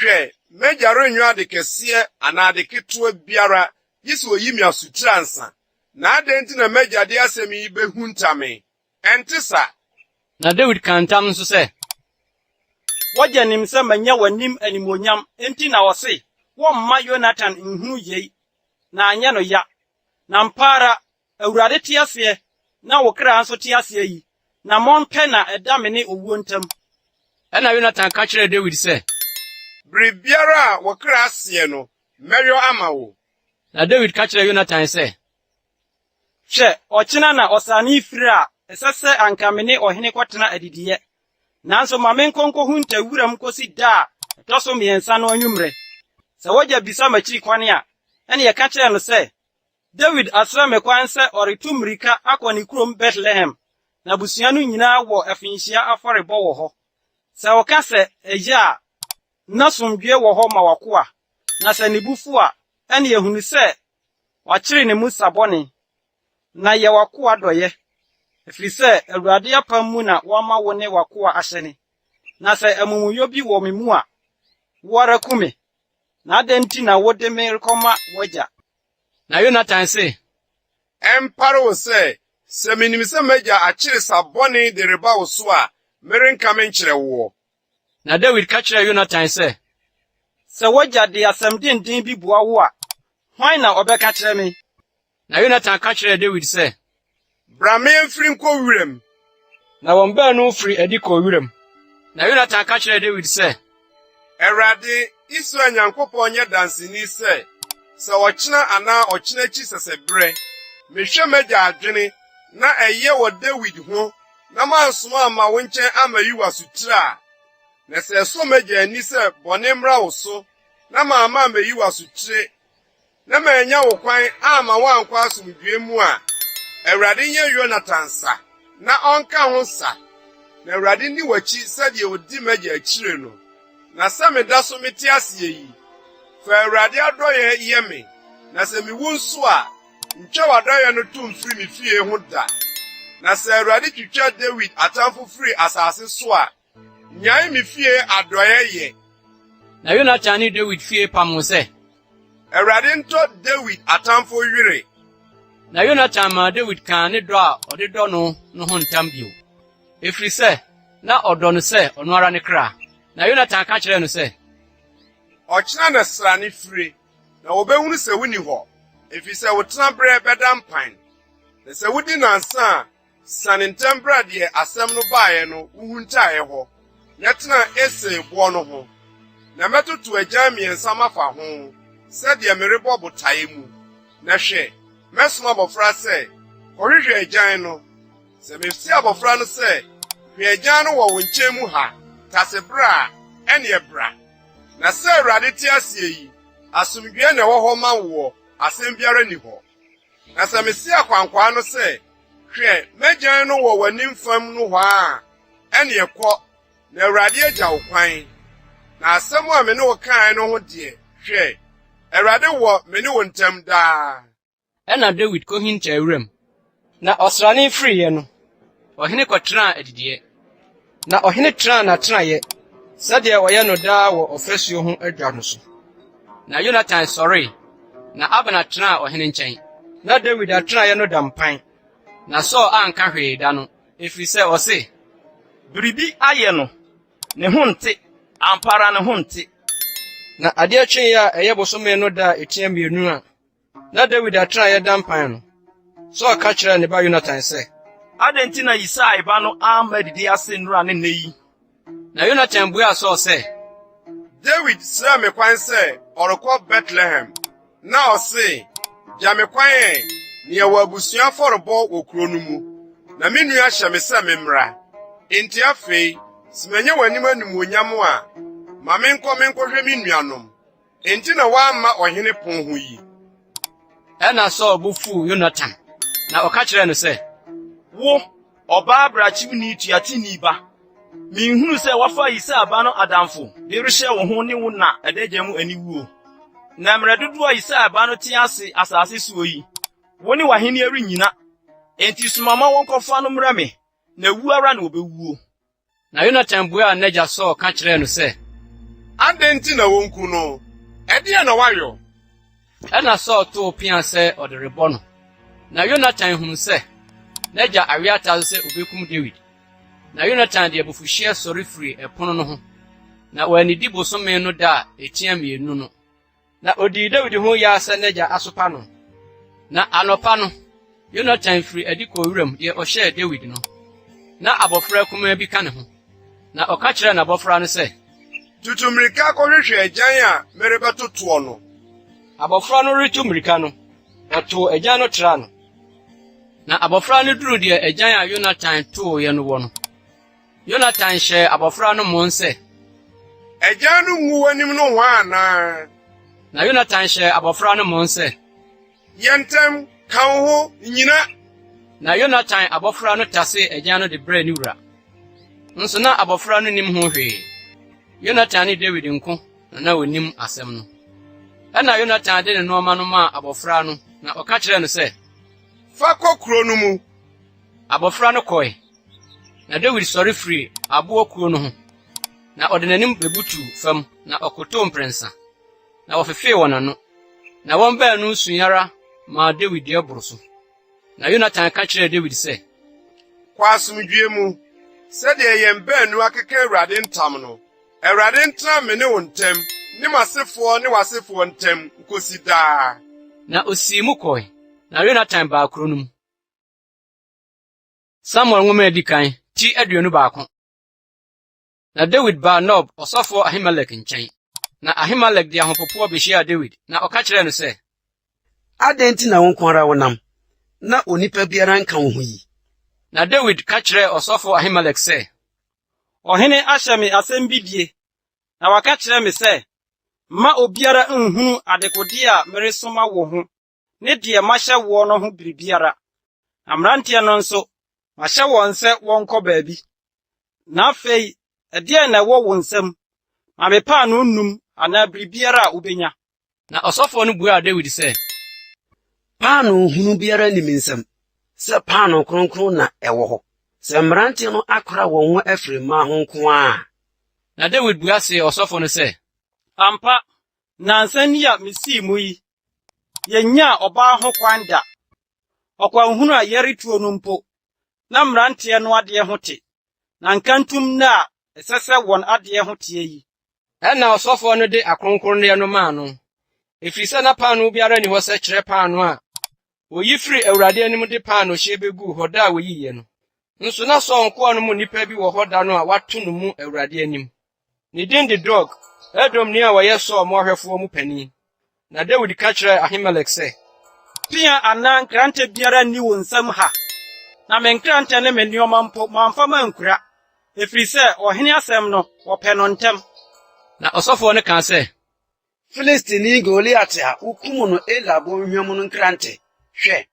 Hwɛ, m'agya rennya ade kɛseɛ anaa ade ketewa biara, gye sɛ oyi me asutiri ansa. Na adɛn nti na m'agya de asɛm yi behunta me? Ɛnte sa. Na David ka ntam nso sɛ, Wagya nim sɛ manya w'anim animonyam, enti na ɔse, wɔmma Yonatan nhunu yei, na anyɛ no ya. Na mpa ara, Awurade te aseɛ, na wo kra nso te aseɛ yi, na mɔmpɛ na ɛda me ne owuo ntam. Ɛna Yonatan ka kyerɛɛ David sɛ, Biribiara a wɔkra aseɛ no, mɛyɔ ama wo. Na David ka kyerɛɛ Yonatan sɛ, Hwɛ, ɔkyena na ɔsane firi a, ɛsɛ sɛ anka me ne ɔhene kɔtena adidiɛ. Nanso ma menkɔnkɔhu ntawuram kosi da a ɛtɔ so mmiɛnsa no anwummerɛ. Sɛ wogya bisa m'akyiri kwan a, ɛne yɛka kyerɛ no sɛ, David asrɛ me kwan sɛ ɔretu mmirika akɔ ne kurom Bethlehem, na abusua no nyinaa wɔ afinhyia afɔrebɔ wɔ hɔ. Sɛ ɔka sɛ, ɛyɛ a, na somdwie wɔ hɔ ma wakoa, na sɛ ne bufu a, ɛne yɛhunu sɛ, wakyere ne mu sabɔne, na yɛ wakoa dɔyɛ. Ɛfiri sɛ, Awurade apam mu na wɔama wo ne wakoa ahyɛne. Na sɛ amumuyɔ bi wɔ me mu a, wo ara ku me. Na adɛn nti na wode me rekɔma w'agya? Na Yonatan se, Ɛmpare wo sɛ minim sɛ m'agya akyere sabɔne de reba wo so a, merenka me nkyerɛ wo. Na David ka kyerɛɛ Yonatan sɛ, Sɛ w'agya de asɛm denden bi boa wo a, hwan na ɔbɛka kyerɛ me? Na Yonatan ka kyerɛɛ David sɛ, Bra me mfiri nkɔ wuram. Na wɔn baanu firi adi kɔ wuram. Na Yonatan ka kyerɛɛ David sɛ, Awurade, Israel Nyankopɔn nyɛ danseni sɛ ɔkyena anaa ɔkyena akyi sɛsɛbrɛ, mehwɛ m'agya adwene na ɛyɛ wɔ David ho, na mansoma ama wo nkyɛn ama yi wasutiri a. Na sɛ ɛsɔ m'agya ani sɛ bɔne mmra wo so, na maama amayi wasutiri, na manya wo kwan ama woankɔ asomdwie mu a, Awurade nyɛ Yonatan sa, na ɔnka ho sa. Na Awurade ni w'akyi sɛdeɛ odi m'agya akyire no. Na sɛ meda so mete aseɛ yi, fa Awurade adɔyɛ yɛ me, na sɛ miwu nso a, ntwa w'adɔyɛ no to mfiri me fie ho da. Na sɛ Awurade twitwa David atamfo firi asase so a, nyae me fie adɔyɛ yɛ. Na Yonatan ne David fie pam ho sɛ, Awurade ntɔ David atamfo were. Na Yonatan ma David kan ne dɔ a ɔde dɔ no ho ntam bio. Efiri sɛ, na ɔdɔ no sɛ ɔno ara ne kra. Na Yonatan ka kyerɛ no sɛ, Ɔkyena na sra ne fire, na wɔbɛhunu sɛ wuni hɔ. Efiri sɛ wo tena berɛ bɛda mpan. Na sɛ wudi nansa a, sane ntɛm bra deɛ asɛm no baeɛ no wuhu ntaeɛ hɔ. Nyɛtena ese boɔ no ho. Na mɛtoto agyan mmiɛnsa mafa ho, sɛdeɛ merebɔ botae mu. Na hwɛ, mɛsoma abɔfra sɛ, kɔhwehwɛ agyan no. Sɛ mesi abɔfra no sɛ, hwɛ agyan no wɔ wo nkyɛn mu ha, tase bra a, ɛne bra. Na sɛ Awurade te ase yi, asomdwoe na ɛwɔ hɔ ma wo, asɛm biara ni hɔ. Na sɛ mesi akwankwaa no sɛ, hwɛ, m'agyan no wɔ w'anim fam no hɔ a, ɛne kɔ, na Awurade agya wo kwan. Na asɛm a me ne wo kae no ho deɛ, hwɛ, Awurade wɔ me ne wo ntam daa. ɛna David kohinta awuram. Na ɔsrane firiye no, ɔhene kɔtenaa adidiɛ. Na ɔhene tenaa n'atenaeɛ, sɛdeɛ ɔyɛ no daa wɔ ɔfasuo ho adwa no so. Na Yonatan sɔree, na Abner tenaa ɔhene nkyɛn. Na David atenaeɛ no da mpan. Na Saul anka hwee da no, efiri sɛ ɔse, Biribi ayɛ no, ne ho nte, ampara ne ho nte. Na adeɛ kyee a ɛyɛ bosome no da etia mmienu a, na David atenaeɛ da mpan no, Saul ka kyerɛɛ ne ba Yonatan sɛ, Adɛn nti na Yisai ba no amma didi ase nnura ne nne yi? Na Yonatan buaa Saul sɛ, David srɛ me kwan sɛ ɔrekɔ Bethlehem. Na ɔse, gya me kwan nea wɔ abusua afɔrebɔ wɔ kuro no mu. Na me nua hyɛ me sɛ memmra. Enti afei, sɛ manya w'anim animuonyam a, ma menkɔhwɛ me nuanom. Enti na woamma ɔhene pon ho yi. Ɛna Saul bo fuu Yonatan, na ɔka kyerɛɛ no sɛ, Wo, ɔbaa abrakyewni tuateni ba. Minhunu sɛ wafa Yisai ba no adamfo, de rehyɛ wo ho ne wo na ɛdagya mu aniwuo. Na mmerɛ dodoɔ a Yisai ba no te ase asase so yi, wo ne w'ahenni renyina. Enti soma ma wɔnkɔfa no mmrɛ me, na wu ara na obɛwuo. Na Yonatan buaa n'agya Saul ka kyerɛɛ no sɛ, Adɛn nti na wonku no? Ɛdeɛ na wayɔ? Ɛna Saul too pia sɛ ɔde rebɔ no. Na Yonatan hunu sɛ, n'agya awe ata sɛ obekum David. Na Yonatan de abufuhyeɛ sɔre firi ɛpono no ho. Na wɔanidi bosome no da a etia mmienu no. Na odii David ho yaa sɛ n'agya asopa no. Na anɔpa no, Yonatan firi adi kɔwuram deɛ ɔhyɛɛ David no. Na abɔfra kumaa bi ka ne ho. Na ɔka kyerɛɛ n'abɔfra no sɛ, Tutu mmirika kɔhwehwɛ agyan a merebɛto toɔ no. Abɔfra no retu mmirika no, ɔtoo agyan no traa no. Na abɔfra no duru deɛ agyan a Yonatan tooɛ no wɔ no. Yonatan hyɛɛ abɔfra no mmɔn sɛ, Agyan no ngu w'anim no hɔ anaa? Na Yonatan hyɛɛ abɔfra no mmɔn sɛ, Yɛntɛm, ka wo ho, nyina. Na Yonatan abɔfra no tasee agyan no de brɛɛ ne wura. Nso na abɔfra no nim ho hwee. Yonatan ne David nko na onim asɛm no. Ɛna Yonatan de ne nneɛma no maa abɔfra no, na ɔka kyerɛɛ no sɛ, Fa kɔ kuro no mu. Abɔfra no kɔe. Na David sɔre firi aboɔ kuro no ho. Na ɔde n'anim bebutu fam, na ɔkotow mprɛnsa. Na wɔfefee wɔn ano. Na wɔn baanu sunyara maa David deɛ boro so. Na Yonatan ka kyerɛɛ David sɛ, Kɔ asomdwoe mu, sɛdeɛ yɛn baanu akeka Awurade ntam no. Awurade ntena me ne wo ntam, ne m'asefoɔ ne w'asefoɔ ntam, nkosi daa. Na osii mu kɔe. Na Yonatan baa kuro no mu. Samuel nwoma edi kan, ti aduonu baako. Na David baa Nob ɔsɔfo Ahimelek nkyɛn. Na Ahimelek de ahopopo behyiaa David, na ɔka kyerɛɛ no sɛ, Adɛn nti na wo nko ara wonam, na onipa biara nka wo ho yi? Na David ka kyerɛɛ ɔsɔfo Ahimelek sɛ, Ɔhene ahyɛ me asɛm bi die, na waka kyerɛ me sɛ, mma obiara nhunu adekode a meresoma wo ho, ne deɛ mahyɛ wo no ho biribiara. Na mmeranteɛ no nso, mahyɛ wɔn sɛ wɔnkɔ baabi. Na afei, ɛdeɛn na ɛwɔ wo nsam? Ma mepaa no nnum anaa biribiara a wobenya. Na ɔsɔfo no buaa David sɛ, Paano hunu biara ni me nsam, sɛ paano kronkron na ɛwɔ hɔ. Sɛ mmeranteɛ no akora wɔn ho afiri mmaa ho nko a. Na David buaa sɛ ɔsɔfo no sɛ, Ampa, Nansani a misi mu yi. Yenya oba ho kwanda. Okwa hunu a yerituo no mpo. Na mrante no ade ho te. Na nkantum na esese won ade ho te yi. Ɛna ɔsɔfo no de akronkronne no maa no. Efiri na paano biara ni hɔ sɛ kyerɛ paano a oyi firi Awurade anim de paano hye begu hɔ da a woyiye no. Nso na Saul nkoa no mu nipa bi wɔ hɔ da no a wato no mu Awurade anim. Ne din de Dog, Edom ni a wɔyɛ Saul mohwɛfo mu panin. Na David ka kyerɛ Ahimelek sɛ, Pia anan krante biara ni wo nsam ha. Na menkrante ne me nneɔma mpo mamfa mankura. Efiri sɛ ɔhene asɛm no wɔpɛ no ntɛm. Na ɔsɔfo no ka sɛ, Filistini Goliath a ukum no Ela bonhwam no nkrante. Hwɛ.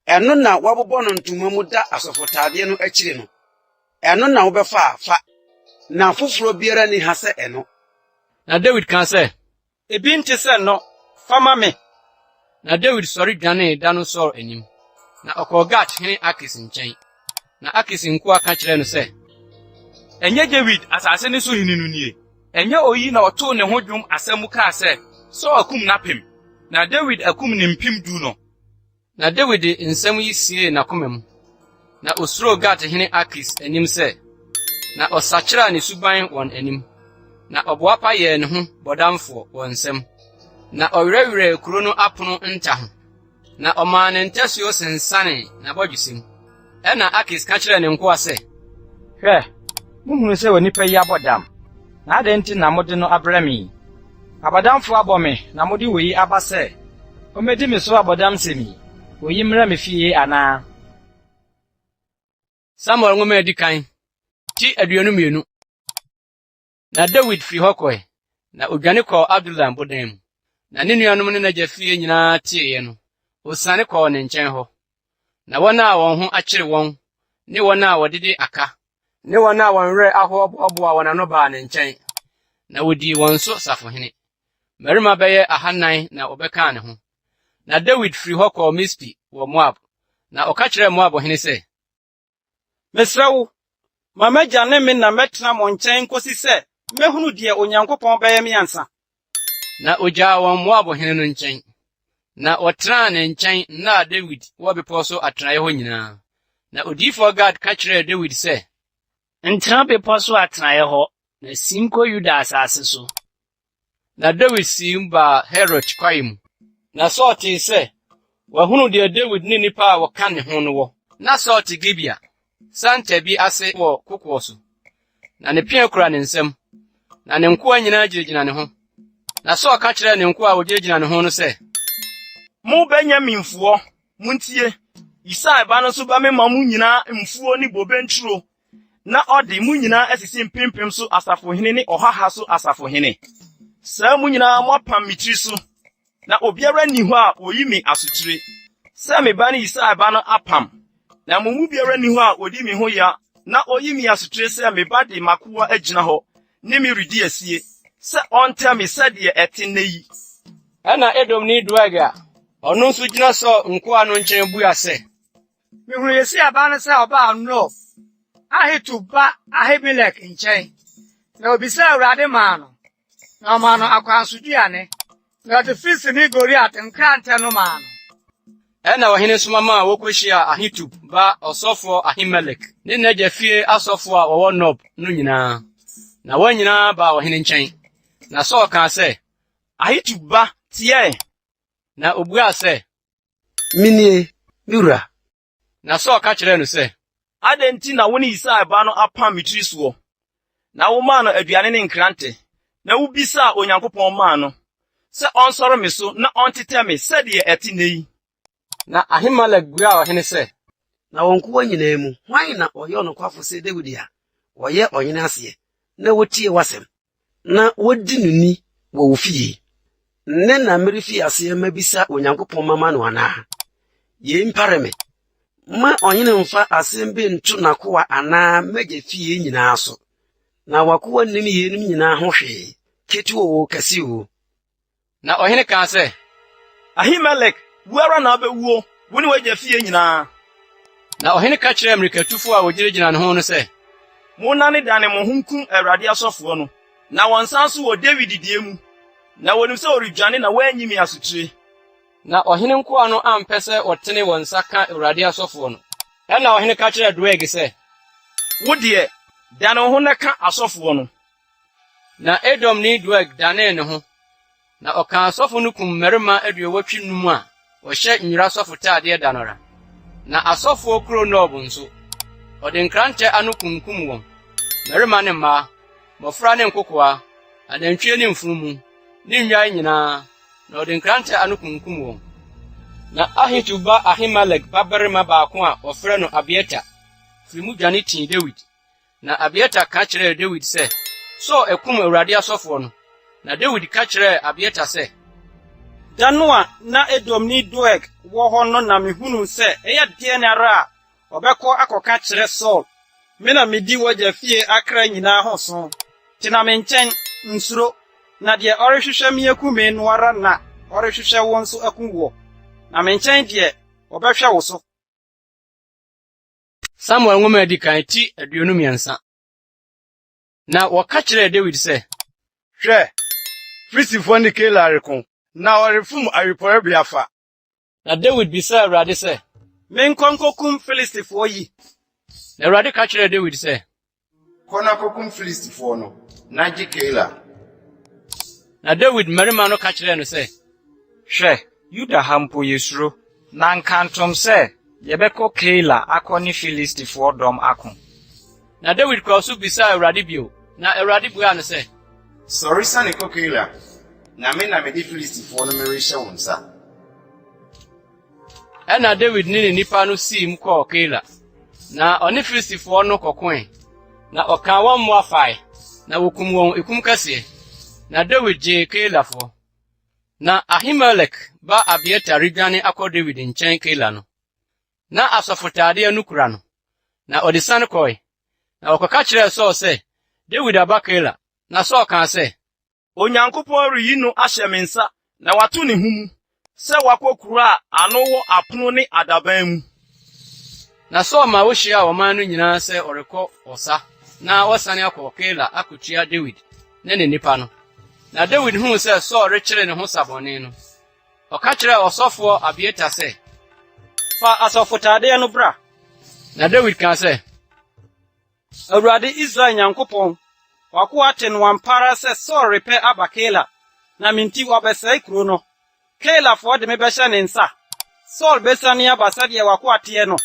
Ɛno na wabobɔ no ntoma mu da asɔfotade no akyiri no. Ɛno na wobɛfa afa. Na foforo biara ni ha sɛ ɛno. Na David ka sɛ, Ebi nte sɛ no, fama me. Na David sɔre dwanee da no Saul anim. Na ɔkɔɔ Gat hene Akis nkyɛn. Na Akis nkoa ka kyerɛ no sɛ, Ɛnyɛ David asase ne so hene no nie. Ɛnyɛ oyi na ɔtoo ne ho dwom asɛm kaa sɛ, Saul akum n'apem, na David akum ne mpem du no. Na David de nsɛm yi sie n'akoma mu. Na osuro Gat hene Akis anim sɛ, na ɔsakyera ne suban wɔn anim. Na ɔboapa yɛ ne ho bɔdamfo wɔ nsɛm. Na ɔwerɛwerɛ kuro no apono nta ho. Na ɔmaa ne ntɛsuo sensane na bɔdwesem. Ɛna Akis ka kyerɛ ne nkoa sɛ, Hwɛ, muhunu sɛ onipa yi abɔdam. Na ade nti na mode no abrɛ me. Abadamfo abɔ me na mode woyi aba sɛ, omedi me so abɔdam sɛ mi. Woyi mmra me fie ana. Samuel nwoma edi kan, ti 22. Na David firi hɔ kɔe, na odwane kɔɔ Adulam bodan mu. Na ne nuanom ne n'agya fie nyinaa teeɛ no, osane kɔɔ ne nkyɛn hɔ. Na wɔn a wɔn ho akyere wɔn, ne wɔn a wɔdede aka, ne wɔn a wɔn werɛ ahoɔboaboa wɔn ano baa ne nkyɛn. Na wodii wɔn so safohene. Mmarima bɛyɛ 400 na wɔbɛkaa ne ho. Na David firi hɔ kɔɔ Mispi wɔ Moab. Na ɔka kyerɛɛ Moab hene sɛ, Mesrɛ wo, ma m'agya ne me na mɛtena mo nkyɛn kosi sɛ mehunu deɛ Onyankopɔn bɛyɛ me ansa. Na ogyaa wɔn Moab hene no nkyɛn. Na wɔtenaa ne nkyɛn na David wɔ bepɔw so atenaeɛ hɔ nyinaa. Na odiyifo Gad ka kyerɛɛ David sɛ, Ntena bepɔ so atenaeɛ hɔ, na sim kɔ Yuda asase so. Na David sim baa Herot kwae mu. Na Saul tee sɛ, wahunu deɛ David ne nipa a wɔka ne ho no wɔ. Na Saul te Gibea, santa bi ase wɔ kokoɔ so. Na ne pia kura ne nsam. Na ne nkoa nyinaa gyinagyina ne ho. Na Saul ka kyerɛɛ ne nkoa a wogyinagyina ne ho no sɛ, Mo Benyaminfoɔ, muntie. Yisai ba no so ba me ma mo nyinaa mfuo ni bobe nturo. Na ɔde mo nyinaa asisi mpempem so asafohene ne ɔhaha so asafohene. Saa mo nyinaa mo apam mitiri so. Na obiara ni hɔ a oyi me asotire. Sɛ me ba ne Yisai ba no apam. Na mo mu biara ni hɔ a odi me ho ya. Na oyi me asotire sɛ me ba de makoa agyina hɔ. Ne me redi asie. Sɛ ɔntɛ me sɛdeɛ ɛte nne yi. Ɛna Edom ni Doeg a ɔno nso gyina Saul nkoa no nkyɛn bua sɛ, Mehunu yesi aba no sɛ ɔbaa no, Ahitub ba Ahimelek nkyɛn. Na obisa Awurade maa no. Na ɔmaa no akwansoduane. Na ɔde Filistini Goliath nkrante no maa no. Ɛna ɔhene soma maa wɔkɔhyia Ahitub ba ɔsɔfo Ahimelek ne n'agya fie asɔfo a wɔwɔ Nob no nyinaa. Na wɔn nyinaa baa ɔhene nkyɛn. Na Saul kaa sɛ, Ahitub ba tie. Na obuaa sɛ, Minie, miwura. Na Saul ka kyerɛɛ no sɛ, Ade nti na wo ne Yisai ba no apam mitiri soɔ. Na wo maa no aduane ne nkrante. Na wo bisa Onyankopɔn maa no. Sɛ ɔnsɔre me so na ɔntetɛ me sɛdeɛ ɛte nne yi. Na Ahimelek buaa ɔhene sɛ, Na wɔn nkoa nyinaa mu, hwan na ɔyɛ ɔnokwafo sɛ David a wɔyɛ ɔhene aseɛ, na wotie wasɛm, na wodi no ni wɔ wo fie. Nne na merefi aseɛ mabisa Onyankopɔn mama no anaa. Ye mpare me. Ma ɔhene mfa asɛm bi nto n'akoa anaa magya fie nyinaa so. Na wakoa nim yenim nyinaa ho hwee, ketewa wo kɛse wo. Na ɔhene kaa sɛ, Ahimelek, buara na abɛwuo, wo ne wagya fie nyinaa. Na ɔhene ka kyerɛɛ mmirikatufo a wogyinagyina ne ho no sɛ, Monnane dane mo ho nkum Awurade asɔfoɔ no. Na wɔn nsa so wɔ David die mu. Na wonim sɛ oredwane na wanyi me asotwe. Na ɔhene nkoa no ampɛ sɛ ɔtene wɔn nsa ka Awurade asɔfoɔ no. Ɛna ɔhene ka kyerɛɛ Doeg sɛ, Wo deɛ, dane wo ho na ka asɔfoɔ no. Na Edom ni Doeg danee ne ho. Na ɔka asɔfo no kum mmarima 25 a wɔhyɛ nwira asɔfo taadeɛ da no ra. Na asɔfoɔ kuro Nob nso, ɔde nkrantɛ ano kunkum wɔn, mmarima ne mmaa, mmɔfra ne nkokoaa, anantwie ne mfunumu, ne nnwan nyinaa, na ɔde nkrantɛ ano kunkum wɔn. Na Ahitub ba Ahimelek babarima baako a ɔfrɛ no Abiata, firi mu dwane tii Dawid. Na Abiata ka kyerɛɛ Dawid sɛ, Saul ekum Awurade asɔfoɔ no. Na Dawid ka kyerɛɛ Abiata sɛ, Da no a na Edom ni Doeg wɔ hɔ no na mehunu sɛ ɛyɛ deɛ ne ara a ɔbɛkɔ akɔka kyerɛ Saul. Me na medi wagya fie akra nyinaa ho so. Tena me nkyɛn nsuro, na deɛ ɔrehwehwɛ me akum me no ara na ɔrehwehwɛ wo nso akum wo. Na me nkyɛn deɛ ɔbɛhwɛ wo so. Samuel nwoma edi kan ti 23. Na wɔka kyerɛɛ Dawid sɛ, Hwɛ, Filistifoɔ ne Keila reko, na ɔrefum awiporowbea fa. Na Dawid bisaa Awurade sɛ, Menkɔ nkɔkum Filistifoɔ yi. Na Awurade ka kyerɛɛ Dawid sɛ, Kɔ na kɔkum Filistifoɔ no, na gye Keila. Na Dawid mmarima no ka kyerɛɛ no sɛ, Hwɛ, Yuda ha mpo yesuro, na nka ntom sɛ yɛbɛkɔ Keila akɔ ne Filistifoɔ dɔm ako. Na Dawid kɔɔ so bisaa Awurade bio, na Awurade buaa no sɛ, Sɔre sane kɔ Keila, na me na mede Filistifoɔ no merehyɛ wo nsa. Ɛna Dawid ne ne nipa no sii mu kɔɔ Keila. Na ɔne Filistifoɔ no kɔkoe. Na ɔkaa wɔn mmoa fae, na wokum wɔn ekum kɛseɛ. Na Dawid gyee Keilafoɔ. Na Ahimelek ba Abiata redwane akɔ Dawid nkyɛn Keila no. Na asɔfotaadeɛ no kura no. Na ɔde sane kɔe. Na wɔkɔka kyerɛɛ Saul sɛ, Dawid aba Keila. Na Saul kaa sɛ, Onyankopɔn reyi no ahyɛ me nsa, na wato ne ho mu, sɛ wakɔ kuro a ano wɔ apono ne adaban mu. Na Saul ma wohyia ɔman no nyinaa sɛ ɔrekɔ ɔsa, na wɔsane akɔ Keila akotua Dawid ne ne nipa no. Na Dawid huu sɛ Saul rekyere ne ho sabɔne no. Ɔka kyerɛɛ ɔsɔfoɔ Abiata sɛ, Fa asɔfotadeɛ no bra. Na Dawid kaa sɛ, Awurade Israel Nyankopɔn, wako ate no wampara sɛ Saul repɛ aba Keila, na minti wabɛsɛe kuro no. Keilafoɔ de me bɛhyɛ ne nsa. Saul besane aba sɛdeɛ wako ateɛ no.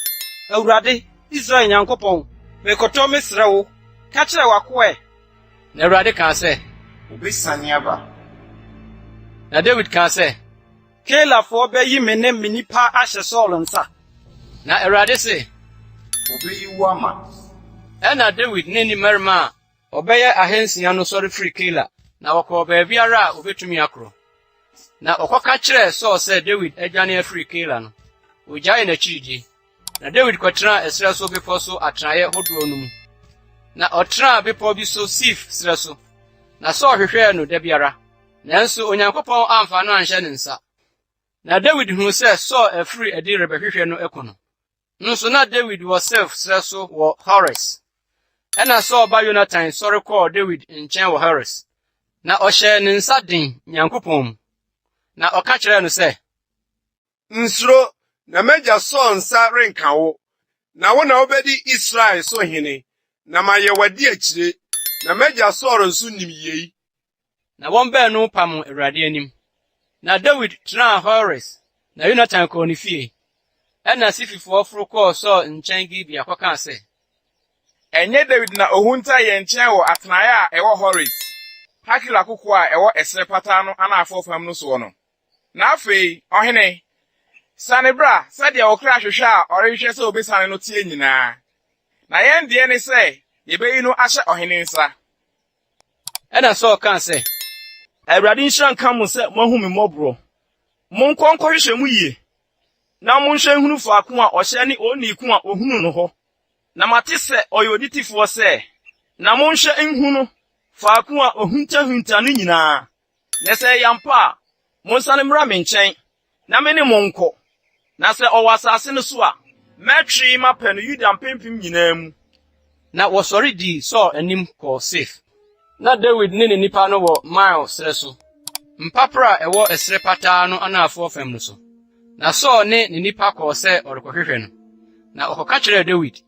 Awurade Israel Nyankopɔn, mekɔtɔ mesrɛ wo, ka kyerɛ wako ɛ. Na Awurade kaa sɛ, Obesane aba. Na Dawid kaa sɛ, Keilafoɔ bɛyi me ne me nipa ahyɛ Saul nsa. Na Awurade se, Obeyi wo ama. Ɛna Dawid ne ne mmarima a ɔbɛyɛ 600 no sɔre firi Keila, na wɔkɔɔ baabiara a obetumi akoro. Na ɔkɔka kyerɛɛ Saul sɛ Dawid adwane afiri Keila no. Ogyaee n'akyirigye. Na Dawid kɔtenaa ɛserɛ so bepɔ so atenaeɛ hodoɔ no mu. Na ɔtenaa bepɔ bi so Sif serɛ so. Na Saul hwehwɛɛ no da biara. Nanso Onyankopɔn amfa no anhyɛ ne nsa. Na Dawid huu sɛ Saul afiri adi rebɛhwehwɛ no ako no. Nso na Dawid wɔ Sif serɛ so wɔ Hores. Ɛna Saul ba Yonatan sɔre kɔɔ Dawid nkyɛn wɔ Hores. Na ɔhyɛɛ ne nsa den Nyankopɔn mu. Na ɔka kyerɛɛ no sɛ, Nsuro, na m'agya Saul nsa renka wo. Na wo na wobɛdi Israel so hene, na mayɛ w'adi akyire, na m'agya Saul nso nim yei. Na wɔn baanu pam Awurade anim. Na Dawid tenaa Hores, na Yonatan kɔɔ ne fie. Ɛna Sififoɔ foro kɔɔ Saul nkyɛn Gibea kɔkaa sɛ, Ɛnyɛ David na ohunta yɛn nkyɛn wɔ atenaeɛ a ɛwɔ Hores. Hakila koko a ɛwɔ ɛsrɛ pata no anafo fam no so no. Na afei, ɔhene, sane bra sɛdeɛ wɔkra hwehwɛ a ɔrehwehwɛ sɛ obesane no tie nyinaa. Na yɛn deɛ ne sɛ, yɛbɛyi no ahyɛ ɔhene nsa. Ɛna Saul kaa sɛ, Awurade nhyira nka mo sɛ moahu me mmɔborɔ. Monkɔ nkɔhwehwɛ mu yie. Na monhwɛ nhunu faako a ɔhyɛ ne oniku a ohunu no hɔ. Na mate sɛ ɔyɛ oditifoɔ sɛ, na monhwɛ nhunu faako a ohunta no nyinaa. Na sɛ yampa a, monsane mmra me nkyɛn, na me ne mo nkɔ. Na sɛ ɔwɔ asase no so a, mɛtwee mapɛ no Yuda mpempem nyinaa mu. Na wɔsɔre dii Saul anim kɔɔ Sif. Na Dawid ne ne nipa no wɔ Mael serɛ so. mpapra ɛwɔ esre pataa no anaafo fam no so. Na Saul ne nipa kɔɔ sɛ ɔrekɔhwehwɛ no. Na ɔkɔka kyerɛɛ David.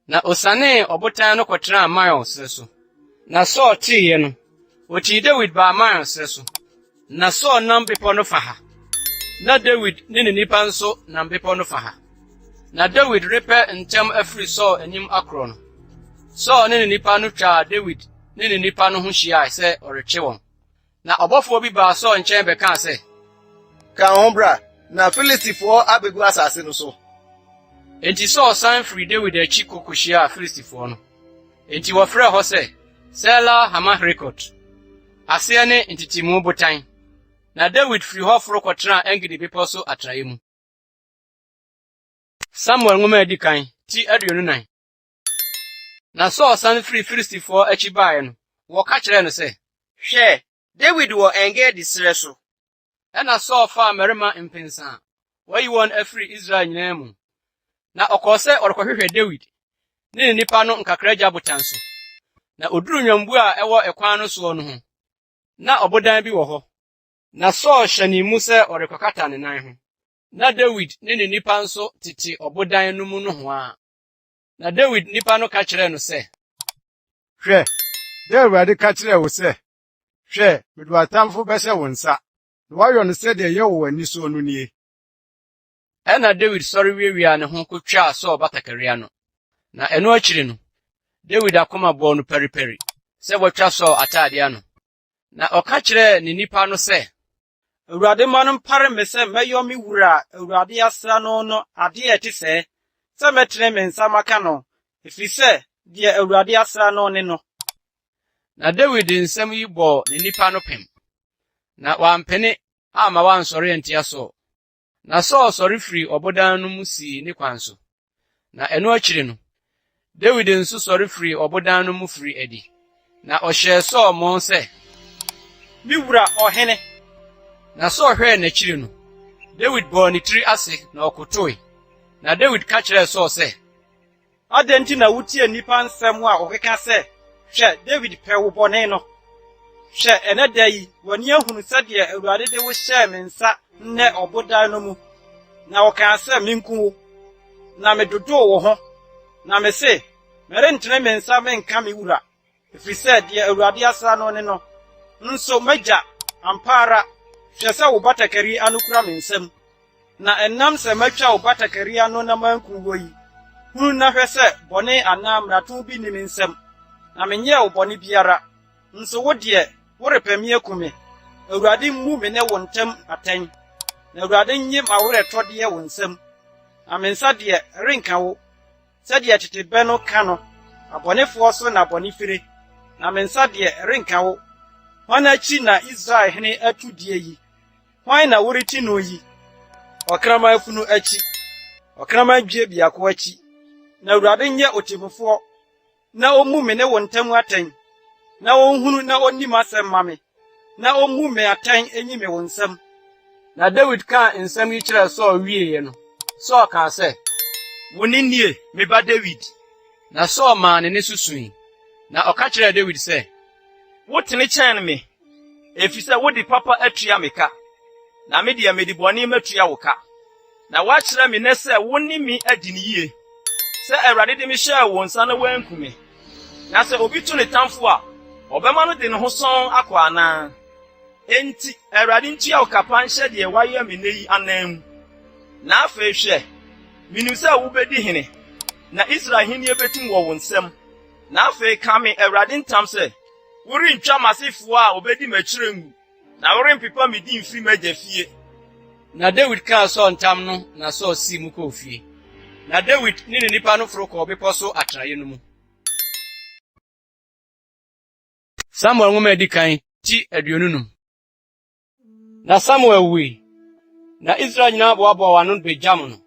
Na osane ɔbotan no kɔtena Maon srɛ so. Na Saul tiiɛ no, otii David baa Maon srɛ so. Na Saul nam bepɔ no fa ha. Na David ne nipa nso nam bepɔ no fa ha. Na David repɛ ntɛm afiri Saul anim akorɔ no. Saul ne nipa no twaa David ne nipa no ho hyiae sɛ ɔrekye wɔn. Na ɔbɔfo bi baa Saul nkyɛn bɛkaa sɛ, Ka ho bra, na Filistifoɔ abegu asase no so. Enti Saul san firi David akyi kokohyia Filistifoɔ no. Enti wɔfrɛ hɔ sɛ Sela Hamahrikot. Aseɛ ne ntitimu botan. Na David firi hɔ foro kɔtena Engedi bepɔ so atrae mu. Samuel nwoma edi kan ti 29. Na Saul san firi Filistifoɔ akyi bae no, wɔka kyerɛɛ no sɛ, Hwɛ, David wɔ Engedi srɛ so. Ɛna Saul faa mmarima mpensa. Wɔyi wɔn afiri Israel nyinaa mu. Na ɔkɔɔ sɛ ɔrekɔhwehwɛ David ne nipa no nkakragya botan so. Na oduru nwambu a ɛwɔ ɛkwan no soɔ no ho. Na ɔbodan bi wɔ hɔ. Na Saul hyɛ ne mu sɛ ɔrekɔkata ne nan ho. Na David ne nipa nso tete ɔbodan no mu no ho a. Na David nipa no ka kyerɛɛ no sɛ, Hwɛ, da Awurade ka kyerɛɛ wo sɛ, hwɛ, mede w'atamfo bɛhyɛ wo nsa, na woayɔ no sɛdeɛ ɛyɛ wɔ w'ani soɔ no nie. Ɛna David sɔre wiawia ne ho kotwaa Saul batakaria no. Na ɛno akyiri no, David akoma bɔɔ no periperi, sɛ wɔtwa Saul atade ano. Na ɔka kyerɛɛ ne nipa no sɛ, Awurade ma no mpare me sɛ mɛyɔ me wura a Awurade asra no ade a ɛte sɛ mɛtene me nsa maka no, ɛfiri sɛ deɛ Awurade asra no ne no. Na David nsɛm yi bɔɔ ne nipa no pem. Na wampene ama wansɔre antia Saul. Na Saul sɔre firi ɔbodan no mu sii ne kwan so. Na ɛno akyiri no, David nso sɔre firi ɔbodan no mu firi adi. Na ɔhyɛɛ Saul mmɔn sɛ, Me wura ɔhene. Na Saul hwɛɛ n'akyiri no, David bɔɔ ne tiri ase na ɔkotoe. Na David ka kyerɛɛ Saul sɛ, Adɛn nti na wotie nipa nsɛm a ɔkeka sɛ, hwɛ, David pɛ wo bɔne no. Hwɛ, ɛnɛ da yi, w'ani ahunu sɛdeɛ Awurade de wo hyɛɛ me nsa nnɛ ɔbodan no mu. Na ɔkaa sɛ menku wo, na medodoo wo ho. Na me se, merentene me nsa menka me wura, ɛfiri sɛ deɛ Awurade asra no ne no. Nso magya, ampa ara, hwɛ sɛ wo batakari ano kura me nsam. Na ɛnam sɛ matwa wo batakari ano na manku wo yi. Hunu na hwɛ sɛ bɔne anaa mmarato bi ni me nsam. Na menyɛɛ wo bɔne biara. Nso wo deɛ, worepɛ me akum me. Awurade mmu me ne wo ntam atɛn. Na Awurade nye m'awerɛtɔdeɛ wo nsam. Na me nsa deɛ renka wo. Sɛdeɛ tetebɛ no ka no, abɔnefoɔ so na bɔne fire. Na me nsa deɛ renka wo. Hwan akyi na Israel hene atu die yi? Hwan na woreti no yi? Ɔkraman afunu akyi. Ɔkraman dwie biako akyi. Na Awurade nyɛ otemmufoɔ. Na ommu me ne wo ntam atɛn. Na onhunu na onni m'asɛm ma me. Na ommu me atɛn enyi me wo nsam. Na David kaa nsɛm yi kyerɛɛ Saul wieɛ no. Saul kaa sɛ, Wo ne nie, me ba David. Na Saul maa ne susui. Na ɔka kyerɛɛ David sɛ, Wotene kyɛn me, efisɛ wode papa atua me ka. Na me deɛ mede bɔne matua wo ka. Na woakyerɛ me nɛ sɛ wo ne me adi ne yie. Sɛ Awurade de me hyɛɛ wo nsa na woanku me. Na sɛ obi to ne tamfo a, ɔbɛma no de ne ho sɔn akɔ anaa. Enti, Awurade ntua wo kapa nhyɛ deɛ wayɛ me nɛ yi anan mu. Na afei hwɛ, minim sɛ wobɛdi hene, na Israel henni betim wɔ wo nsam. Na afei ka me Awurade ntam sɛ, worentwa m'asefoɔ a obedi m'akyirɛ ngu, na worempepa me din mfiri m'agya fie. Na David kaa Saul ntam no, na Saul sii mu kɔɔ fie. Na David ne ne nipa no foro kɔɔ bepɔ so atenaeɛ no mu. Samuel nwoma edi kan ti 50. Na Samuel wui. Na Israel nyinaa boaboa wɔn ano begyam no.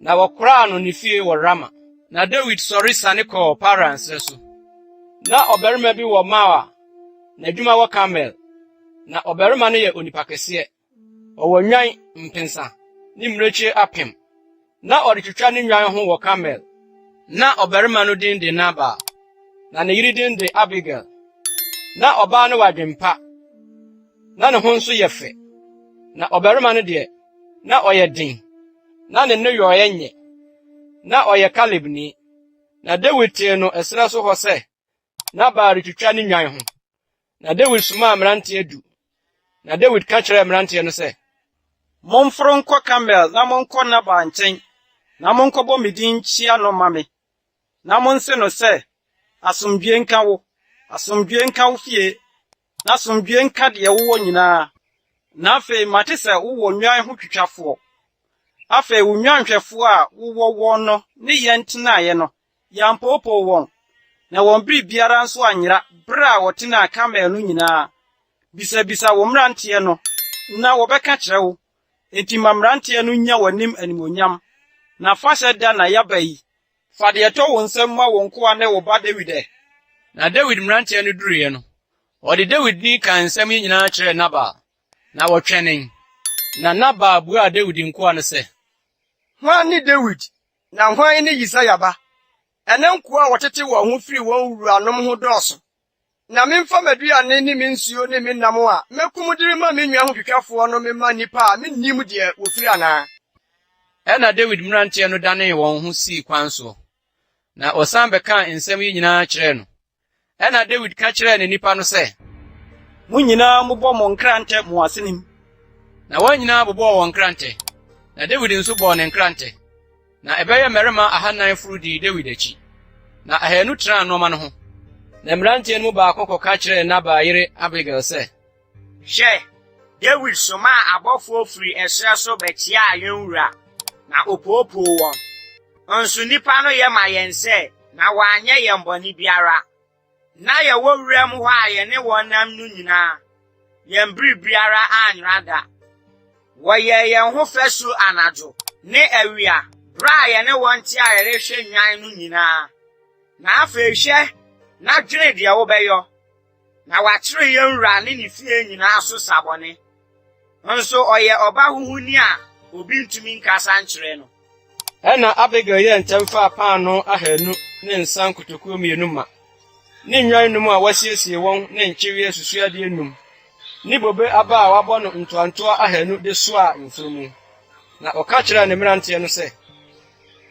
Na wɔkoraa no ne fie wɔ Rama. Na David sɔre sane kɔɔ Paran srɛ so. Na ɔbarima bi wɔ Mawa, na adwuma wɔ Kamel. Na ɔbarima no yɛ onipa kɛseɛ. Ɔwɔ nwan mpensa, ne mmirekyi apem. Na ɔde twitwa ne nwan ho wɔ Kamel. Na ɔbarima no din de Nabal. Na ne yere din de Abigail. Na ɔbaa no wɔ adwempa. na ne ho nso yɛ fɛ, na ɔbarima no deɛ, na ɔyɛ den, na ne no yɛ ɔyɛ nyɛ, na ɔyɛ Kalebni. Na Dawid tee no ɛsrɛ so hɔ sɛ, Nabal retwitwa ne nwan ho. Na Dawid somaa mmerante du. Na Dawid ka kyerɛɛ mmerante no sɛ, Momforo nkɔ Kamel na monkɔ Nabal nkyɛn, na monkɔbɔ me din kyia no ma me. Na monse no sɛ, asomdwie nka wo, asomdwie nka wo fie, na asomdwie nka deɛ wowɔ nyinaa. Na afei mate sɛ wowɔ nwan ho twitwafoɔ. Afei wo nwanhwɛfoɔ a wowɔ wɔn no ne yɛn tenaeɛ no, yɛampoopoo wɔn, na wɔn bere biara nso anyera bere a wɔtenaa Kamel no nyinaa. Bisabisa wo mmeranteɛ no, na wɔbɛka kyerɛ wo. Enti ma mmeranteɛ no nya w'anim animonyam. Na fahyɛ da na yaba yi, fa deɛ ɛtɔ wo nsɛm ma wo nkoa ne wo ba Dawid ɛ. Na Dawid mmeranteɛ no duruiɛ no, ɔde Dawid din ka nsɛm yi nyinaa kyerɛɛ Nabal, na wɔtwɛnen. Na Nabal buaa Dawid nkoa no sɛ, Hwan ne Dawid, na hwan ne Yisaia ba? Ɛne nkoa a wɔtete wɔn ho firi wɔn wuranom ho dɔɔso. Na memfa m'aduane ne me nsuo ne me nam a mekum de ma me nua ho twitwafoɔ no mema nipa a mennim deɛ wofiri anaa. Ɛna Dawid mmeranteɛ no danee wɔn ho sii kwan so. Na ɔsan bɛkaa nsɛm yi nyinaa kyerɛɛ no. Ɛna Dawid ka kyerɛɛ ne nipa no sɛ, Mo nyinaa mobɔ mo nkrantɛ mo asenim. Na wɔn nyinaa bobɔɔ wɔn nkrantɛ. Na Dawid nso bɔɔ ne nkrantɛ. Na ɛbɛyɛ mmarima 400 foro dii Dawid akyi. Na 200 tenaa nneɛma no ho. Na mmeranteɛ no mu baako kɔka kyerɛɛ Nabal yere Abigail sɛ, Hwɛ, Dawid somaa abɔfoɔ firi ɛsrɛ so bɛkyiaa yɛn wura, na opoopoo wɔn. Nso nipa no yɛ ma yɛn sɛ, na wɔanyɛ yɛn bɔne biara. Na yɛwɔ wura mu hɔ a yɛne wɔn nam no nyinaa, yɛn bere biara anyera da. Wɔyɛ yɛn ho fɛso anadwo ne awia, bere a yɛne wɔn te a yɛrehwɛ nwan no nyinaa. Na afei hwɛ, na dwene deɛ wobɛyɔ. Na wakyere yɛn wura ne ne fie nyinaa so sabɔne. Nso ɔyɛ ɔba huhuni a obi ntumi nkasa nkyerɛ no. Ɛna Abigail yɛ ntɛm faa paano 200 ne nsa nkotokuo 2 ma. Ne nwan num a wɔasiesie wɔn ne nkyewe asusuade num. Ne bobe aba a wabɔ no ntoantoa 200 de soa mfurumu. Na ɔka kyerɛɛ ne mmeranteɛ no sɛ,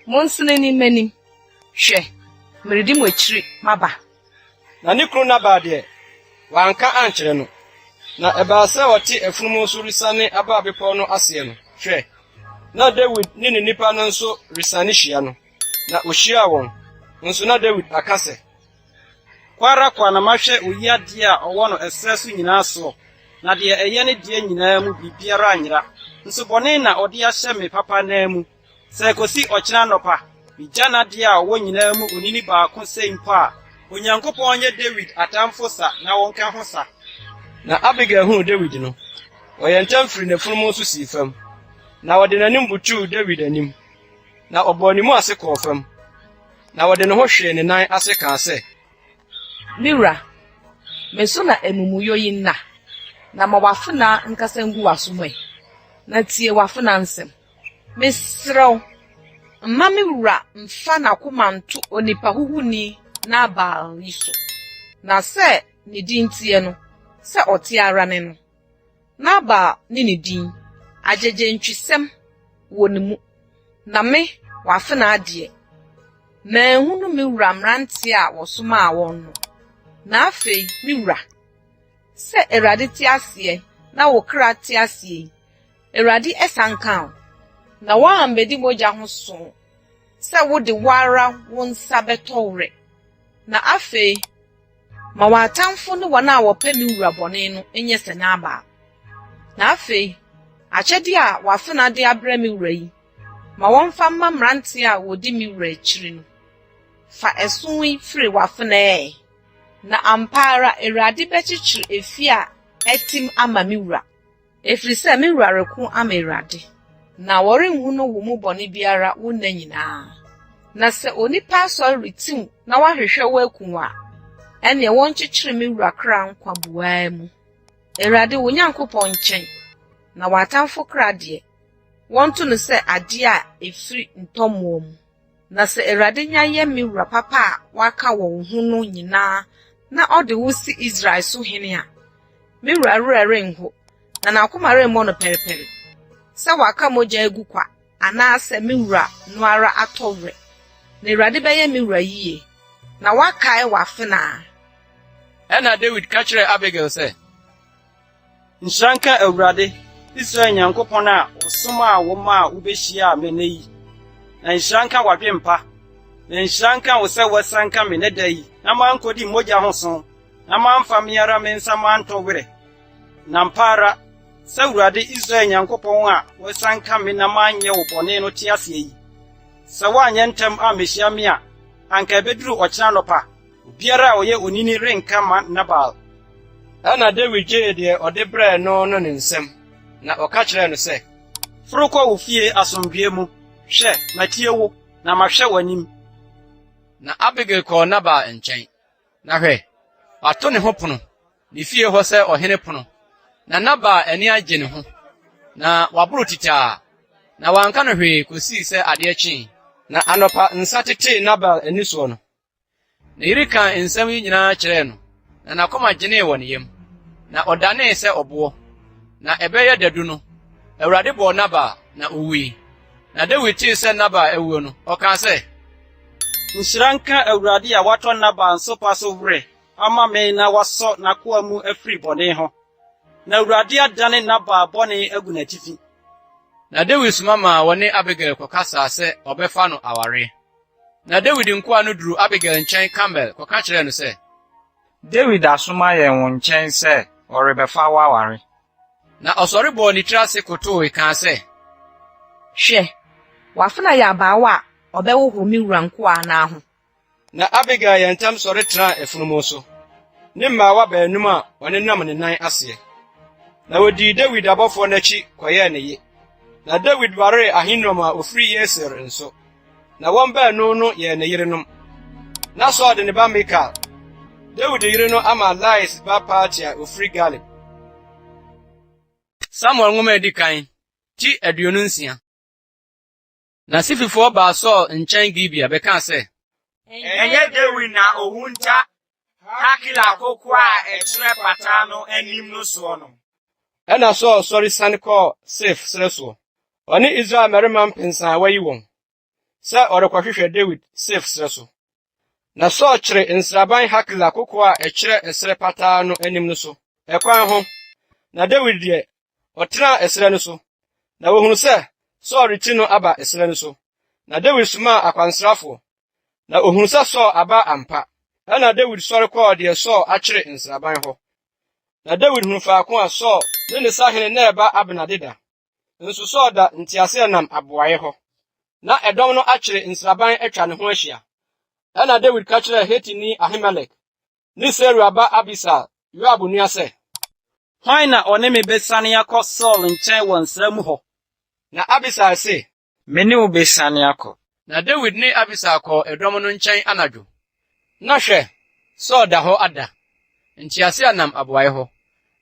Monsene ni manim. Hwɛ, meredi mo akyiri maba. Na ne kunu Nabal deɛ, wanka ankyerɛ no. Na ɛbaa sɛ wɔte afunumu so resane aba bepɔw no aseɛ no. Hwɛ, na Dawid ne ne nipa no nso resane hyia no. Na ohyiaa wɔn. Nso na Dawid aka sɛ, Kwara kwa na mahwɛ oyiade a ɔwɔ no ɛsrɛ so nyinaa so. Na deɛ ɛyɛ ne deɛ nyinaa mu biribiara anyera. Nso bɔne na ɔde ahyɛ me papa naa mu. Sɛ kosi ɔkyena nɔpa, megya n'adeɛ a ɔwɔ nyinaa mu onini baako sɛ mpo a, Onyankopɔn nyɛ Dawid atamfo sa na wɔnka ho sa. Na Abigail huu Dawid no, ɔyɛ ntɛm firi n'afunumu so sii fam. Na wɔde n'anim butuu Dawid anim. Na ɔbɔɔ ne mu ase kɔɔ fam. Na wɔde ne ho hwee ne nan ase kaa sɛ, Mira, meso na emumuyo yi nna. Na ma wafena nkasa ngu wasomwe. Na tie wafena nsem. Mesrew. Mma me wura mfa na komanto onipa huhuni Nabal yiso. Na se ne din tie no, se ɔte ara ne no. Nabal ne din agyeje ntwisem wɔ ne mu. Na me wafena ade. Ma ehunu me wura mrante a wɔsoma wɔn no. Na afei me wura se Awurade te ase na wo kra te ase. Awurade esankan na wa ambedi moja ho so. Se wo de wara wo nsa betɔwre. Na afei ma watamfo ne wɔn a wɔpɛ me wura bɔne no enye se na aba. Na afei akyɛde a wafena de abrɛ me wura yi. Ma wɔmfa mma mrante a wodi me wura akyiri no. Fa ɛso yi firi wafena na ampara Awurade bɛkyekyere efi a etim ama me wura. Efiri sɛ me wura reko ama Awurade. Na wɔrenhu no wo mu bɔne biara wo na nyinaa. Na sɛ onipa asɔre retim na wahwehwɛ wo akunwa. Ɛne wɔnkyekyere me wura kra nkwa buaa mu. Awurade wo Nyankopɔn nkyɛn. Na watamfo kra de. Wɔnto no sɛ ade a efiri ntɔmmo mu. Na sɛ Awurade nya yɛ me wura papa a waka wɔ wo ho no nyinaa na ɔde wo si Israel so hene a. me wura renho na nakomare mo no perepere se waka moja egu kwa ana se me wura no ara atowre na Awurade beye me wura yie na wakae wafena. Ɛna David ka kyerɛ Abigail sɛ, Nhyranka Awurade, Israel Nyankopɔn a osoma wo ma ubehia me yi. Na nhyranka wadwempa. Na nhyranka wo sɛ wasanka me ne da yi. Na mankodi mogya ho so. Na mamfa me ara me nsa manto were. Na mpara sɛ Awurade Israel Nyankopɔn a wasanka me na manyɛ wo bɔne no te ase yi. Sɛ wanyɛ ntem a mehyia me a, anka beduru ɔkyena nɔpa. Biara a ɔyɛ onini renka ma Nabal. Ɛna David gye deɛ ɔde brɛ no ne nsɛm, na ɔka kyerɛ no sɛ, Forokɔ wo fie asomdwie mu, hwɛ, matie wo, na mahwɛ w'anim. Na Abigail kɔɔ Nabal nkyɛn. Na hwɛ, wato ne ho pono, ne fie hɔ sɛ ɔhene pono. Na Nabal ani agye ne ho, na waboro titaa, na wanka no hwee kosii sɛ adeɛ kyee. Na anɔpa nsa tetee Nabal ani soɔ no. Na yiri ka nsɛm yi nyinaa kyerɛɛ no, na nakoma gyenee wɔ ne yam. Na ɔdanee sɛ ɔboɔ. Na ɛbɛyɛ dadu no, Awurade bɔɔ Nabal na owui. Na David tee sɛ Nabal awuo no, ɔkaa sɛ, Nhyranka Awurade a watɔ Nabal nso pa so were, ama me na wasɔ n'akoa mu afiri bɔne ho. Na Awurade adane Nabal bɔne agu n'atifi. Na David soma ma wɔne Abigail kɔkasa sɛ ɔbɛfa no aware. Na David nkoa no duru Abigail nkyɛn Kamel kɔka kyerɛ no sɛ, David asoma yɛn wo nkyɛn sɛ ɔrebɛfa wo aware. Na ɔsɔre bɔɔ ne tiri ase kotoe kaa sɛ, Hwɛ, wafena yɛ abaawa a ɔbɛwohoro me wura nkoa na ho. Na Abigail yɛ ntam sɔre tena afunumu so. Ne mmaawa baanum a ɔne nam ne nan aseɛ. Na wodii David abɔfoɔ n'akyi kɔyɛɛ ne ye. Na David waree Ahinoam a ofiri Yeser nso. Na wɔn baanu no yɛ ne yerenom. Na Saul de ne ba Mikal, David yere no ama Lais ba Paltia ofiri Galib. Samuel nwoma edi kan, ti 26. Na Sififoɔ baa Saul nkyɛn Gibea bɛka sɛ, Ɛnyɛ David na ohunta Hakila koko a ɛkyerɛ pata no anim no soɔ no. Ɛna Saul sɔre sane kɔɔ Sif srɛ soɔ. Ɔne Israel mmarima mpensa a wayi wɔn, sɛ ɔrekɔhwehwɛ David Sif srɛ so. Na Saul kyerɛ nsraban Hakila koko a ɛkyerɛ ɛsrɛ pataa no anim no so, ɛkwan ho. Na David deɛ, ɔtena ɛsrɛ no so. Na wohunu sɛ Saul reti no aba ɛsrɛ no so. Na David somaa akwansrafo. Na ohunu sɛ Saul aba ampa. Ɛna David sɔre kɔɔ deɛ Saul akyere nsraban hɔ. Na David hunu faako a Saul ne ne sahene na ɛba Abner deda. Nso Saul da nteaseɛnam aboaeɛ hɔ. Na ɛdɔm no akyere nsraban atwa ne ho ahyia. Ɛna David ka kyerɛɛ Hetini Ahimelek ne Seruia ba Abisai, Yoab nua sɛ, Hwan na ɔne me besane akɔ Saul nkyɛn wɔ nsra mu hɔ? Na Abisai se, Me ne wo besane akɔ. Na David ne Abisai kɔɔ ɛdɔm no nkyɛn anadwo. Na hwɛ, Saul da hɔ ada, nteaseɛnam aboaeɛ hɔ.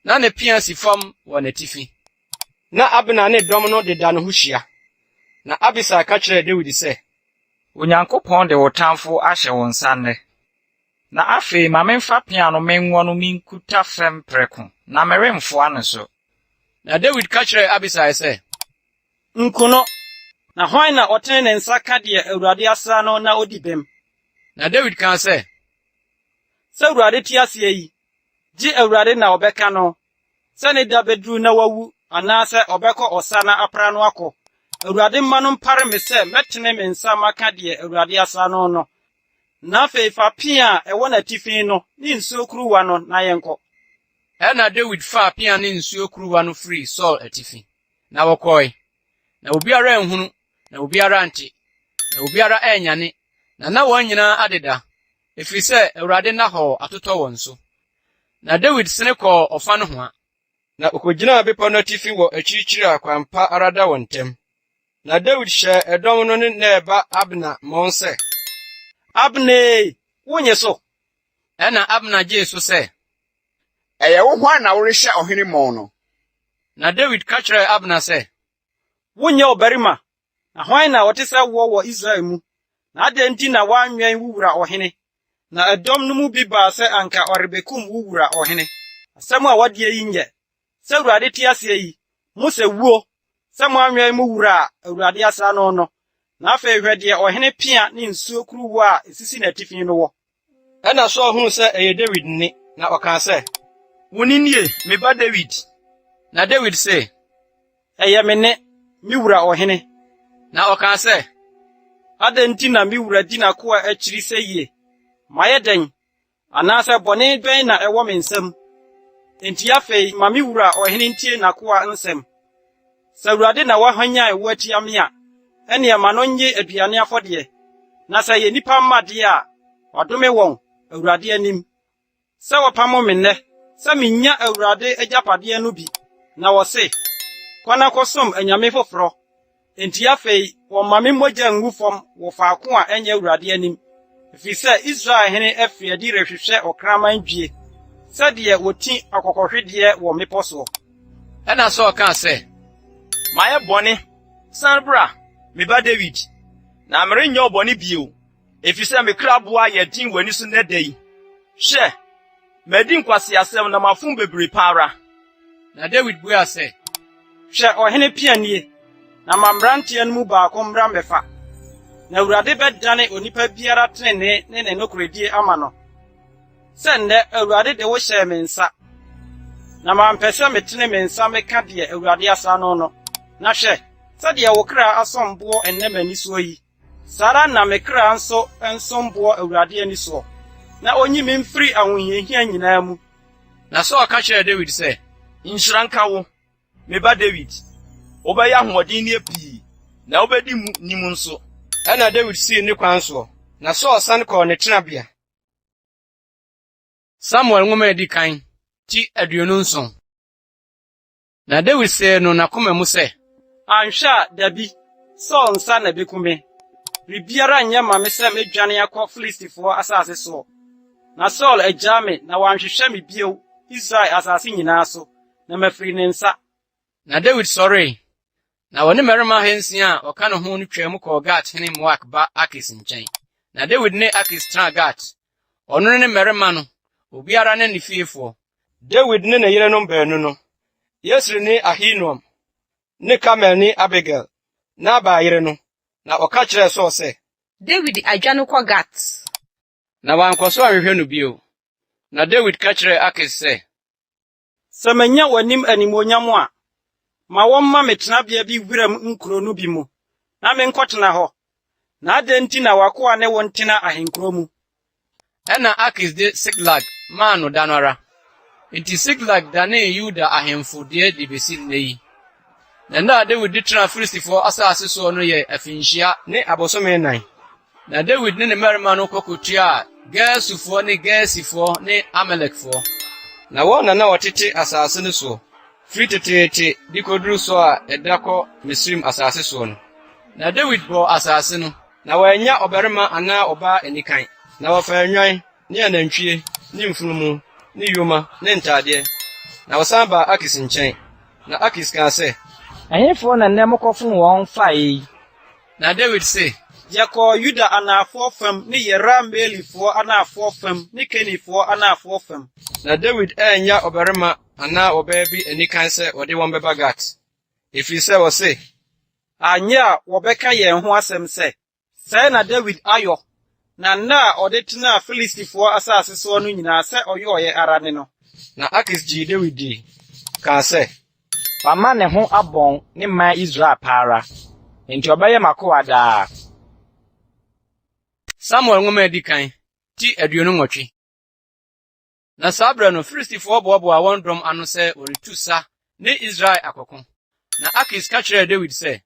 Na ne pia si fam wɔ n'atifi. Na Abner ne dɔm no deda ne ho hyia. Na Abisai ka kyerɛɛ David sɛ, Onyankopɔn de wo tamfo ahyɛ wo nsa nnɛ. Na afei ma memfa pia no menwɔ no minkuta fam prɛko, na meremfoa no so. Na David ka kyerɛɛ Abisai sɛ, Nkuno, na hwan na ɔtene ne nsa ka deɛ Awurade asra no na odi bem? Na David ka sɛ, Sɛ Awurade te ase yi, gye Awurade na ɔbɛka no, sɛ ne da beduru na wawu, anaasɛ ɔbɛkɔ ɔsa na apra no akɔ. Awurade mma no mpare me sɛ mɛtene me nsa maka deɛ Awurade asra no no. Na afei fa pia a ɛwɔ n'atifi no ne nsuo kuruwa no na yɛnkɔ. Ɛna David faa pia ne nsuo kuruwa no firi Saul atifi. Na wɔkɔe. Na obiara anhunu, na obiara ante, na obiara anyane, na wɔn nyinaa adeda, efiri sɛ Awurade nna hɔ atotɔ wɔn so. Na David sene kɔɔ ɔfa no ho a, na okogyinaa bepɔw no atifi wɔ akyirikyiri a kwan pa ara da wɔn ntam. Na David hyɛ ɛdɔm no ne na ɛba Abner mmɔn sɛ, Abner, wonye so. Ɛna Abner gyee so sɛ, Ɛyɛ wo hwan na worehyɛ ɔhene mmɔn no? Na David ka kyerɛɛ Abner sɛ, Wonyɛ ɔbarima, na hwan na ɔte sɛ wo wɔ Israel mu? Na adɛn nti na woanwɛn wo wura ɔhene? Na ɛdɔm no mu bi baa sɛ anka ɔrebekum wo wura ɔhene. asɛm a wɔde yi nyɛ sɛ Awurade te ase yi Mose wuo sɛ mo anwɛn mu wura a Awurade asa no na afei hwɛ deɛ ɔhene pia ne nsuo kuruwa a esisi n'atifi no wɔ. Ɛna Saul huu sɛ ɛyɛ David nne na ɔkaa sɛ, wo ni nie me ba David. Na David sɛ, ɛyɛ me ne me wura ɔhene. Na ɔkaa sɛ, adɛn nti na me wura di n'akoa akyiri sɛ yie mayɛ dɛn anaasɛ bɔne bɛn na ɛwɔ me nsam. Enti afei ma me wura ɔhene ntie n'akoa nsɛm. Sɛ Awurade na wahwanyan wo atia me a ɛne ma no nye aduane afɔdeɛ na sɛ yɛ nipa mmade a wadome wɔn Awurade anim. Sɛ wɔpam me nnɛ sɛ minya Awurade agyapadeɛ no bi na wɔse kwana kɔsom anyame foforo. Enti afei wɔma me mogya ngu fam wɔ faako a ɛnyɛ Awurade anim. Ɛfiri sɛ Israel hene afiri adi rehwehwɛ ɔkraman dwie sɛdeɛ wɔti akɔkɔhwedeɛ wɔ mmepɔ so. Ɛna Saul kaa sɛ, mayɛ bɔne san bra me ba David na merenyɛ ɔbɔne bio ɛfiri sɛ me kra boa yɛ din w'ani so nnɛ da yi. Hwɛ madi nkwaseasɛm na mafom bebree pa ara. Na David buaa sɛ, hwɛ ɔhene pianie na ma mmeranteɛ no mu baako mmra mmɛfa. Na Awurade bɛdane onipa biara trenee ne ne nokoredie ama no. Sɛ nnɛ Awurade de wo hyɛɛ me nsa. Na mampɛ sɛ metene me nsa meka deɛ Awurade asa no. Na hwɛ, sɛdeɛ wo kra asɔmboɔ ɛnnɛ m'ani soɔ yi. Saa na me kra nso nsɔmboɔ Awurade ani soɔ. Na onyi me mfiri ahohiahia nyinaa mu. Na Saul ka kyerɛɛ David sɛ, nhyira nka wo, me ba David. Wobɛyɛ ahoɔden ne pii, na wobɛdi mu nim nso. Ɛna David sii ne kwan soɔ, na Saul san kɔɔ ne tenabea. Samuel nwoma edi kan, ti 27. Na David sɛɛ no n'akoma mu sɛ, anhwɛ a dabi, Saul nsa na bekume. Biribiara nyɛ ma me sɛ medwane akɔ Filistifoɔ asase so. Na Saul agyaa me na wanhwehwɛ me bio Israel asase nyinaa so, na mafiri ne nsa. Na David sɔree, na wɔne mmarima 600 a ɔka ne ho no twam kɔɔ Gat hene Moak ba Akis nkyɛn. Na David ne Akis tena Gat. Ɔno ne mmarima no, obiara ne ne fiefoɔ. David ne ne yerenom baanu no, Yesri ne Ahinoam, ne Kamel ne Abigail, na abaayere no, na ɔka kyerɛɛ Saul sɛ, David adwa no kɔ Gat. Na wankɔ so ahwehwɛ no bio. Na David ka kyerɛɛ Akis sɛ, sɛ manya w'anim animonyam a, ma wɔmma me tenabea bi wiram nkuro no bi mu, na menkɔtena hɔ. Na adɛn nti na wakoa ne wo ntena ahenkuro mu. Ɛna Akis de Siklag maa no da no ara. Enti Siklag danee Yuda ahemfo deɛ de besi nnɛ yi. Na nda David de tena Filistifoɔ asase so no yɛ afinhyia ne abosome 9. Na David ne ne mmarima no kɔkɔtua Gersufoɔ ne Gersifoɔ ne Amalekfoɔ. Na wɔn na wɔtete asase no so, firi teteete de koduru so a ɛda kɔ Misrim asase so no. Na David bɔ asase no, na wɔanya ɔbarima anaa ɔbaa anikan. Na wɔfa nwan ne anantwie ne mfunumu ne yoma ne ntadeɛ. Na wɔsan ba Akis nkyɛn. Na Akis kaa sɛ, ɛhefoɔ na nnɛ mokɔfom wɔn fae yi? Na David sɛ, yɛkɔɔ Yuda anaafoɔ fam ne Yeramelifoɔ anaafoɔ fam ne Kenifoɔ anaafoɔ fam. Na David anya ɔbarima anaa ɔbaa bi anikan sɛ ɔde wɔn bɛba Gat. Ɛfiri sɛ wɔse, anyɛ a wɔbɛka yɛn ho asɛm sɛ, sɛɛ na David ayɔ, na nna a ɔde tena Filistifoɔ asase so no nyinaa sɛ ɔyɛ ara ne no. Na Akis gyee David di, kaa sɛ, wama ne ho abɔn ne man Israel paara, enti ɔbɛyɛ makoa daa. Samuel nwoma edi kan, ti 28. Na saa bere no Filistifoɔ boaboa wɔn dɔm ano sɛ wɔretu sa ne Israel akɔko. Na Akis ka kyerɛɛ David sɛ,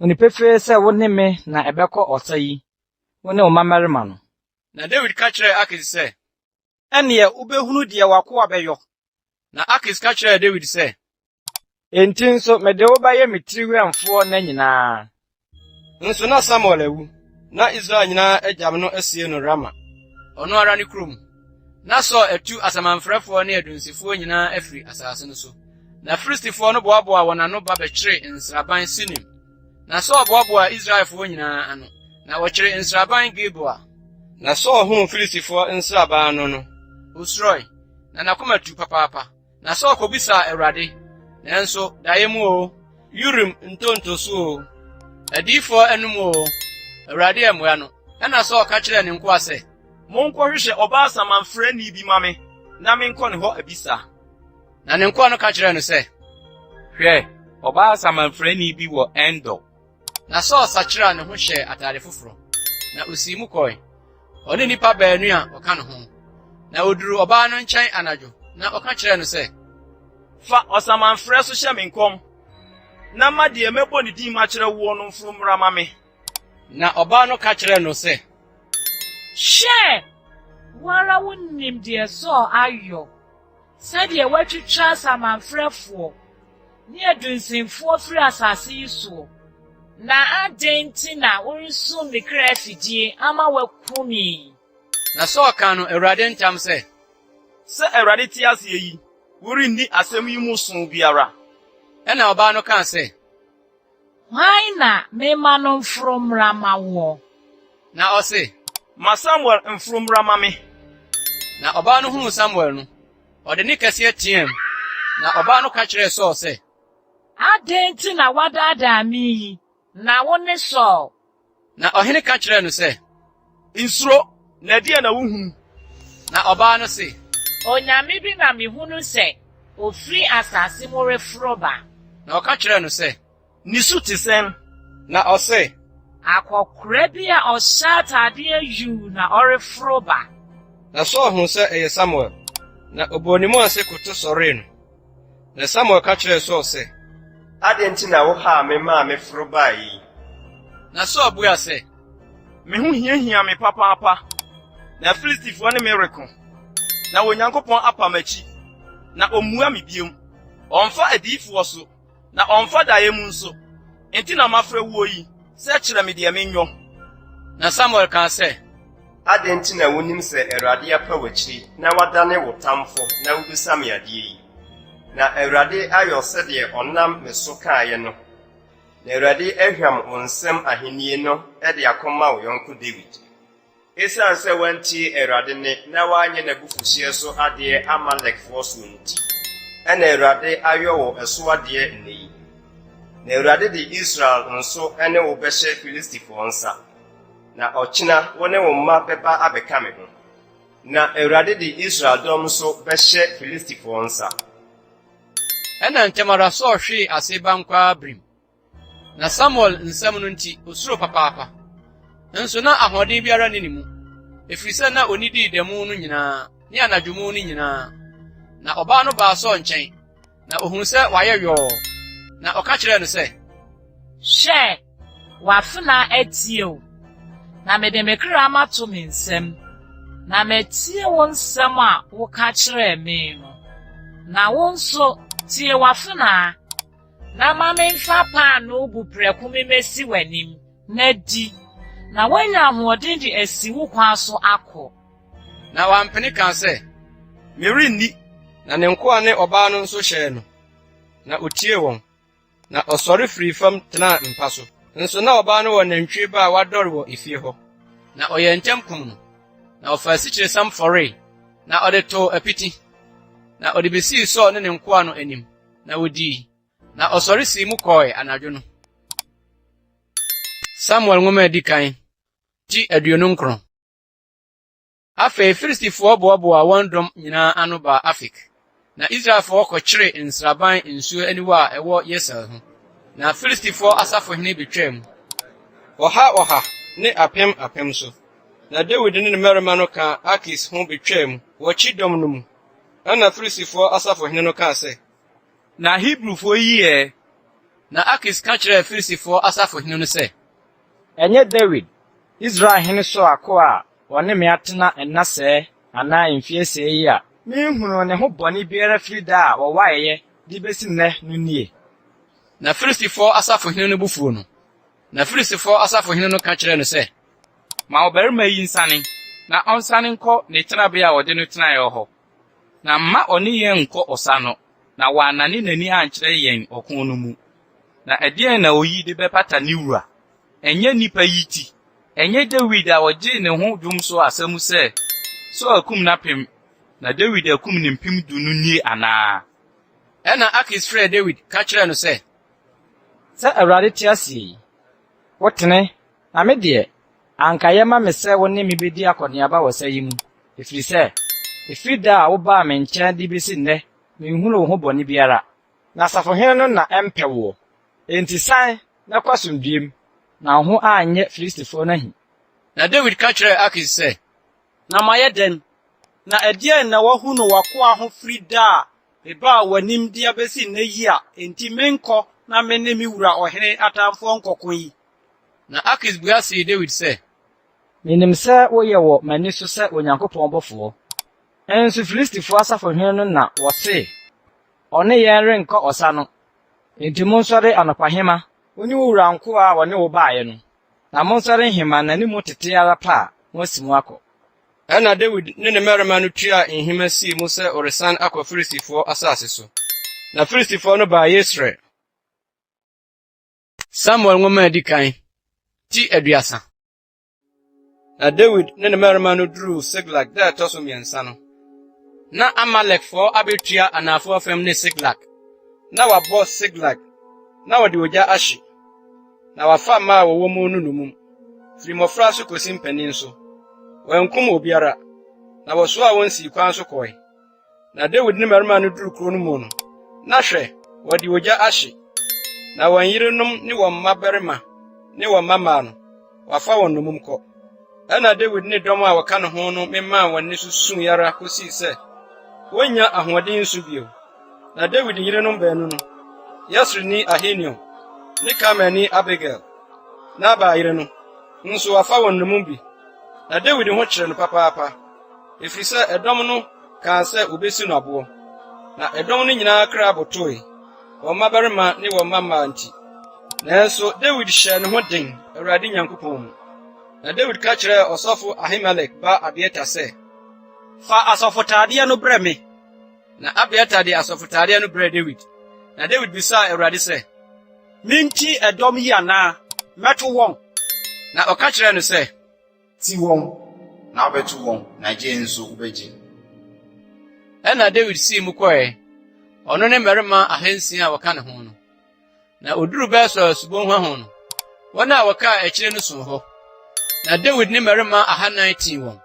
onipa fee sɛ wo ne me na ɛbɛkɔ ɔsa yi, wo ne wo mmarima no. Na David ka kyerɛɛ Akis sɛ, ɛneɛ wobɛhunu deɛ wakoa bɛyɔ. Na Akis ka kyerɛɛ David sɛ, enti nso mede wo bɛyɛ me tiriwɛmfoɔ na nyinaa. Nso na Samuel awu, na Israel nyinaa agyam no asie no Rama. Ɔno ara ne kurom. Na Saul atu asamanfrɛfoɔ ne adunsifoɔ nyinaa afiri asase no so. Na Filistifoɔ no boaboa wɔn ano ba bɛkyere nsraban Sinim. Na Saul boaboa Israelfoɔ nyinaa ano. Na wɔkyere nsraban Gilboa. Na Saul huu Filistifoɔ nsraban no, osuroi. na nakoma tu papaapa. Na Saul kobisa Awurade, nanso daye mu o, Urim ntontoso o, adifo anum o, Awurade amoa no. Ɛna Saul ka kyerɛ ne nkoa sɛ, Monkɔhwehwɛ ɔbaa samanfrɛni bi ma me, na menkɔ ne hɔ abisa. Na ne nkoa no ka kyerɛ no sɛ, Hwɛ, ɔbaa samanfrɛni bi wɔ Endor. na Saul sakyerɛ ne ho hyɛ atade foforo, na osii mu kɔe. Ɔne nipa baanu a ɔka ne ho. Na oduru ɔbaa no nkyɛn anadwo, na ɔka kyerɛ no sɛ, Fa ɔsamanfrɛ so hyɛ me nkɔm, na ma deɛ mɛbɔ ne din makyerɛ wo no mforo mmra ma me. Na ɔbaa no ka kyerɛ no sɛ, Hwɛ! Wara wonnim deɛ Saul ayɔ. Sɛdeɛ watwitwa asamanfrɛfoɔ ne adunsinfoɔ firi asase yi so. Na adɛn nti na woresu me kra afidie ama wakum me? na Saul ka no Awurade ntam sɛ, Sɛ Awurade te ase yi, worenni asɛm yi mu so biara. ɛna ɔbaa no ka sɛ, Hwan na mema no mforo mmra ma wo? na ɔse, Ma Samuel mforo mmra ma me. na ɔbaa no huu Samuel no, ɔde ne kɛseɛ teɛm. Na ɔbaa no ka kyerɛɛ Saul sɛ, Adɛn nti na wadaadaa me yi? Na wo ne Saul? na ɔhene ka kyerɛɛ no sɛ, Nsuro, na deɛ na wuhunu. na ɔbaa no se, Onyame bi na mehunu sɛ ofiri asase mu reforo ba. na ɔka kyerɛɛ no sɛ, Nisu te sɛn. na ɔse, Akɔkora bi a ɔhyɛ atade ayu na ɔreforo ba. na Saul huu sɛ ɛyɛ Samuel, na obɔɔ ne mu ase koto sɔree no. Na Samuel ka kyerɛɛ Saul sɛ, Adɛn nti na wohaa me maa meforo baa yi? na Saul buaa sɛ, Me ho hiahia me papaapa. Na Filistifoɔ ne me reko. Na Onyankopɔn apa m'akyi. Na ommua me biom. Ɔmfa adiyifoɔ so. Na ɔmfa daeɛ mu nso. Enti na mafrɛ wo yi, sɛ kyerɛ me deɛ menyɔ. na Samuel ka sɛ, Adɛn nti na wonim sɛ Awurade apa w'akyiri na wadane wo tamfo na wubisa me adeɛ yi? Na Awurade ayɔ sɛdeɛ ɔnam me so kaeɛ no. Na Awurade ahwam wo nsɛm ahennie no de akɔma wo yɔnko David. Esiane sɛ wantie Awurade ne na wanyɛ n'abufuhyeɛ so adeɛ Amalekfoɔ so nti, ɛna Awurade ayɔ wo ɛso adeɛ nnɛ yi. Na Awurade de Israel nso ne wo bɛhyɛ Filistifoɔ nsa. Na ɔkyena wo ne wo mma bɛba abɛka me ho. Na Awurade de Israel dɔm nso bɛhyɛ Filistifoɔ nsa. ɛna ntɛm ara Saul hwee ase ba nkwaa birim. Na Samuel nsɛm no nti osuro papaapa. Nso na ahoɔden biara ne ne mu. Efiri sɛ na onidii da mu no nyinaa, ne anadwo mu no nyinaa. Na ɔbaa no baa Saul nkyɛn, na ohunu sɛ wayɛ yɔɔ. Na ɔka kyerɛɛ no sɛ, Hwɛ! Wafena atie o. Na mede me kra mato me nsɛm. Na metie wo nsɛm a woka kyerɛɛ me no. Na wo nso tie wafena. Na ma memfa paano bu prɛko me mesi w'anim. Na di. Na wanya ahoɔden de asi wo kwan so akɔ. na wampene ka sɛ, Merenni. na ne nkoa ne ɔbaa no nso hyɛɛ no. Na otie wɔn. Na ɔsɔre firi fam tenaa mpa so. Nso na ɔbaa no wɔ nantwie ba a wadɔre wɔ efie hɔ. Na ɔyɛ ntɛm kum no. Na ɔfa asikyiresiam fɔree. Na ɔde too apiti. Na ɔde besii Saul ne ne nkoa no anim. Na wodii. Na ɔsɔre sii mu kɔɔe anadwo no. Samuel nwoma edi kan. Ti 29. Afei Filistifoɔ boaboa wɔn dɔm nyinaa ano baa Afik. Na Israelfoɔ kɔkyere nsraban nsuo aniwa a ɛwɔ Yesel ho. Na Filistifoɔ asafohene betwaa mu. Ɔha ne apem so. Na Dawid ne ne mmarima no ka Akis ho betwaa mu wɔkyi dɔm no mu. Ɛna Filistifoɔ asafohene no kaa sɛ, Na Hebrufoɔ yi ɛ. na Akis ka kyerɛɛ Filistifoɔ asafohene no sɛ, Ɛnyɛ David, Israel hene so ako a ɔne me atena ɛna sɛɛ anaa mfie sɛɛ yi a minhunu ne ho bɔne biara firi da a wɔwaeɛ de besi nnɛ no nie. Na Filistifoɔ asafohene no bufuo no. Na Filistifoɔ asafohene no ka kyerɛɛ no sɛ, Ma ɔbarima yi nsane, na ɔnsane nkɔ ne tenabea a ɔde no tenaeɛ hɔ. Na mma ɔne yɛn nkɔ ɔsa no, na wɔanane n'ani ankyerɛ yɛn ɔko no mu. Na ɛdeɛn na oyi de bɛpata ne wura? Ɛnyɛ nipa yi ti. Ɛnyɛ Dawid a ɔgye ne ho dwom so asɛm sɛ, Saul kum n'apem, na David akum ne mpem du no nie anaa. Ɛna Akis frɛ David ka kyerɛ no sɛ, sɛ Awurade te ase yi, wotene, na me deɛ, anka yɛma me sɛ wo ne me bedi akɔneaba wɔ sa yi mu, ɛfiri sɛ, ɛfiri da a wobaa me nkyɛn de besi nnɛ, menhunu wo ho bɔne biara, na asafohene no na ɛmpɛ wo. Enti san na kɔ asomdwoem, na wo ho anyɛ Filistifo no ahi. Na David ka kyerɛ Akis sɛ, na mayɛ dɛn, na ɛdeɛn na wahu no wakoa ho firi da a mebaa w'anim de abesi nnɛ yi a, enti menkɔ na me ne me wura ɔhene atamfoɔ nkɔko yi. Na Akis buasee David sɛ, menim sɛ woyɛ wɔ m'ani so sɛ Onyankopɔn bɔfoɔ. Ɛnso Filistifo asafohene no na wɔse, ɔne yɛn renkɔ ɔsa no. Enti monsɔre anɔpahema, wo ne wo wura nko a wɔne wo baeɛ no. Na monsɔre nhema n'anim tete ara pa a, moasi mu akɔ. Ɛna David ne ne mmarima no tua nhema sii mu sɛ ɔresan akɔ Filistifo asase so. Na Filistifo no baa Yesreel. Samuel nwoma edi kan, ti 30. Na David ne ne mmarima no duruu Siklag da ɛtɔ so mmiɛnsa no. Na Amalekfo abetua anafo fam ne Siklag. Na wabɔ Siklag. Na wɔde ogya ahye. Na wafa mmaa a wɔwɔ mu no numum. Firi mmɔfra so kosi mpanin so. Wɔankum obiara. Na wɔsoaa wɔn sii kwan so kɔe. Na David ne mmarima no duru kuro no mu no. Na hwɛ, wɔde ogya ahye. Na wɔn yerenom ne wɔn mmabarima ne wɔn mmamaa no, wafa wɔn numum kɔ. Ɛna David ne dɔm a wɔka ne ho no memaa wɔn ne so suu yara kosii sɛ, wonya ahoɔden nso bio. Na David yerenom baanu no, Yesreni Ahinoam ne Karmelni Abigail, Nabal yere no, nso wafa wɔn numum bi. Na David ho kyerɛ no papaapa, ɛfiri sɛ ɛdɔm no kaa sɛ obesi no aboɔ. Na ɛdɔm no nyinaa kra abotoe, wɔn mmabarima ne wɔn mmamaa nti. Nanso David hyɛ ne ho den Awurade Nyankopɔn mu. Na David ka kyerɛ ɔsɔfo Ahimelek ba Abiatar sɛ, fa asɔfotadeɛ no brɛ me. Na Abiatar de asɔfotadeɛ no brɛ David. Na David bisaa Awurade sɛ, minti ɛdɔm yi anaa, mɛto wɔn. Na ɔka kyerɛ no sɛ, ti wɔn, na wobɛto wɔn, na gye nso wobɛgye. Ɛna David sii mu kɔe, ɔno ne mmarima 600 a wɔka ne ho no. Na oduru Besor subonhwa ho no, wɔn a wɔka akyire no so hɔ. Na David ne mmarima 400 tii wɔn.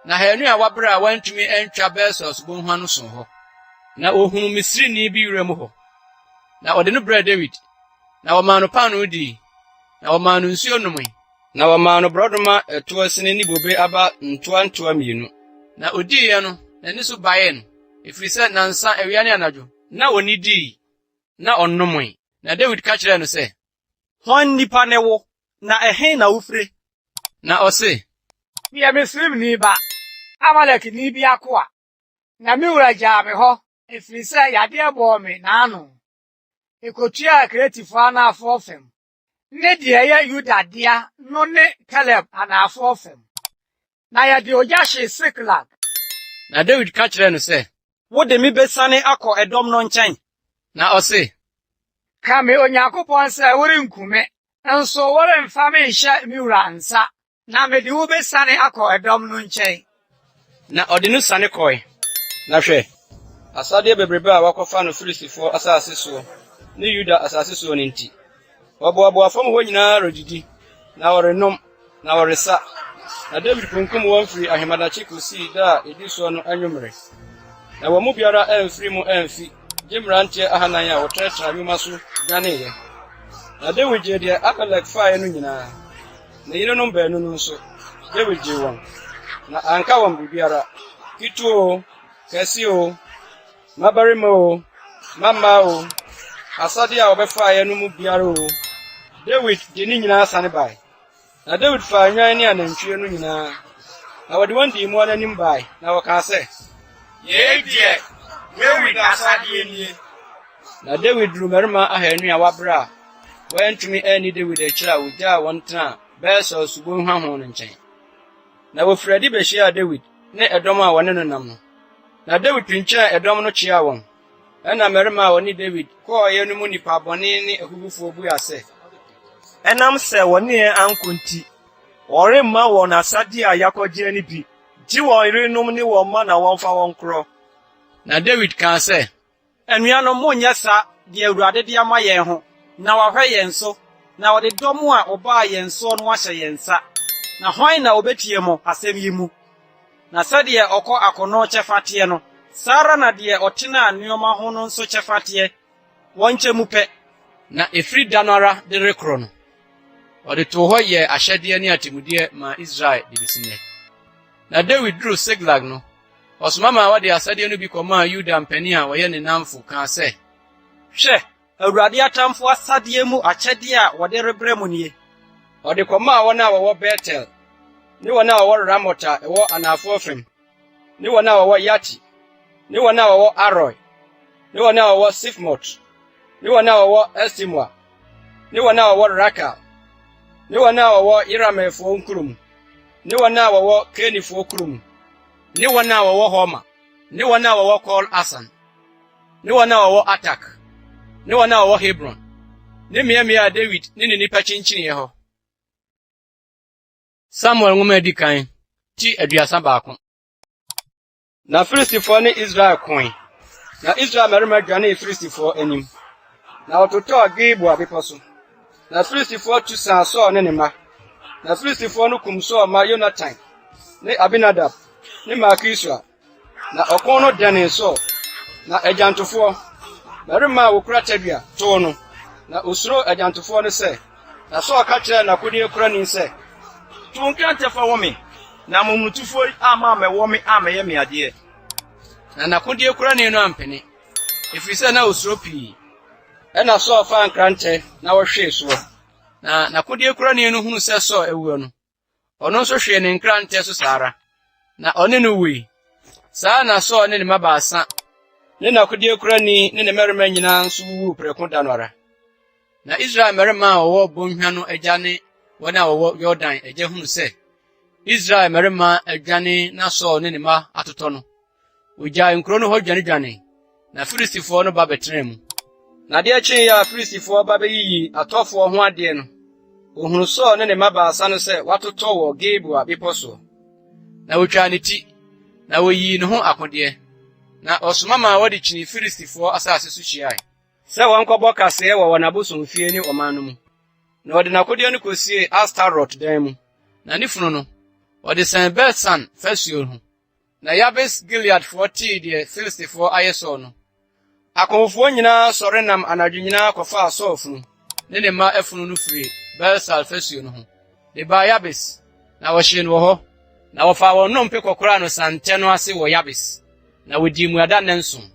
Na hanu a wabrɛ a wantumi antwa Besor subonhwa no so hɔ. Na ohunu Misrini bi wura mu hɔ. Na ɔde no brɛ David. Na wɔmaa no paano dii. Na wɔmaa no nsuo nomee. Na wɔmaa no borɔdɔma ɛtoa sini ne bobe aba ntoa 2. Na odiiɛ no, n'ani so baeɛ no, ɛfiri sɛ nansa awia ne anadwo, na onni dii, na ɔnnomee. Na David ka kyerɛɛ no sɛ, hɔn nipa ne wo, na ɛhe na wofire? Na ɔse, meyɛ Misraimni ba, Amalekni bi akoa, na me wura gyaa me hɔ, ɛfiri sɛ yadeɛ bɔɔ me n'ano. Ekotua Kretifo anaafo fam. Ne deɛ ɛyɛ Yuda dea no ne Kaleb anaafo fam. Na yɛde ogya hye Siklag. Na David ka kyerɛɛ no sɛ, wode me besane akɔ ɛdɔm no nkyɛn. Na ɔse, ka me Onyankopɔn sɛ worenku me, nso woremfa me nhyɛ me wura nsa, na mede wo besane akɔ ɛdɔm no nkyɛn. Na ɔde no sane kɔe. Na hwɛ, asadeɛ bebrebe a wɔkɔfa no Filistifo asase so ne Yuda asase so no nti. Wɔboaboa fam hɔ nyinaa redidi, na wɔrenom, na wɔresa. Na David kunkum wɔn firi ahemadakye kosii da a edi soɔ no anwummere. Na wɔn mu biara amfiri mu amfi, gye mmeranteɛ 400 a wɔtrɛtrɛ nnwuma so dwaneeɛ. Na David gye deɛ Amalek faeɛ no nyinaa. Na yerenom baanu no nso, David gye wɔn. Na anka wɔn biribiara, ketewa o, kɛse o, mmabarima o, mmaa o, asade a wɔbɛfaeɛ no mu biara o, David de ne nyinaa sane bae. Na David faa nnwan ne anantwie no nyinaa. Na wɔde wɔn dii mmoa n'anim bae, na wɔkaa sɛ, yei deɛ, David asadeɛ nie. Na David duru mmarima 200 a wabrɛ a, wɔantumi anni David akyiri a wogyaa wɔn tena Besor subonhwa ho no nkyɛn. Na wofiri adi behyiaa David ne ɛdɔm a wɔne no nam no. Na David twinkyɛn ɛdɔm no kyeaa wɔn. Ɛna mmarima a wɔne David kɔɔeɛ no mu nnipa bɔne ne ahuhufoɔ buaa sɛ, ɛnam sɛ wɔne yɛn anko nti, wɔremma wɔn asade a yɛakɔgye no bi, Ti wɔn yerenom ne wɔn mma na wɔmfa wɔn korɔ. Na David kan sɛ, Anuanom monyɛ saa deɛ Awurade de ama yɛn ho, na wahwɛ yɛn so, na wɔde dɔm a ɔbaa yɛn so no ahyɛ yɛn nsa. Na hwan na obetie mo asɛm yi mu? Na sɛdeɛ ɔkɔ akɔnnɔ kyɛfa teɛ no, saa ara na deɛ ɔtena nneɛma ho no nso kyɛfa teɛ. Wɔnkyɛ mu pɛ. na efiri da no ara de rekorɔ no. Ɔde too hɔ yɛ ahyɛdeɛ ne atemudeɛ ma Israel de besi nnɛ. Na David duru Siglag no, ɔsoma ma wɔde asɛdeɛ no bi kɔmaa Yuda mpanin a wɔyɛ ne namfo kaa sɛ, Hwɛ, Awurade atamfo asadeɛ mu akyɛdeɛ a wɔde rebrɛ mo nie. ɔde kɔmaa wɔn a wɔwɔ Betel, ne wɔn a wɔwɔ Ramot a ɛwɔ anafoɔ fam, ne wɔn a wɔwɔ Yati, ne wɔn a wɔwɔ Aroi, ne wɔn a wɔwɔ Sifmot, ne wɔn a wɔwɔ Estimwa, ne wɔn a wɔwɔ Rakal, ne wɔn a wɔwɔ Iramefoɔ nkurom, ne wɔn a wɔwɔ Kenifoɔ kurom, ne wɔn a wɔwɔ Homa, ne wɔn a wɔwɔ Kol Asan, ne wɔn a wɔwɔ Atak, ne wɔn a wɔwɔ Hebron, ne mmeammea a David ne ne nipa kyenkyiniiɛ hɔ. Samuel nwoma edi kan, ti 31. Na Filistifoɔ ne Israel koe. Na Israel mmarima dwanee Filistifoɔ anim. Na wɔtotɔɔ Gilboa bepɔ so. Na Filistifoɔ tu saa Saul ne ne mma. Na Filistifoɔ no kum Saul mma Yonatan, ne Abinadab, ne Malkisua. Na ɔkɔn no dɛnee Saul. Na agyantofoɔ, mmarima a wokura tadua, too no. Na osuro agyantofoɔ no sɛ, na Saul ka kyerɛɛ n'akodeɛ kurani sɛ, To nkrantefa wɔ me, na momutufo ama mɛwɔ me amɛyɛ me adeɛ. Na n'akodeɛ kurani no ampene, efiri sɛ na osuro pii. Ɛna Saul fa nkrantɛ na wɔhwee soɔ. Na n'akodeɛ kurani no hunu sɛ Saul awuo no, ɔno nso hwee ne nkrantɛ so saa ara. Na ɔne no wui. Saa na Saul ne ne mma baasa, ne n'akodeɛ kurani ne ne mmarima nyinaa nso wuwu prɛko da no ara. Na Israel mmarima a wɔwɔ bɔnhwa no agya ne wɔn a wɔwɔ Yordan agya hunu sɛ, Israel mmarima adwane na Saul ne ne mma atotɔ no. Ogyaa nkuro no hɔ dwanedwane, na Filistifoɔ no ba bɛtena mu. Na deɛ kyee a Filistifoɔ ba bɛyiyi atɔfoɔ ho adeɛ no, ohunu Saul ne ne mma baasa no sɛ watotɔ wɔ Gilboa bepɔ so. Na wotwaa ne ti, na woyii ne ho akodeɛ. Na ɔsoma ma wɔde kyini Filistifoɔ asase so hyiae, sɛ wɔnkɔbɔ kaseɛ wɔ wɔn abosomfie ne ɔman no mu. Na ɔde n'akodeɛ no kosie Astarot dan mu. Na ne funu no, ɔde sɛn Bet-San fasuo ho. Na Yabes Gileadfoɔ tee deɛ Filistifoɔ ayɛ Saul no. Akomfoɔ nyinaa sɔre nam anadwo nyinaa kɔfaa Saul funu, ne ne mma afunu no firi Belsal fasuo no ho. De baa Yabes, na wɔhyee no wɔ hɔ. Na wɔfaa wɔn nnompe kɔkoraa no santɛ no ase wɔ Yabes. Na wodii mmuada nnanson.